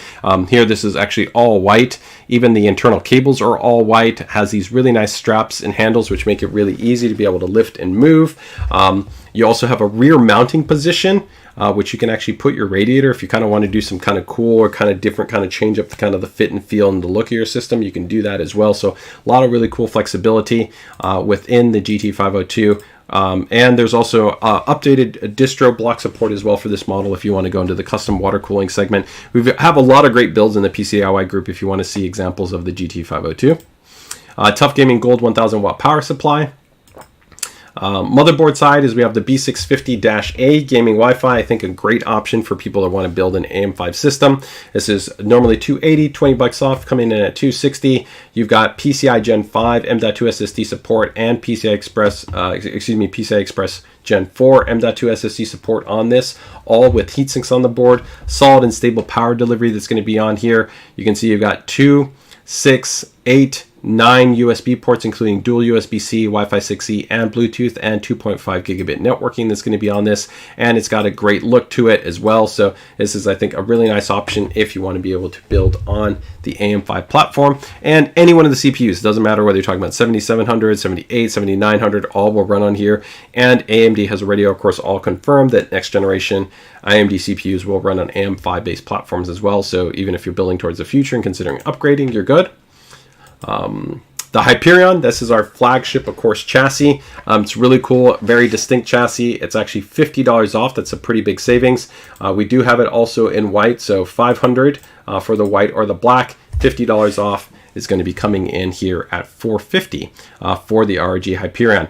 Here, this is actually all white. Even the internal cables are all white. It has these really nice straps and handles, which make it really easy to be able to lift and move. You also have a rear mounting position, which you can actually put your radiator if you kind of want to do some kind of cool or kind of different kind of change up the kind of the fit and feel and the look of your system. You can do that as well. So a lot of really cool flexibility within the GT502. And there's also updated distro block support as well for this model if you want to go into the custom water cooling segment. We have a lot of great builds in the PCDIY group if you want to see examples of the GT502. TUF Gaming Gold 1000 watt power supply. Motherboard side is we have the B650-A gaming Wi-Fi. I think a great option for people that want to build an AM5 system. This is normally $280, 20 bucks off, coming in at $260. You've got PCI Gen 5 M.2 SSD support and PCI Express Gen 4 M.2 SSD support on this, all with heatsinks on the board. Solid and stable power delivery that's going to be on here. You can see you've got 2, 6, 8, 9 USB ports, including dual USB-C, Wi-Fi 6E, and Bluetooth, and 2.5 gigabit networking that's going to be on this. And it's got a great look to it as well. So this is, I think, a really nice option if you want to be able to build on the AM5 platform. And any one of the CPUs, it doesn't matter whether you're talking about 7700, 78, 7900, all will run on here. And AMD has already, of course, all confirmed that next generation AMD CPUs will run on AM5 based platforms as well. So even if you're building towards the future and considering upgrading, you're good. The Hyperion, this is our flagship, of course, chassis. It's really cool, very distinct chassis. It's actually $50 off. That's a pretty big savings. We do have it also in white, so $500 for the white or the black. $50 off is going to be coming in here at $450 for the ROG Hyperion.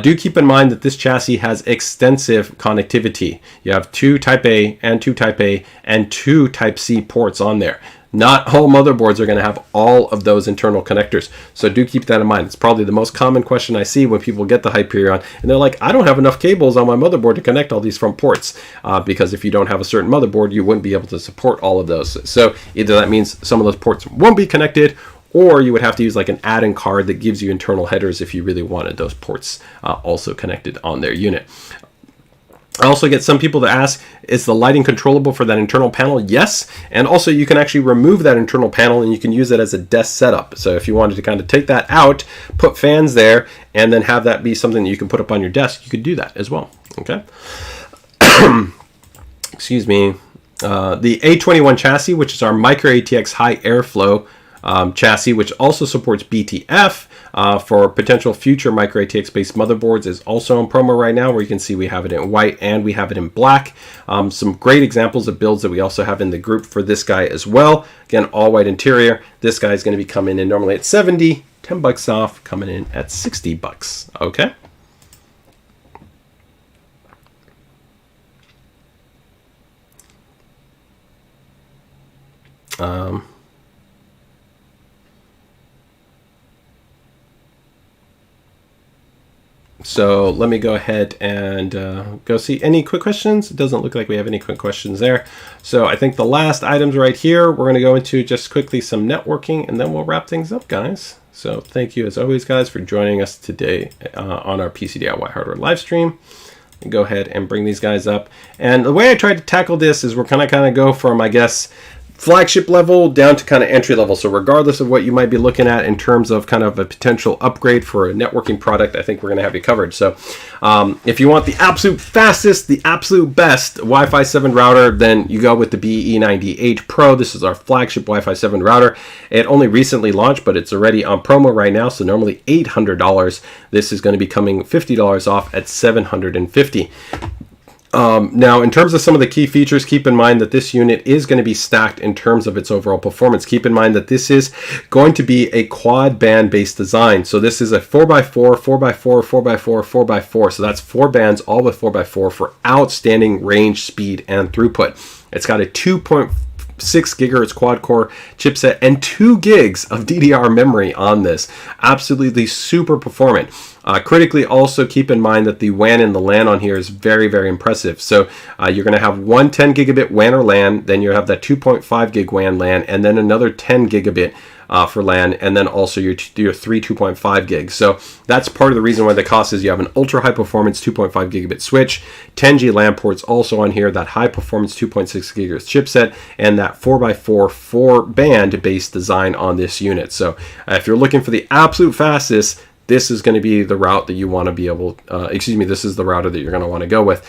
Do keep in mind that this chassis has extensive connectivity. You have 2 Type A and 2 Type A and 2 Type C ports on there. Not all motherboards are going to have all of those internal connectors. So do keep that in mind. It's probably the most common question I see when people get the Hyperion and they're like, I don't have enough cables on my motherboard to connect all these front ports. Because if you don't have a certain motherboard, you wouldn't be able to support all of those. So either that means some of those ports won't be connected, or you would have to use like an add-in card that gives you internal headers if you really wanted those ports also connected on their unit. I also get some people to ask, is the lighting controllable for that internal panel? Yes. And also you can actually remove that internal panel and you can use it as a desk setup. So if you wanted to kind of take that out, put fans there, and then have that be something that you can put up on your desk, you could do that as well. Okay. Excuse me. The A21 chassis, which is our Micro ATX high airflow chassis, which also supports BTF for potential future micro ATX based motherboards, is also on promo right now, where you can see we have it in white and we have it in black. Some great examples of builds that we also have in the group for this guy as well. Again, all white interior. This guy is going to be coming in normally at 70, 10 bucks off, coming in at 60 bucks. Okay. So let me go ahead and go see any quick questions. It doesn't look like we have any quick questions there. So I think the last items right here, we're going to go into just quickly some networking, and then we'll wrap things up, guys. So thank you as always, guys, for joining us today on our PCDIY hardware live stream. And go ahead and bring these guys up. And the way I tried to tackle this is we're kind of go from, I guess, flagship level down to kind of entry level. So regardless of what you might be looking at in terms of kind of a potential upgrade for a networking product, I think we're going to have you covered. So if you want the absolute fastest, the absolute best Wi-Fi 7 router, then you go with the BE90H Pro. This is our flagship Wi-Fi 7 router. It only recently launched, but it's already on promo right now. So normally $800. This is going to be coming $50 off at $750. Now, in terms of some of the key features, keep in mind that this unit is going to be stacked in terms of its overall performance. Keep in mind that this is going to be a quad band based design. So this is a 4x4, 4x4, 4x4, 4x4. So that's 4 bands, all with 4x4 for outstanding range, speed, and throughput. It's got a 2.6 gigahertz quad core chipset and 2 gigs of DDR memory on this. Absolutely super performant. Critically, also keep in mind that the WAN and the LAN on here is very, very impressive. So you're going to have one 10 gigabit WAN or LAN, then you have that 2.5 gig WAN LAN, and then another 10 gigabit for LAN, and then also your 3 2.5 gigs. So that's part of the reason why the cost is you have an ultra high performance 2.5 gigabit switch, 10G LAN ports also on here, that high performance 2.6 gigahertz chipset, and that 4x4 4 band based design on this unit. So if you're looking for the absolute fastest, this is going to be the route that you want to be able, this is the router that you're going to want to go with.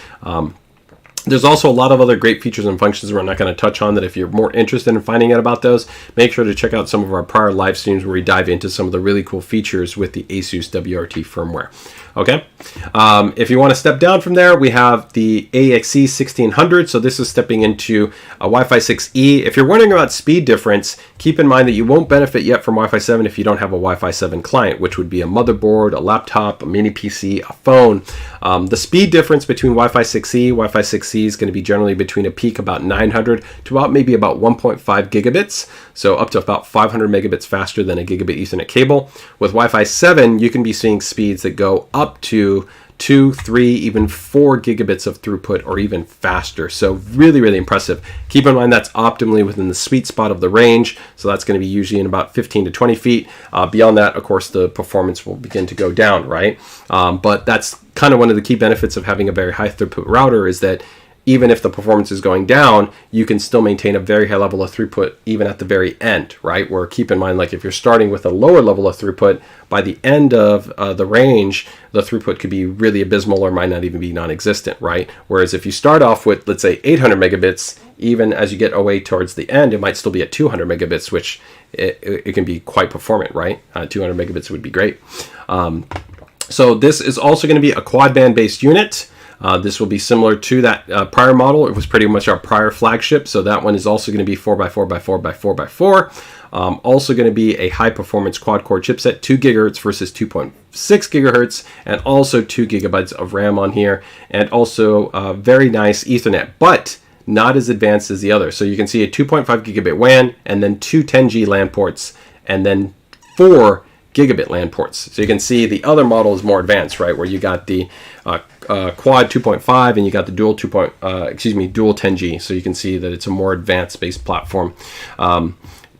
There's also a lot of other great features and functions we're not going to touch on that if you're more interested in finding out about those, make sure to check out some of our prior live streams where we dive into some of the really cool features with the ASUS WRT firmware. Okay, if you want to step down from there, we have the AXE 1600. So this is stepping into a Wi-Fi 6E. If you're wondering about speed difference, keep in mind that you won't benefit yet from Wi-Fi 7 if you don't have a Wi-Fi 7 client, which would be a motherboard, a laptop, a mini PC, a phone. The speed difference between Wi-Fi 6E is going to be generally between a peak about 900 to about maybe about 1.5 gigabits. So up to about 500 megabits faster than a gigabit Ethernet cable. With Wi-Fi 7, you can be seeing speeds that go up to 2, 3, even 4 gigabits of throughput or even faster. So really, really impressive. Keep in mind that's optimally within the sweet spot of the range. So that's going to be usually in about 15 to 20 feet. Beyond that, of course, the performance will begin to go down, right? But that's kind of one of the key benefits of having a very high throughput router is that even if the performance is going down, you can still maintain a very high level of throughput even at the very end, right? Where keep in mind, like if you're starting with a lower level of throughput, by the end of the range, the throughput could be really abysmal or might not even be non-existent, right? Whereas if you start off with, let's say, 800 megabits, even as you get away towards the end, it might still be at 200 megabits, which it can be quite performant, right? 200 megabits would be great. So this is also going to be a quad band based unit. This will be similar to that prior model. It was pretty much our prior flagship. So that one is also going to be 4x4x4x4x4. Also going to be a high performance quad core chipset, 2 gigahertz versus 2.6 gigahertz, and also 2 gigabytes of RAM on here, and also very nice Ethernet, but not as advanced as the other. So you can see a 2.5 gigabit WAN, and then 2 10G LAN ports, and then 4 gigabit LAN ports. So you can see the other model is more advanced, right? Where you got the quad 2.5 and you got the dual dual 10G. So you can see that it's a more advanced based platform.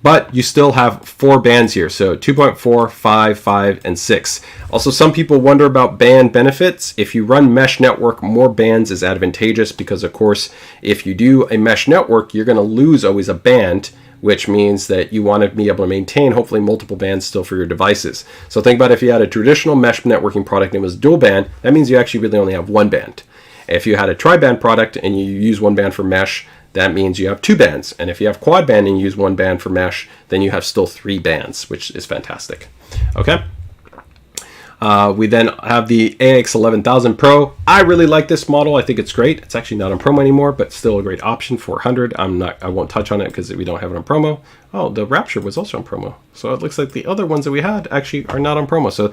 But you still have 4 bands here. So 2.4, 5, 5, and 6. Also, some people wonder about band benefits. If you run mesh network, more bands is advantageous because, of course, if you do a mesh network, you're going to lose always a band, which means that you want to be able to maintain hopefully multiple bands still for your devices. So think about if you had a traditional mesh networking product and it was dual band, that means you actually really only have 1 band. If you had a tri-band product and you use 1 band for mesh, that means you have 2 bands. And if you have quad band and you use 1 band for mesh, then you have still 3 bands, which is fantastic. Okay. We then have the AX11000 Pro. I really like this model. I think it's great. It's actually not on promo anymore, but still a great option. 400. I won't touch on it because we don't have it on promo. Oh, the Rapture was also on promo. So it looks like the other ones that we had actually are not on promo. So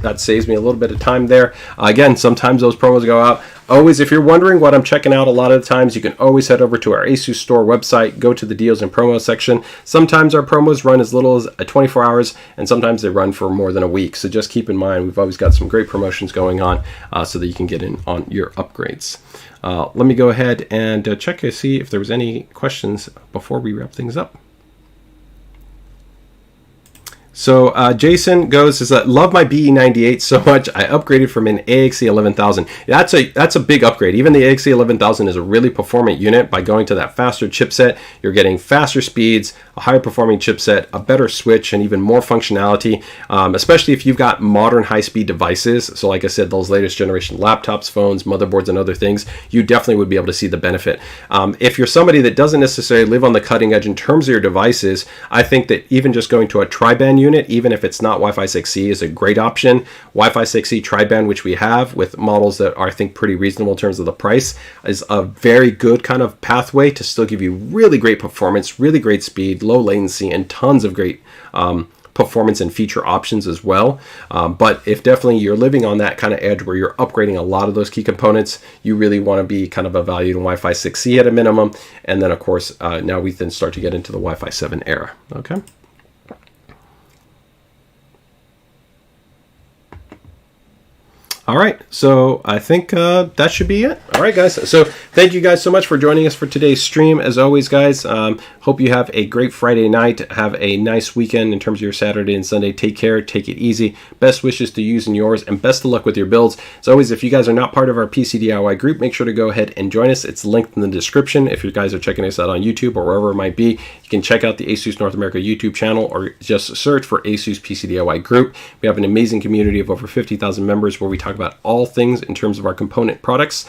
that saves me a little bit of time there. Again, sometimes those promos go out. Always, if you're wondering what I'm checking out a lot of the times, you can always head over to our ASUS store website, go to the deals and promo section. Sometimes our promos run as little as 24 hours, and sometimes they run for more than a week. So just keep in mind, we've always got some great promotions going on so that you can get in on your upgrades. Let me go ahead and check to see if there was any questions before we wrap things up. So Jason goes, love my BE98 so much, I upgraded from an AXE11000. That's a big upgrade. Even the AXE11000 is a really performant unit. By going to that faster chipset, you're getting faster speeds, a higher performing chipset, a better switch, and even more functionality, especially if you've got modern high-speed devices. So like I said, those latest generation laptops, phones, motherboards, and other things, you definitely would be able to see the benefit. If you're somebody that doesn't necessarily live on the cutting edge in terms of your devices, I think that even just going to a tri-band unit, even if it's not Wi-Fi 6E, is a great option. Wi-Fi 6E tri-band, which we have with models that are, I think, pretty reasonable in terms of the price, is a very good kind of pathway to still give you really great performance, really great speed, low latency, and tons of great performance and feature options as well. But if definitely you're living on that kind of edge where you're upgrading a lot of those key components, you really want to be kind of evaluating Wi-Fi 6E at a minimum. And then, of course, now we then start to get into the Wi-Fi 7 era. Okay. All right, so I think that should be it. All right, guys. So thank you guys so much for joining us for today's stream. As always, guys, hope you have a great Friday night. Have a nice weekend in terms of your Saturday and Sunday. Take care. Take it easy. Best wishes to you and yours, and best of luck with your builds. As always, if you guys are not part of our PCDIY group, make sure to go ahead and join us. It's linked in the description. If you guys are checking us out on YouTube or wherever it might be, you can check out the ASUS North America YouTube channel or just search for ASUS PCDIY group. We have an amazing community of over 50,000 members where we talk about all things in terms of our component products.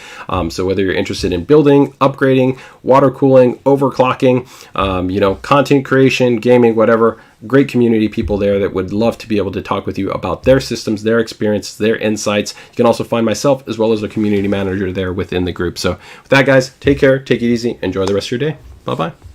So whether you're interested in building, upgrading, water cooling, overclocking, content creation, gaming, whatever, great community people there that would love to be able to talk with you about their systems, their experience, their insights. You can also find myself as well as a community manager there within the group. So with that, guys, take care, take it easy, enjoy the rest of your day. Bye-bye.